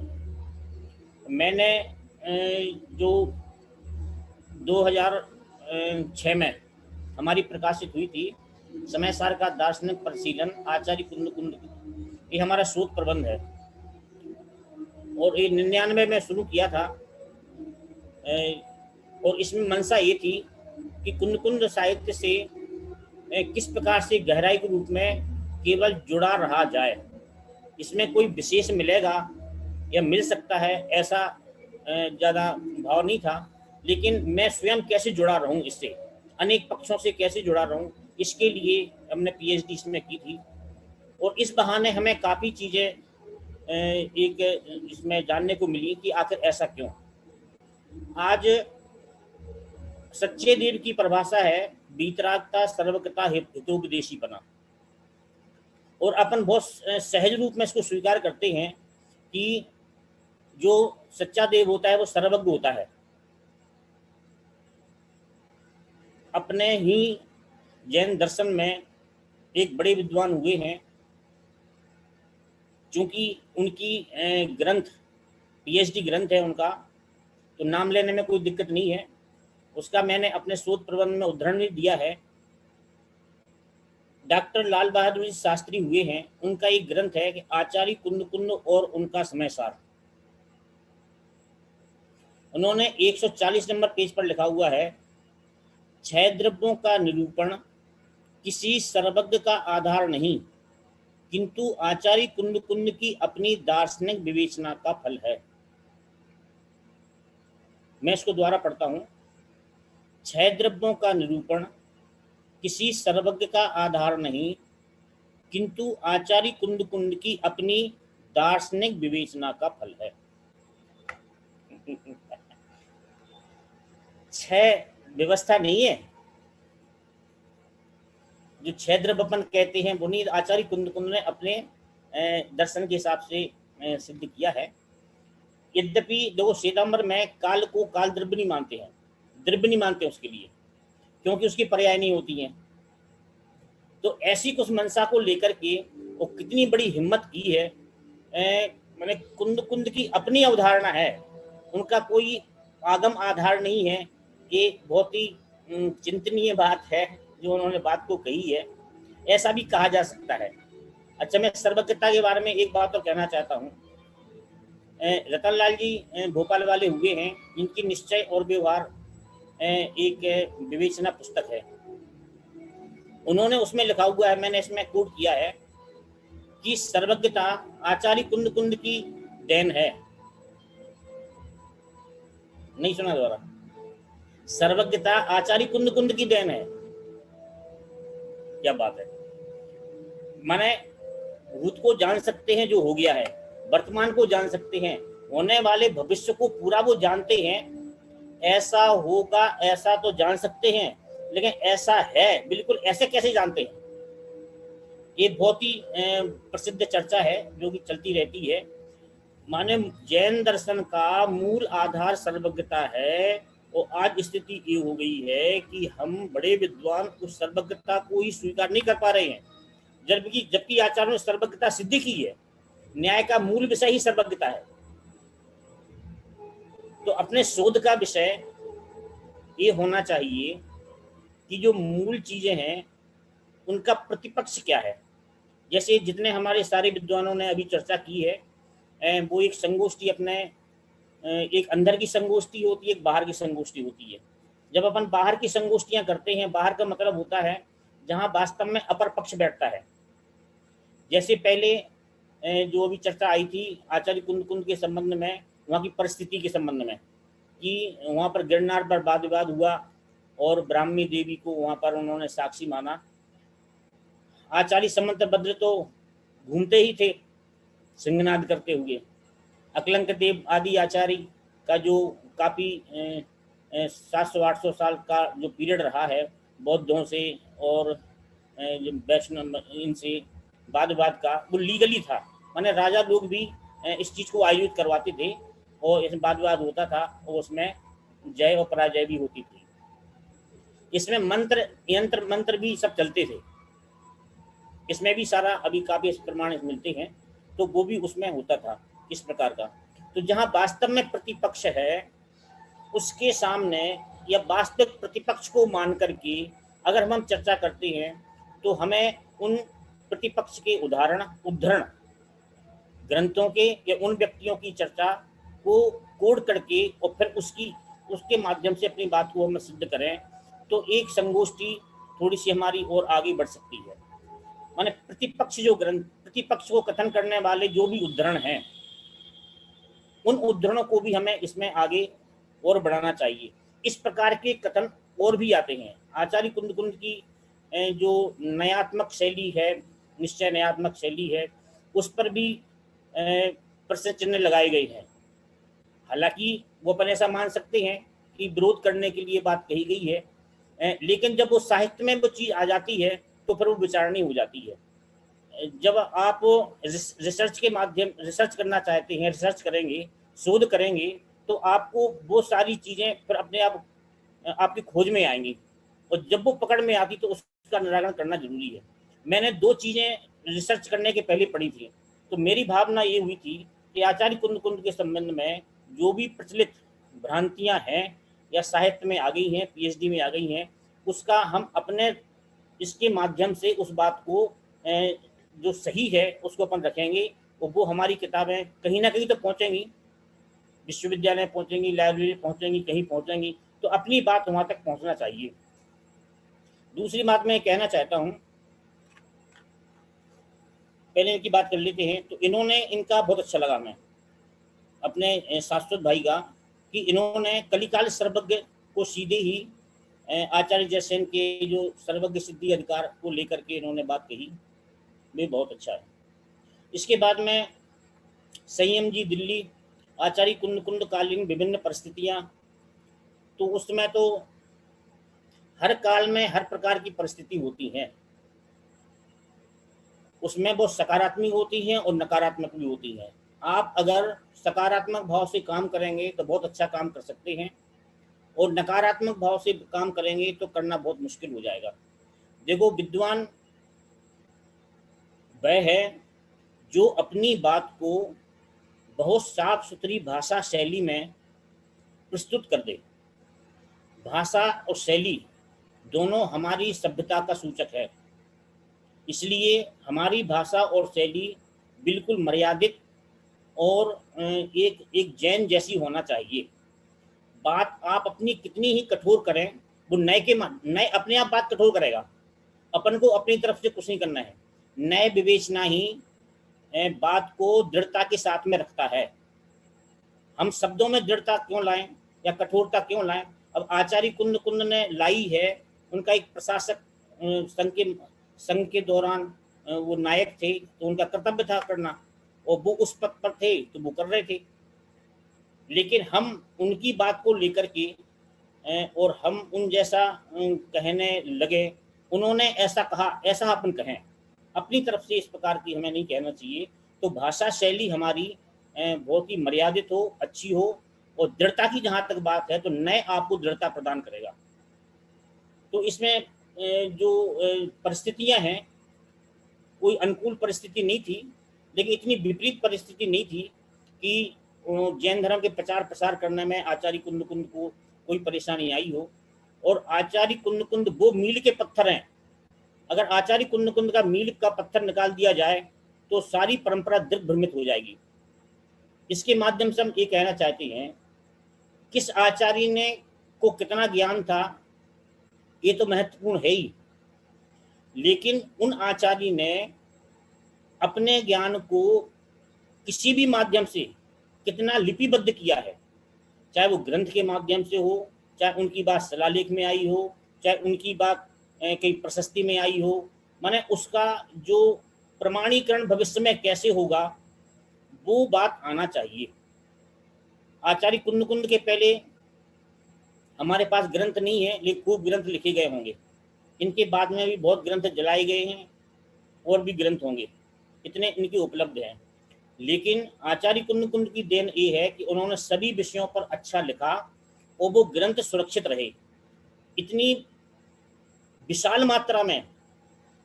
मैंने जो 2000 2006 में हमारी प्रकाशित हुई थी समय सार का दार्शनिक परिशीलन आचार्य कुंद कुंद, ये हमारा शोध प्रबंध है और ये 99 में शुरू किया था। और इसमें मंशा ये थी कि कुंद कुंद साहित्य से किस प्रकार से गहराई के रूप में केवल जुड़ा रहा जाए, इसमें कोई विशेष मिलेगा या मिल सकता है ऐसा ज़्यादा भाव नहीं था, लेकिन मैं स्वयं कैसे जुड़ा रहूं, इससे अनेक पक्षों से कैसे जुड़ा रहूं, इसके लिए हमने पीएचडी इसमें की थी। और इस बहाने हमें काफ़ी चीज़ें एक इसमें जानने को मिली कि आखिर ऐसा क्यों। आज सच्चे देव की परिभाषा है बीतरागता, सर्वज्ञता, हितोपदेशीपना, और अपन बहुत सहज रूप में इसको स्वीकार करते हैं कि जो सच्चा देव होता है वो सर्वज्ञ होता है। अपने ही जैन दर्शन में एक बड़े विद्वान हुए हैं, चूंकि उनकी ग्रंथ पीएचडी ग्रंथ है उनका, तो नाम लेने में कोई दिक्कत नहीं है, उसका मैंने अपने शोध प्रबंध में उदाहरण भी दिया है। डॉक्टर लाल बहादुर जी शास्त्री हुए हैं, उनका एक ग्रंथ है कि आचार्य कुंद कुंद और उनका समय सार। उन्होंने 140 नंबर पेज पर लिखा हुआ है, 6 द्रव्यों का निरूपण किसी सर्वज्ञ का आधार नहीं, किंतु आचार्य कुंद कुंद की अपनी दार्शनिक विवेचना का फल है। मैं इसको दोबारा पढ़ता हूं। 6 द्रव्यों का निरूपण किसी सर्वज्ञ का आधार नहीं, किंतु आचार्य कुंद कुंद की अपनी दार्शनिक विवेचना का फल है। 6 व्यवस्था नहीं है, जो 6 द्रव्य अपन कहते हैं वो नहीं, आचार्य कुंद कुंद ने अपने दर्शन के हिसाब से सिद्ध किया है। यद्यपि देखो श्वेतांबर में काल को काल द्रव्य नहीं मानते हैं, द्रव्य नहीं मानते उसके लिए, क्योंकि उसकी पर्याय नहीं होती हैं। तो ऐसी कुछ मनसा को लेकर के वो कितनी बड़ी हिम्मत की है, मैंने कुंद कुंद की अपनी अवधारणा है, उनका कोई आगम आधार नहीं है। ये बहुत ही चिंतनीय बात है जो उन्होंने बात को कही है, ऐसा भी कहा जा सकता है। अच्छा, मैं सर्वज्ञता के बारे में एक बात और कहना चाहता हूँ। रतनलाल जी भोपाल वाले हुए हैं, इनकी निश्चय और व्यवहार एक विवेचना पुस्तक है, उन्होंने उसमें लिखा हुआ है, मैंने इसमें कोट किया है कि सर्वज्ञता आचार्य कुंद कुंद की देन है। नहीं सुना दोबारा? सर्वज्ञता आचार्य कुंद कुंद की देन है। क्या बात है! माने भूत को जान सकते हैं जो हो गया है, वर्तमान को जान सकते हैं, होने वाले भविष्य को पूरा वो जानते हैं। ऐसा होगा ऐसा तो जान सकते हैं, लेकिन ऐसा है बिल्कुल ऐसे कैसे जानते हैं? ये बहुत ही प्रसिद्ध चर्चा है जो कि चलती रहती है। माने जैन दर्शन का मूल आधार सर्वज्ञता है, और आज स्थिति ये हो गई है कि हम बड़े विद्वान उस सर्वज्ञता को ही स्वीकार नहीं कर पा रहे हैं, जबकि आचार्यों ने सर्वज्ञता सिद्ध की है। न्याय का मूल विषय ही सर्वज्ञता है। तो अपने शोध का विषय ये होना चाहिए कि जो मूल चीजें हैं उनका प्रतिपक्ष क्या है। जैसे जितने हमारे सारे विद्वानों ने अभी चर्चा की है, वो एक संगोष्ठी अपने एक अंदर की संगोष्ठी होती है, एक बाहर की संगोष्ठी होती है। जब अपन बाहर की संगोष्ठियां करते हैं, बाहर का मतलब होता है जहां वास्तव में अपर पक्ष बैठता है। जैसे पहले जो अभी चर्चा आई थी आचार्य कुंद कुंद के संबंध में, वहाँ की परिस्थिति के संबंध में, कि वहाँ पर गिरनार पर वाद विवाद हुआ और ब्राह्मी देवी को वहाँ पर उन्होंने साक्षी माना। आचार्य समंतभद्र तो घूमते ही थे सिंहनाद करते हुए। अकलंक देव आदि आचार्य का जो काफ़ी 700-800 साल का जो पीरियड रहा है बौद्धों से और वैष्णव इनसे वाद विवाद का, वो लीगली था। माने राजा लोग भी इस चीज़ को आयोजित करवाते थे और इसमें वाद विवाद होता था और उसमें जय और पराजय भी होती थी। इसमें मंत्र यंत्र मंत्र भी सब चलते थे, इसमें भी सारा अभी काफ़ी प्रमाण मिलते हैं, तो वो भी उसमें होता था इस प्रकार का। तो जहाँ वास्तव में प्रतिपक्ष है उसके सामने या वास्तविक प्रतिपक्ष को मान करके अगर हम चर्चा करते हैं तो हमें उन प्रतिपक्ष के उद्धरण ग्रंथों के या उन व्यक्तियों की चर्चा को कोड करके और फिर उसके माध्यम से अपनी बात को हम सिद्ध करें तो एक संगोष्ठी थोड़ी सी हमारी और आगे बढ़ सकती है। माने प्रतिपक्ष को कथन करने वाले जो भी उद्धरण हैं उन उद्धरणों को भी हमें इसमें आगे और बढ़ाना चाहिए। इस प्रकार के कथन और भी आते हैं। आचार्य कुंद की जो नयात्मक शैली है, निश्चय नयात्मक शैली है, उस पर भी प्रश्न चिन्ह लगाए गए हैं। हालांकि वो अपन ऐसा मान सकते हैं कि विरोध करने के लिए बात कही गई है, लेकिन जब वो साहित्य में वो चीज़ आ जाती है तो फिर वो विचारणी हो जाती है। जब आप रिसर्च करना चाहते हैं, रिसर्च करेंगे, शोध करेंगे, तो आपको वो सारी चीज़ें फिर अपने आप आपकी खोज में आएंगी और जब वो पकड़ में आती तो उसका निराकरण करना जरूरी है। मैंने 2 चीज़ें रिसर्च करने के पहले पढ़ी थी, तो मेरी भावना ये हुई थी कि आचार्य कुंद के संबंध में जो भी प्रचलित भ्रांतियां हैं या साहित्य में आ गई हैं, पीएचडी में आ गई हैं, उसका हम अपने इसके माध्यम से उस बात को जो सही है उसको अपन रखेंगे और वो हमारी किताबें कहीं ना कहीं तो पहुँचेंगी, विश्वविद्यालय पहुँचेंगी, लाइब्रेरी पहुँचेंगी, कहीं पहुँचेंगी, तो अपनी बात वहाँ तक पहुँचना चाहिए। दूसरी बात मैं कहना चाहता हूँ, पहले इनकी बात कर लेते हैं। तो इनका बहुत अच्छा लगा मैं अपने शाश्वत भाई का कि इन्होंने कलिकाल सर्वज्ञ को सीधे ही आचार्य जयसेन के जो सर्वज्ञ सिद्धि अधिकार को लेकर के इन्होंने बात कही, वे बहुत अच्छा है। इसके बाद में संयम जी दिल्ली, आचार्य कुंद कालीन विभिन्न परिस्थितियां, तो उसमें तो हर काल में हर प्रकार की परिस्थिति होती है, उसमें वो सकारात्मक होती हैं और नकारात्मक भी होती हैं। आप अगर सकारात्मक भाव से काम करेंगे तो बहुत अच्छा काम कर सकते हैं और नकारात्मक भाव से काम करेंगे तो करना बहुत मुश्किल हो जाएगा। देखो, विद्वान वह है जो अपनी बात को बहुत साफ सुथरी भाषा शैली में प्रस्तुत कर दे। भाषा और शैली दोनों हमारी सभ्यता का सूचक है, इसलिए हमारी भाषा और शैली बिल्कुल मर्यादित और एक जैन जैसी होना चाहिए। बात आप अपनी कितनी ही कठोर करें, वो नए अपने आप बात कठोर करेगा। अपन को अपनी तरफ से कुछ नहीं करना है। नए विवेचना ही बात को दृढ़ता के साथ में रखता है। हम शब्दों में दृढ़ता क्यों लाएं या कठोरता क्यों लाएं? अब आचार्य कुंद ने लाई है, उनका एक प्रशासक संघ के दौरान वो नायक थे, तो उनका कर्तव्य था करना, और वो उस पद पर थे तो वो कर रहे थे। लेकिन हम उनकी बात को लेकर के और हम उन जैसा कहने लगे, उन्होंने ऐसा कहा, ऐसा अपन कहें। अपनी तरफ से इस प्रकार की हमें नहीं कहना चाहिए। तो भाषा शैली हमारी बहुत ही मर्यादित हो, अच्छी हो, और दृढ़ता की जहाँ तक बात है तो नए आपको दृढ़ता प्रदान करेगा। तो इसमें जो परिस्थितियां हैं, कोई अनुकूल परिस्थिति नहीं थी, लेकिन इतनी विपरीत परिस्थिति नहीं थी कि जैन धर्म के प्रचार प्रसार करने में आचार्य कुंद को कोई परेशानी आई हो। और आचार्य कुंद वो मील के पत्थर हैं। अगर आचार्य कुंद का मील का पत्थर निकाल दिया जाए तो सारी परंपरा दिग्भ्रमित हो जाएगी। इसके माध्यम से हम ये कहना चाहते हैं, किस आचार्य ने को कितना ज्ञान था ये तो महत्वपूर्ण है ही, लेकिन उन आचार्य ने अपने ज्ञान को किसी भी माध्यम से कितना लिपिबद्ध किया है, चाहे वो ग्रंथ के माध्यम से हो, चाहे उनकी बात शिलालेख में आई हो, चाहे उनकी बात कई प्रशस्ति में आई हो। माने उसका जो प्रमाणीकरण भविष्य में कैसे होगा वो बात आना चाहिए। आचार्य कुंद के पहले हमारे पास ग्रंथ नहीं है, लेकिन खूब ग्रंथ लिखे गए होंगे। इनके बाद में भी बहुत ग्रंथ जलाए गए हैं और भी ग्रंथ होंगे, इतने इनके उपलब्ध हैं। लेकिन आचार्य कुंद की देन ये है कि उन्होंने सभी विषयों पर अच्छा लिखा और वो ग्रंथ सुरक्षित रहे। इतनी विशाल मात्रा में,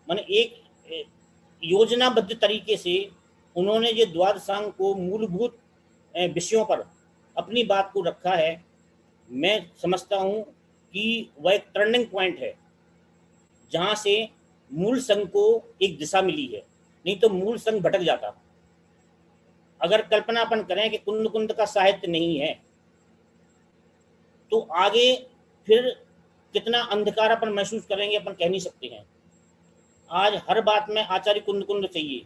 माने एक योजनाबद्ध तरीके से उन्होंने ये द्वादशांग को मूलभूत विषयों पर अपनी बात को रखा है। मैं समझता हूँ कि वह एक टर्निंग पॉइंट है जहां से मूल संघ को एक दिशा मिली है, नहीं तो मूल संघ भटक जाता। अगर कल्पना अपन करें कि कुंद कुंद का साहित्य नहीं है तो आगे फिर कितना अंधकार अपन महसूस करेंगे, अपन कह नहीं सकते हैं। आज हर बात में आचार्य कुंद कुंद चाहिए।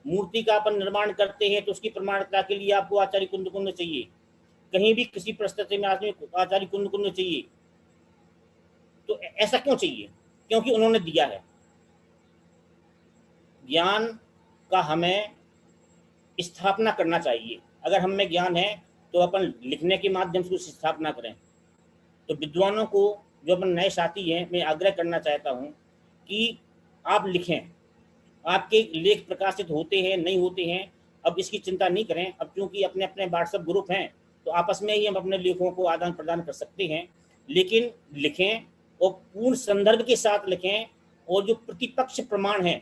मूर्ति का अपन निर्माण करते हैं तो उसकी प्रमाणिकता के लिए आपको आचार्य कुंद कुंद चाहिए। कहीं भी किसी परिस्थिति में आदमी आचार्य कुंद कुंद चाहिए। तो ऐसा क्यों चाहिए? क्योंकि उन्होंने दिया है। ज्ञान का हमें स्थापना करना चाहिए। अगर हम में ज्ञान है तो अपन लिखने के माध्यम से उसकी स्थापना करें। तो विद्वानों को, जो अपन नए साथी हैं, मैं आग्रह करना चाहता हूं कि आप लिखें। आपके लेख प्रकाशित होते हैं नहीं होते हैं, अब इसकी चिंता नहीं करें। अब क्योंकि अपने अपने व्हाट्सएप ग्रुप हैं तो आपस में ही हम अपने लेखों को आदान प्रदान कर सकते हैं। लेकिन लिखें और पूर्ण संदर्भ के साथ लिखें, और जो प्रतिपक्ष प्रमाण हैं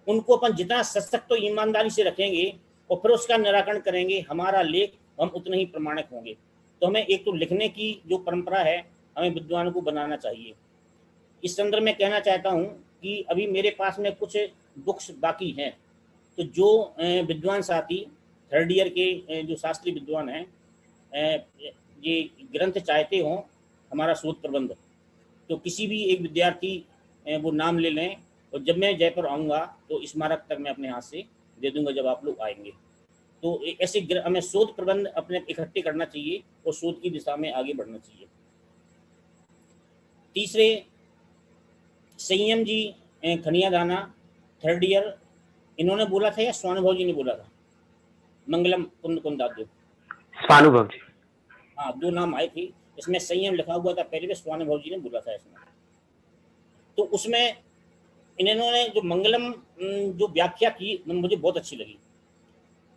उनको अपन जितना सशक्त तो ईमानदारी से रखेंगे और फिर उसका निराकरण करेंगे, हमारा लेख हम उतने ही प्रमाणिक होंगे। तो हमें एक तो लिखने की जो परंपरा है हमें विद्वानों को बनाना चाहिए। इस संदर्भ में कहना चाहता हूं कि अभी मेरे पास में कुछ बुक्स बाकी हैं, तो जो विद्वान साथी थर्ड ईयर के जो शास्त्रीय विद्वान हैं ये ग्रंथ चाहते हों हमारा शोध प्रबंध, तो किसी भी एक विद्यार्थी वो नाम ले लें, और जब मैं जयपुर आऊँगा तो स्मारक तक मैं अपने हाथ से दे दूंगा जब आप लोग आएंगे। तो ऐसे हमें शोध प्रबंध अपने इकट्ठे करना चाहिए और शोध की दिशा में आगे बढ़ना चाहिए। तीसरे, संयम जी खनिया दाना थर्ड ईयर, इन्होंने बोला था या स्वानुभव जी ने बोला था? मंगलम कुंद कुंदाद्य, स्वानुभव जी। हाँ, दो नाम आए थे। इसमें संयम लिखा हुआ था पहले, स्वानुभव जी ने बोला था इसमें। तो उसमें इन्होंने जो मंगलम जो व्याख्या की मुझे बहुत अच्छी लगी।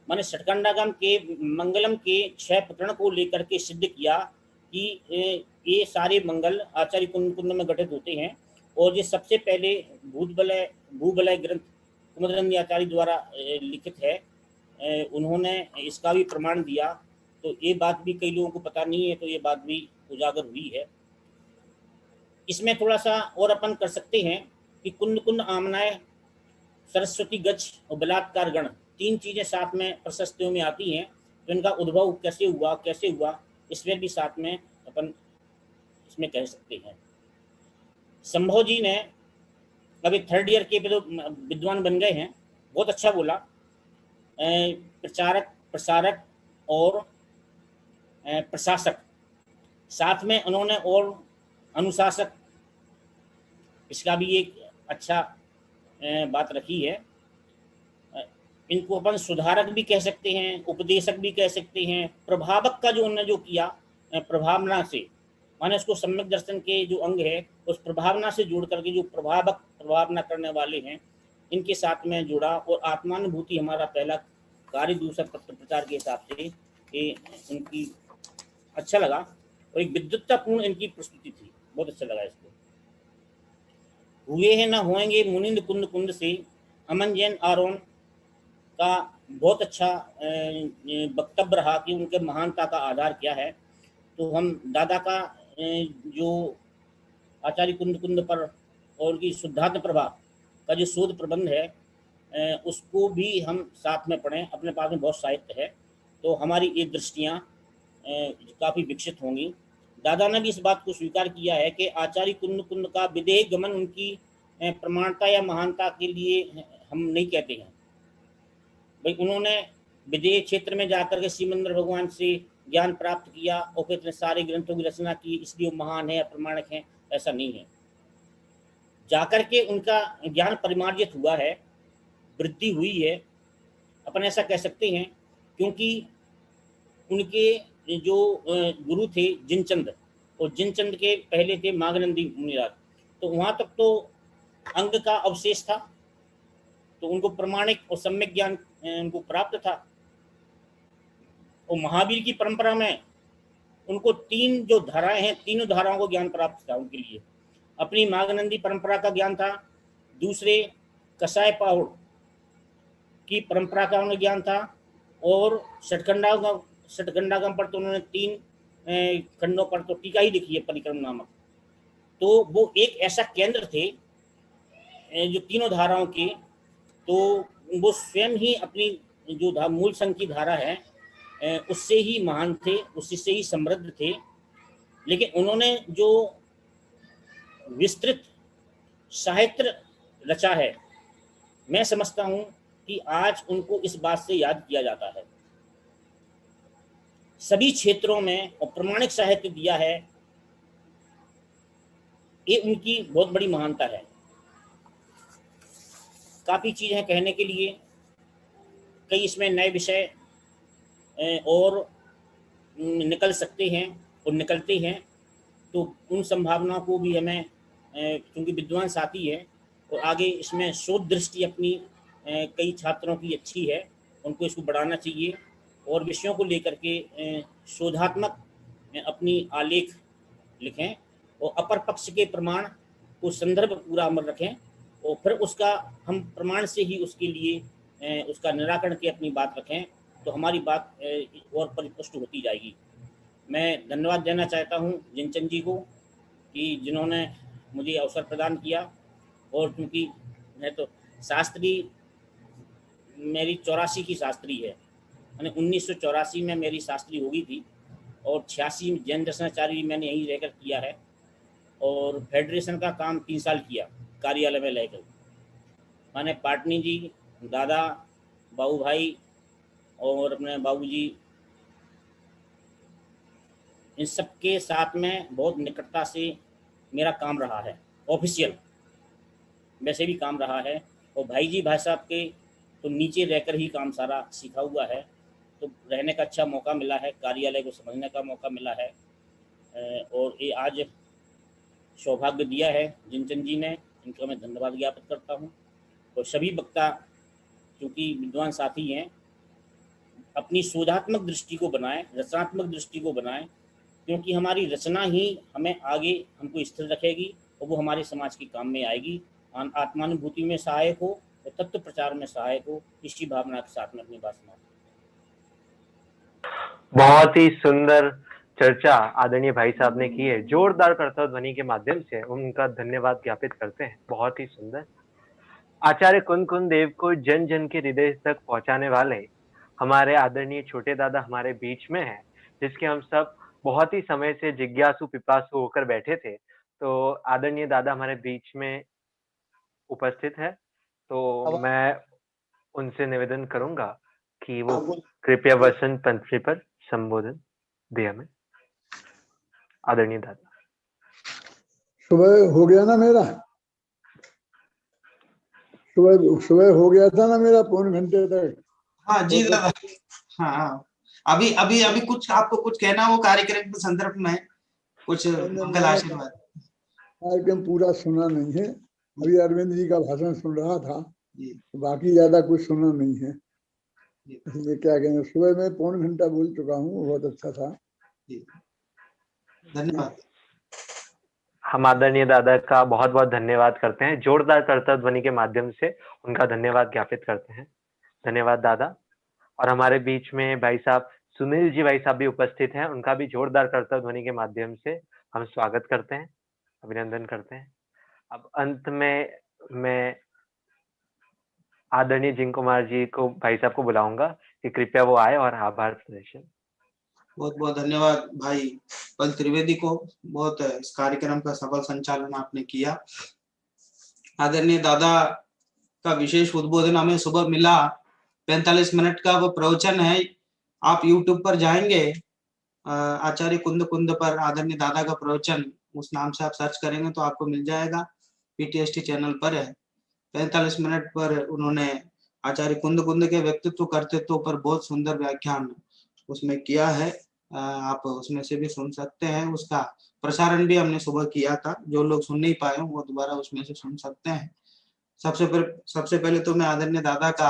माने षटकंडागम के मंगलम के 6 प्रकरण को लेकर के सिद्ध किया कि ये सारे मंगल आचार्य कुंद कुंद में गठित होते हैं, और ये सबसे पहले भूबलय ग्रंथ कुमुदनंदी आचार्य द्वारा लिखित है। उन्होंने इसका भी प्रमाण दिया। तो ये बात भी कई लोगों को पता नहीं है, तो ये बात भी उजागर हुई है। इसमें थोड़ा सा और अपन कर सकते हैं कि कुंद कुंद आमनाय, सरस्वती गज और बलात्कार गण, 3 चीजें साथ में प्रशस्तियों में आती हैं। तो इनका उद्भव कैसे हुआ इसमें भी साथ में अपन इसमें कह सकते हैं। संभव जी ने अभी थर्ड ईयर के विद्वान बन गए हैं, बहुत अच्छा बोला। प्रचारक, प्रसारक और प्रशासक, साथ में उन्होंने और अनुशासक, इसका भी एक अच्छा बात रखी है। इनको अपन सुधारक भी कह सकते हैं, उपदेशक भी कह सकते हैं। प्रभावक का जो उन्होंने जो किया प्रभावना से, माने उसको सम्यक दर्शन के जो अंग है उस प्रभावना से जोड़ करके जो प्रभावक, प्रभावना करने वाले हैं, इनके साथ में जुड़ा। और आत्मानुभूति हमारा पहला कार्य दूसरा पत्र प्रचार के हिसाब से उनकी अच्छा लगा, और एक विद्युत्तापूर्ण इनकी प्रस्तुति थी, बहुत अच्छा लगा इसको। हुए हैं ना होएंगे मुनिंद कुंद कुंद से, अमन जैन आरोन का बहुत अच्छा वक्तव्य रहा कि उनके महानता का आधार क्या है। तो हम दादा का जो आचार्य कुंद कुंद पर और की शुद्धात्म प्रभा का जो शोध प्रबंध है उसको भी हम साथ में पढ़ें। अपने पास में बहुत साहित्य है, तो हमारी ये दृष्टियाँ काफ़ी विकसित होंगी। दादा ने भी इस बात को स्वीकार किया है कि आचार्य कुंद कुंद का विदेह गमन उनकी प्रमाणता या महानता के लिए हम नहीं कहते हैं भाई। उन्होंने विदेह क्षेत्र में जाकर के श्रीमंदर भगवान से ज्ञान प्राप्त किया और फिर इतने सारे ग्रंथों की रचना की, इसलिए वो महान है, प्रमाणिक हैं, ऐसा नहीं है। जाकर के उनका ज्ञान परिमार्जित हुआ है, वृद्धि हुई है, अपन ऐसा कह सकते हैं, क्योंकि उनके जो गुरु थे जिनचंद, और जिनचंद के पहले थे माघनंदी मुनिराज, तो वहाँ तक तो अंग का अवशेष था, तो उनको प्रमाणिक और सम्यक ज्ञान उनको प्राप्त था। और महावीर की परंपरा में उनको 3 जो धाराएं हैं, तीनों धाराओं को ज्ञान प्राप्त था उनके लिए। अपनी माघनंदी परंपरा का ज्ञान था, दूसरे कसाय पाहुड़ की परंपरा का उन्हें ज्ञान था, और षटखंडागम पर तो उन्होंने 3 खंडों पर तो टीका ही लिखी है परिक्रम नामक, तो वो एक ऐसा केंद्र थे जो तीनों धाराओं के, तो वो स्वयं ही अपनी जो मूल संघ की धारा है उससे ही महान थे, उससे ही समृद्ध थे। लेकिन उन्होंने जो विस्तृत साहित्य रचा है, मैं समझता हूं कि आज उनको इस बात से याद किया जाता है। सभी क्षेत्रों में और प्रमाणिक साहित्य दिया है, ये उनकी बहुत बड़ी महानता है। काफ़ी चीज़ हैं कहने के लिए, कई इसमें नए विषय और निकल सकते हैं और निकलते हैं, तो उन संभावनाओं को भी हमें, क्योंकि विद्वान साथी है और आगे इसमें शोध दृष्टि अपनी कई छात्रों की अच्छी है, उनको इसको बढ़ाना चाहिए और विषयों को लेकर के शोधात्मक अपनी आलेख लिखें और अपर पक्ष के प्रमाण को संदर्भ पूरा अमल रखें और फिर उसका हम प्रमाण से ही उसके लिए उसका निराकरण की अपनी बात रखें, तो हमारी बात और परिपुष्ट होती जाएगी। मैं धन्यवाद देना चाहता हूं जिनचंद जी को कि जिन्होंने मुझे अवसर प्रदान किया, और क्योंकि मैं तो शास्त्री, मेरी 84 की शास्त्री है, मैंने 1984 में मेरी शास्त्री हो गई थी और 86 में जैन दर्शनाचार्य मैंने यहीं रहकर किया है और फेडरेशन का काम 3 साल किया कार्यालय में रहकर। मैंने पाटनी जी, दादा, बाबू भाई और अपने बाबूजी, इन सब के साथ में बहुत निकटता से मेरा काम रहा है, ऑफिशियल वैसे भी काम रहा है। और भाई साहब के तो नीचे रहकर ही काम सारा सीखा हुआ है, तो रहने का अच्छा मौका मिला है, कार्यालय को समझने का मौका मिला है और ये आज सौभाग्य दिया है जिनचंद जी ने, इनका मैं धन्यवाद ज्ञापित करता हूँ। और सभी वक्ता क्योंकि विद्वान साथी हैं, अपनी शोधात्मक दृष्टि को बनाएं, रचनात्मक दृष्टि को बनाएं, क्योंकि हमारी रचना ही हमें आगे हमको स्थिर रखेगी और वो हमारे समाज के काम में आएगी, आत्मानुभूति में सहायक हो और तत्व प्रचार में सहायक हो। इसी भावना के साथ में अपनी बात सुना। बहुत ही सुंदर चर्चा आदरणीय भाई साहब ने की है, जोरदार करतब ध्वनि के माध्यम से उनका धन्यवाद ज्ञापित करते हैं। बहुत ही सुंदर। आचार्य कुंद कुंद देव को जन जन के हृदय तक पहुंचाने वाले हमारे आदरणीय छोटे दादा हमारे बीच में है, जिसके हम सब बहुत ही समय से जिज्ञासु पिपासु होकर बैठे थे। तो आदरणीय दादा हमारे बीच में उपस्थित है, तो मैं उनसे निवेदन करूंगा कि वो कृपया वसंत पंचमी पर संबोधन दे हमें। आदरणीय दादा। सुबह हो गया ना मेरा, सुबह हो गया था ना मेरा पौन घंटे तक। हाँ जी दादा। हाँ अभी अभी अभी कुछ आपको कुछ कहना हो कार्यक्रम के संदर्भ में, कुछ मंगल आशीर्वाद। कार्यक्रम पूरा सुना नहीं है, अभी अरविंद जी का भाषण सुन रहा था, बाकी ज्यादा कुछ सुना नहीं है, इसलिए क्या कहना, सुबह में पौन घंटा बोल चुका हूँ, बहुत अच्छा था। धन्यवाद। हम आदरणीय दादा का बहुत बहुत धन्यवाद करते हैं, जोरदार करतब ध्वनि के माध्यम से उनका धन्यवाद ज्ञापित करते हैं। धन्यवाद दादा। और हमारे बीच में भाई साहब सुनील जी भाई साहब भी उपस्थित हैं, उनका भी जोरदार करतब ध्वनि के माध्यम से हम स्वागत करते हैं, अभिनंदन करते हैं। अब अंत में मैं आदरणीय जिन कुमार जी को, भाई साहब को बुलाऊंगा कि कृपया वो आए और आभार प्रदर्शन। बहुत बहुत धन्यवाद भाई पल त्रिवेदी को, बहुत इस कार्यक्रम का सफल संचालन आपने किया। आदरणीय दादा का विशेष उद्बोधन हमें सुबह मिला, 45 मिनट का वो प्रवचन है। आप YouTube पर जाएंगे, आचार्य कुंद कुंद पर आदरणीय दादा का प्रवचन, उस नाम से आप सर्च करेंगे तो आपको मिल जाएगा, PTST चैनल पर है। 45 मिनट पर उन्होंने आचार्य कुंद कुंद के व्यक्तित्व कर्तृत्व पर बहुत सुंदर व्याख्यान उसमें किया है, आप उसमें से भी सुन सकते हैं। उसका प्रसारण भी हमने सुबह किया था, जो लोग सुन नहीं पाए वो दोबारा उसमें से सुन सकते हैं। सबसे पहले तो मैं आदरणीय दादा का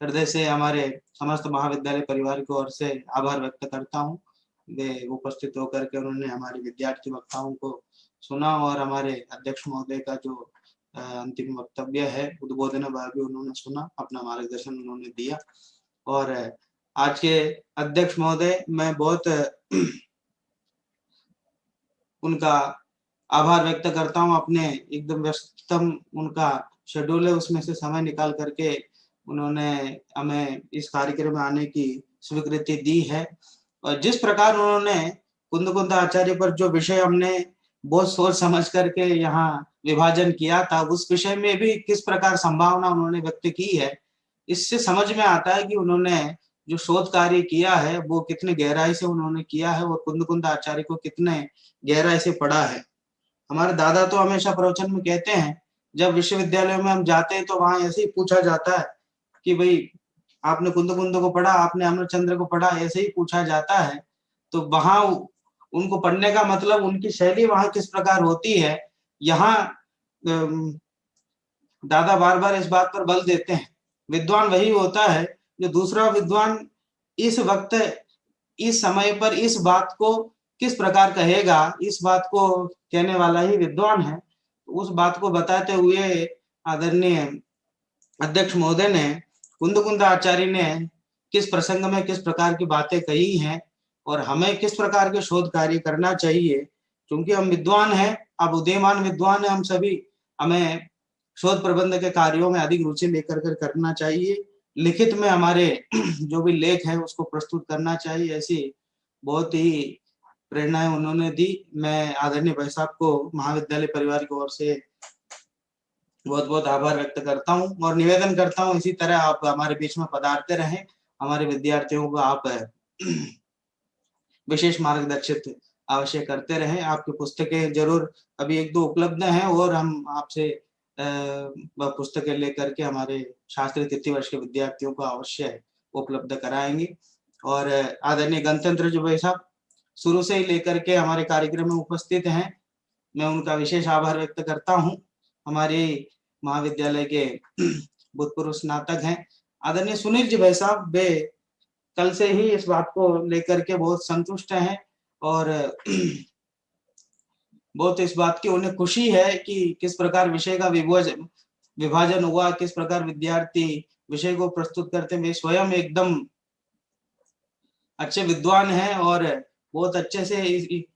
हृदय से हमारे समस्त महाविद्यालय परिवार की ओर से आभार व्यक्त करता हूँ। वे उपस्थित होकर के उन्होंने हमारे विद्यार्थी वक्ताओं को सुना और हमारे अध्यक्ष महोदय का जो अंतिम वक्तव्य है, उद्बोधन भी उन्होंने सुना, अपना मार्गदर्शन उन्होंने दिया। और आज के अध्यक्ष महोदय, मैं बहुत उनका आभार व्यक्त करता हूँ। अपने एकदम व्यस्ततम उनका शेड्यूल है, उसमें से समय निकाल करके उन्होंने हमें इस कार्यक्रम में आने की स्वीकृति दी है। और जिस प्रकार उन्होंने कुंद कुंद आचार्य पर जो विषय हमने बहुत सोच समझ करके यहाँ विभाजन किया था, उस विषय में भी किस प्रकार संभावना उन्होंने व्यक्त की है, इससे समझ में आता है कि उन्होंने जो शोध कार्य किया है वो कितने गहराई से उन्होंने किया है और कुंद कुंद आचार्य को कितने गहराई से पढ़ा है। हमारे दादा तो हमेशा प्रवचन में कहते हैं, जब विश्वविद्यालय में हम जाते हैं तो वहां ऐसे ही पूछा जाता है कि भाई आपने कुंद कुंद को पढ़ा, आपने अमृतचंद्र को पढ़ा, ऐसे ही पूछा जाता है। तो वहां उनको पढ़ने का मतलब उनकी शैली वहां किस प्रकार होती है, यहाँ दादा बार बार इस बात पर बल देते हैं। विद्वान वही होता है जो दूसरा विद्वान इस वक्त इस समय पर इस बात को किस प्रकार कहेगा, इस बात को कहने वाला ही विद्वान है। उस बात को बताते हुए आदरणीय अध्यक्ष महोदय ने कुंद कुंद आचार्य ने किस प्रसंग में किस प्रकार की बातें कही हैं और हमें किस प्रकार के शोध कार्य करना चाहिए। क्योंकि हम विद्वान हैं, अब उदयमान विद्वान है हम सभी, हमें शोध प्रबंध के कार्यों में अधिक रुचि लेकर कर करना चाहिए। लिखित में हमारे जो भी लेख है उसको प्रस्तुत करना चाहिए। ऐसी बहुत ही प्रेरणाएं उन्होंने दी। मैं आदरणीय भाई साहब को महाविद्यालय परिवार की ओर से बहुत बहुत आभार व्यक्त करता हूं और निवेदन करता हूं इसी तरह आप हमारे बीच में पधारते रहें, हमारे विद्यार्थियों को आप विशेष मार्गदर्शित अवश्य करते रहें। आपकी पुस्तकें जरूर अभी 1-2 उपलब्ध हैं और हम आपसे पुस्तकें लेकर के हमारे शास्त्री तृतीय वर्ष के विद्यार्थियों को अवश्य उपलब्ध कराएंगे। और आदरणीय गणतंत्र जी भाई साहब शुरू से ही लेकर के हमारे कार्यक्रम में उपस्थित हैं, मैं उनका विशेष आभार व्यक्त करता हूं। हमारे महाविद्यालय के भूतपूर्व स्नातक हैं आदरणीय सुनील जी भाई साहब, वे कल से ही इस बात को लेकर के बहुत संतुष्ट हैं और बहुत इस बात की उन्हें खुशी है कि किस प्रकार विषय का विभाजन हुआ, किस प्रकार विद्यार्थी विषय को प्रस्तुत करते हैं। स्वयं एकदम अच्छे विद्वान हैं और बहुत अच्छे से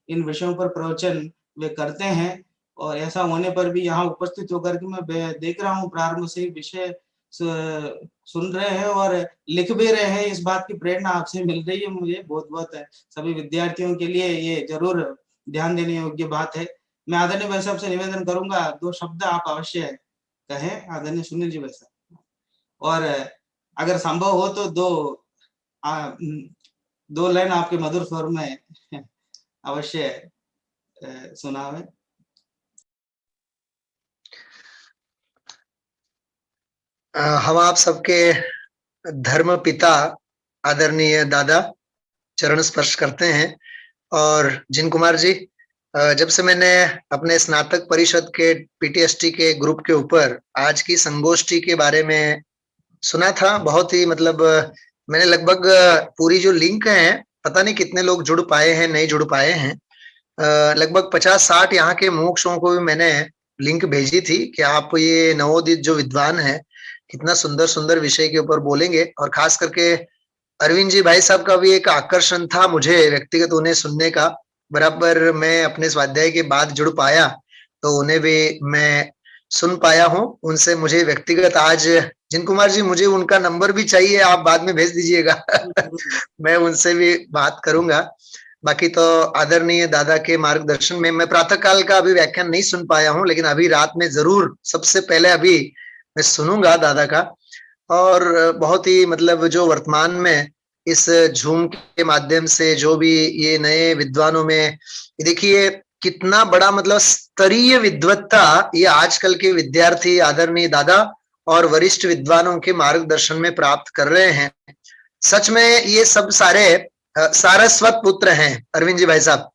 इन विषयों पर प्रवचन वे करते हैं और ऐसा होने पर भी यहाँ उपस्थित होकर के मैं देख रहा हूँ प्रारंभ से विषय सुन रहे हैं और लिख भी रहे हैं। इस बात की प्रेरणा आपसे मिल रही है मुझे। बहुत बहुत सभी विद्यार्थियों के लिए ये जरूर ध्यान देने योग्य बात है। मैं आदरणीय भाई साहब से निवेदन करूंगा 2 शब्द आप अवश्य कहें, आदरणीय सुनील जी भाई साहब, और अगर संभव हो तो 2 लाइन आपके मधुर स्वर में अवश्य सुनावे। हम आप सबके धर्म पिता आदरणीय दादा चरण स्पर्श करते हैं। और जिन कुमार जी, जब से मैंने अपने स्नातक परिषद के पीटीएसटी के ग्रुप के ऊपर आज की संगोष्ठी के बारे में सुना था, बहुत ही मतलब मैंने लगभग पूरी जो लिंक है, पता नहीं कितने लोग जुड़ पाए हैं नहीं जुड़ पाए हैं, लगभग 50-60 यहाँ के मोक्षों को भी मैंने लिंक भेजी थी कि आप ये नवोदित जो विद्वान है कितना सुंदर सुंदर विषय के ऊपर बोलेंगे। और खास करके अरविंद जी भाई साहब का भी एक आकर्षण था मुझे व्यक्तिगत उन्हें सुनने का। बराबर मैं अपने स्वाध्याय के बाद जुड़ पाया तो उन्हें भी मैं सुन पाया हूँ। उनसे मुझे व्यक्तिगत आज जिन कुमार जी, मुझे उनका नंबर भी चाहिए, आप बाद में भेज दीजिएगा मैं उनसे भी बात करूंगा। बाकी तो आदरणीय दादा के मार्गदर्शन में मैं प्रातः काल का अभी व्याख्यान नहीं सुन पाया हूँ, लेकिन अभी रात में जरूर सबसे पहले अभी मैं सुनूंगा दादा का। और बहुत ही मतलब जो वर्तमान में इस झूम के माध्यम से जो भी ये नए विद्वानों में देखिए कितना बड़ा मतलब स्तरीय विद्वत्ता ये आजकल के विद्यार्थी आदरणीय दादा और वरिष्ठ विद्वानों के मार्गदर्शन में प्राप्त कर रहे हैं। सच में ये सब सारे सारस्वत पुत्र हैं अरविंद जी भाई साहब।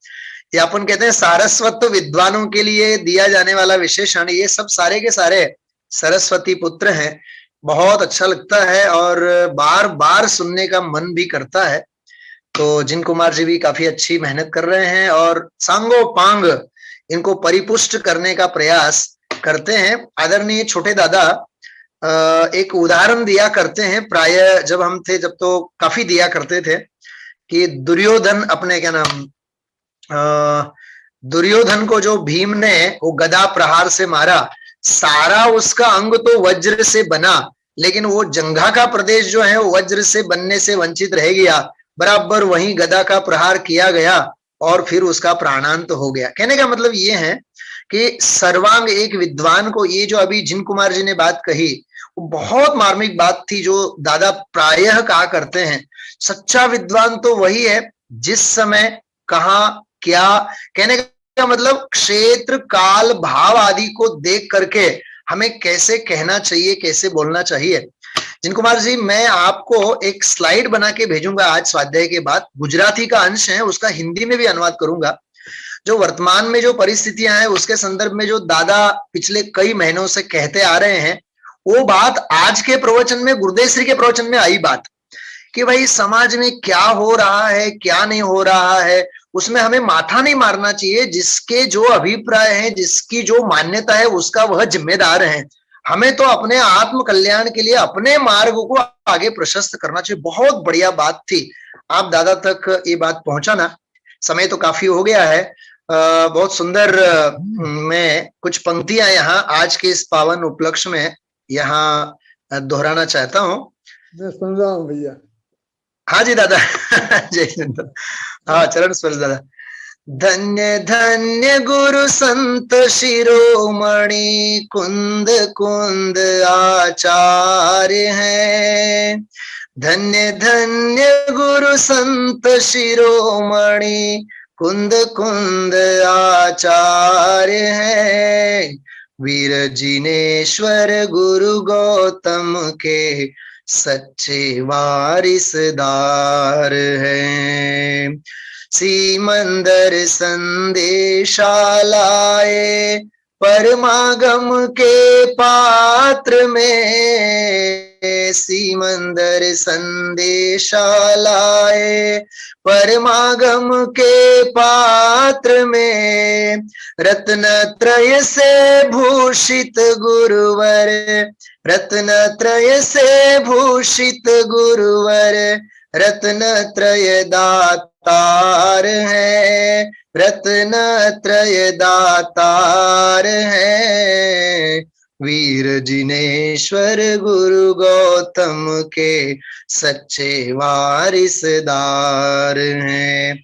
ये अपन कहते हैं सारस्वत तो विद्वानों के लिए दिया जाने वाला विशेषण, ये सब सारे के सारे सरस्वती पुत्र हैं। बहुत अच्छा लगता है और बार बार सुनने का मन भी करता है। तो जिन कुमार जी भी काफी अच्छी मेहनत कर रहे हैं और सांगो पांग इनको परिपुष्ट करने का प्रयास करते हैं। आदरणीय छोटे दादा एक उदाहरण दिया करते हैं, प्राय जब हम थे जब तो काफी दिया करते थे कि दुर्योधन अपने क्या नाम दुर्योधन को जो भीम ने वो गदा प्रहार से मारा, सारा उसका अंग तो वज्र से बना, लेकिन वो जंघा का प्रदेश जो है वो वज्र से बनने से वंचित रह गया। बराबर वहीं गदा का प्रहार किया गया और फिर उसका प्राणांत हो गया। कहने का मतलब ये है कि सर्वांग एक विद्वान को, ये जो अभी जिन कुमार जी ने बात कही वो बहुत मार्मिक बात थी, जो दादा प्रायः कहा करते हैं, सच्चा विद्वान तो वही है जिस समय कहाँ क्या, कहने का मतलब क्षेत्र काल भाव आदि को देख करके हमें कैसे कहना चाहिए, कैसे बोलना चाहिए। जिन कुमार जी, मैं आपको एक स्लाइड बना के भेजूंगा आज स्वाध्याय के बाद, गुजराती का अंश है, उसका हिंदी में भी अनुवाद करूंगा। जो वर्तमान में जो परिस्थितियां हैं उसके संदर्भ में जो दादा पिछले कई महीनों से कहते आ रहे हैं, वो बात आज के प्रवचन में, गुरुदेव श्री के प्रवचन में आई बात कि भाई समाज में क्या हो रहा है क्या नहीं हो रहा है, उसमें हमें माथा नहीं मारना चाहिए। जिसके जो अभिप्राय है, जिसकी जो मान्यता है, उसका वह जिम्मेदार है। हमें तो अपने आत्म कल्याण के लिए अपने मार्ग को आगे प्रशस्त करना चाहिए। बहुत बढ़िया बात थी, आप दादा तक ये बात पहुंचाना। समय तो काफी हो गया है। बहुत सुंदर मैं कुछ पंक्तियां यहाँ आज के इस पावन उपलक्ष्य में यहाँ दोहराना चाहता हूँ। मैं सुन रहा हूँ भैया। हाँ जी दादा। जय हिंद। हाँ, चरण स्पर्श दादा। धन्य धन्य गुरु संत शिरोमणि कुंद कुंद आचार्य हैं। धन्य धन्य गुरु संत शिरोमणि कुंद कुंद आचार्य हैं। वीर जिनेश्वर गुरु गौतम के सच्चे वारिसदार हैं। सीमंदर संदेशा लाए परमागम के पात्र में, सीमंदर संदेशा लाए परमागम के पात्र में। रत्न त्रय से भूषित गुरुवर, रत्न त्रय से भूषित गुरुवर, रत्न त्रय दातार है, रत्न त्रय दातार है। वीर जिनेश्वर गुरु गौतम के सच्चे वारिसदार हैं।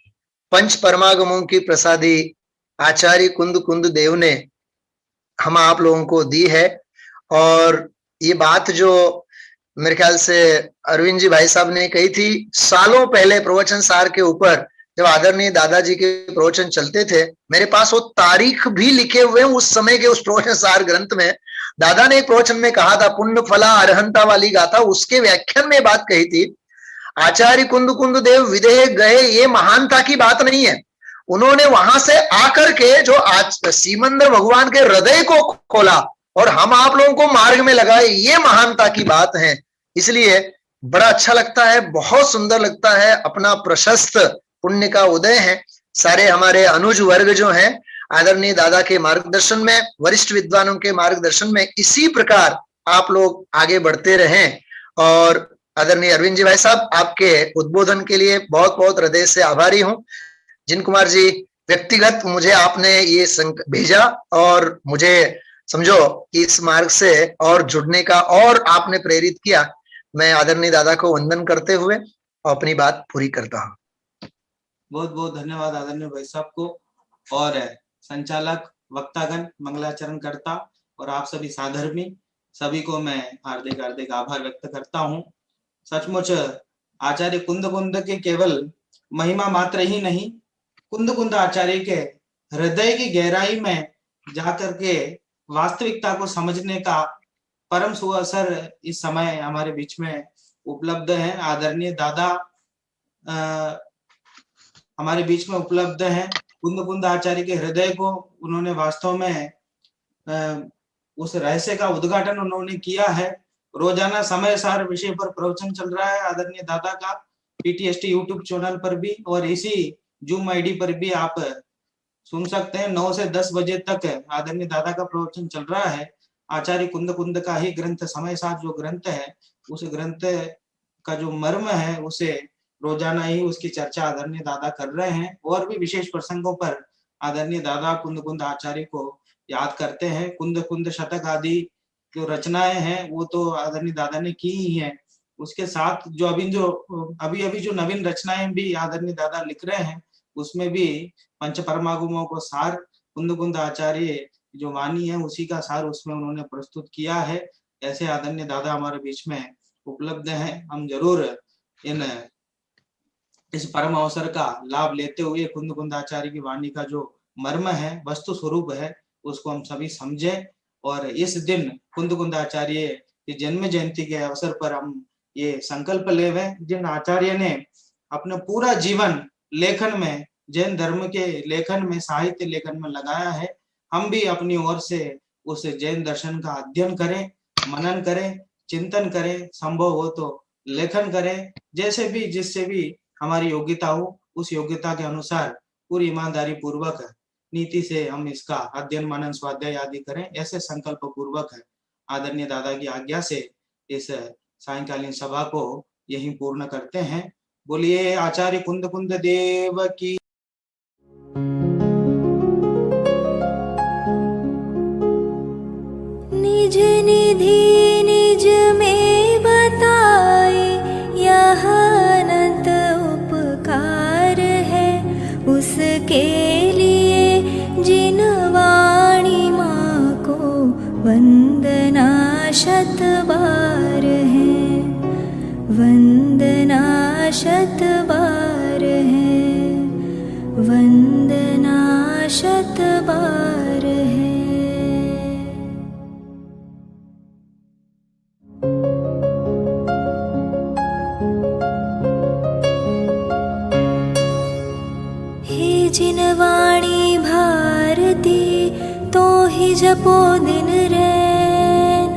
पंच परमागमों की प्रसादी आचार्य कुंद कुंद देव ने हम आप लोगों को दी है। और ये बात जो मेरे ख्याल से अरविंद जी भाई साहब ने कही थी सालों पहले प्रवचन सार के ऊपर, जब आदरणीय दादाजी के प्रवचन चलते थे, मेरे पास वो तारीख भी लिखे हुए हैं उस समय के उस प्रवचन सार ग्रंथ में। दादा ने एक प्रवचन में कहा था, पुण्य फला अरहंता वाली गाथा, उसके व्याख्यान में बात कही थी, आचार्य कुंद कुंद देव विदेह गए, ये महानता की बात नहीं है। उन्होंने वहां से आकर के जो आज सीमंदर भगवान के हृदय को खोला और हम आप लोगों को मार्ग में लगाए, ये महानता की बात है। इसलिए बड़ा अच्छा लगता है, बहुत सुंदर लगता है। अपना प्रशस्त पुण्य का उदय है। सारे हमारे अनुज वर्ग जो हैं आदरणीय दादा के मार्गदर्शन में, वरिष्ठ विद्वानों के मार्गदर्शन में इसी प्रकार आप लोग आगे बढ़ते रहें। और आदरणीय अरविंद जी भाई साहब, आपके उद्बोधन के लिए बहुत बहुत हृदय से आभारी हूं। जिन कुमार जी, व्यक्तिगत मुझे आपने ये भेजा और मुझे समझो इस मार्ग से और जुड़ने का और आपने प्रेरित किया। मैं आदरणीय दादा को वंदन करते हुए अपनी बात पूरी करता हूँ। बहुत बहुत धन्यवाद आदरणीय भाई साहब को और संचालक, वक्तागण, मंगलाचरण करता और आप सभी साधर्मी सभी को मैं हार्दिक हार्दिक आभार व्यक्त करता हूँ। सचमुच आचार्य कुंद कुंद के केवल महिमा मात्र ही नहीं, कुंद कुंद आचार्य के हृदय की गहराई में जाकर के वास्तविकता को समझने का परम सुअवसर इस समय हमारे बीच में उपलब्ध है। आदरणीय दादा हमारे बीच में उपलब्ध है। कुंद कुंद आचार्य के हृदय को उन्होंने वास्तव में उस रहस्य का उद्घाटन उन्होंने किया है। रोजाना समय सार विषय पर प्रवचन चल रहा है आदरणीय दादा का, पीटीएसटी यूट्यूब चैनल पर भी और इसी जूम आईडी पर भी आप सुन सकते हैं। 9 से 10 बजे तक आदरणीय दादा का प्रवचन चल रहा है। आचार्य कुंद कुंद का ही ग्रंथ समय सार जो ग्रंथ है, उस ग्रंथ का जो मर्म है उसे रोजाना ही उसकी चर्चा आदरणीय दादा कर रहे हैं और भी विशेष प्रसंगों पर आदरणीय दादा कुंद कुंद आचार्य को याद करते हैं। कुंद कुंद शतक आदि जो रचनाएं हैं वो तो आदरणीय दादा ने की ही है। उसके साथ जो अभी जो नवीन रचनाएं भी आदरणीय दादा लिख रहे हैं उसमें भी पंच परमागमों को सार कुंद कुंद आचार्य जो वाणी है उसी का सार उसमें उन्होंने प्रस्तुत किया है। ऐसे आदरणीय दादा हमारे बीच में उपलब्ध हैं। हम जरूर इस परम अवसर का लाभ लेते हुए कुंद कुंद आचार्य की वाणी का जो मर्म है, वस्तु स्वरूप है, उसको हम सभी समझें। और इस दिन कुंद कुंद आचार्य की जन्म जयंती के अवसर पर हम ये संकल्प ले हुए, जिन आचार्य ने अपना पूरा जीवन लेखन में, जैन धर्म के लेखन में, साहित्य लेखन में लगाया है, हम भी अपनी ओर से उस जैन दर्शन का अध्ययन करें, मनन करें, चिंतन करें, संभव हो तो लेखन करें। जैसे भी जिससे भी हमारी योग्यता हो उस योग्यता के अनुसार पूरी ईमानदारी पूर्वक नीति से हम इसका अध्ययन मनन स्वाध्याय आदि करें। ऐसे संकल्प पूर्वक आदरणीय दादा की आज्ञा से इस सायंकालीन सभा को यहीं पूर्ण करते हैं। बोलिए आचार्य कुंद कुंद देव की। निज निधि निज में बताए यह अनंत उपकार है, उसके लिए जिन वाणी माँ को वंदना शत बार है, वंदना शत बार है, वंदना शत बार है। हे जिन वाणी भारती तो ही जपो दिन रैन,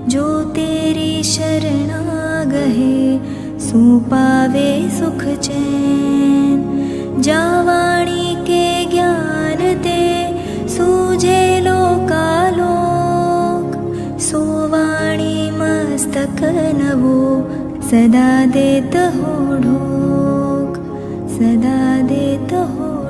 जो तेरी शरणा गहे सो पावे सुख चैन। जा वाणी के ज्ञान ते सूझे लोकालोक, सो वाणी मस्तक नवो सदा देत हो ढोक, सदा देत हो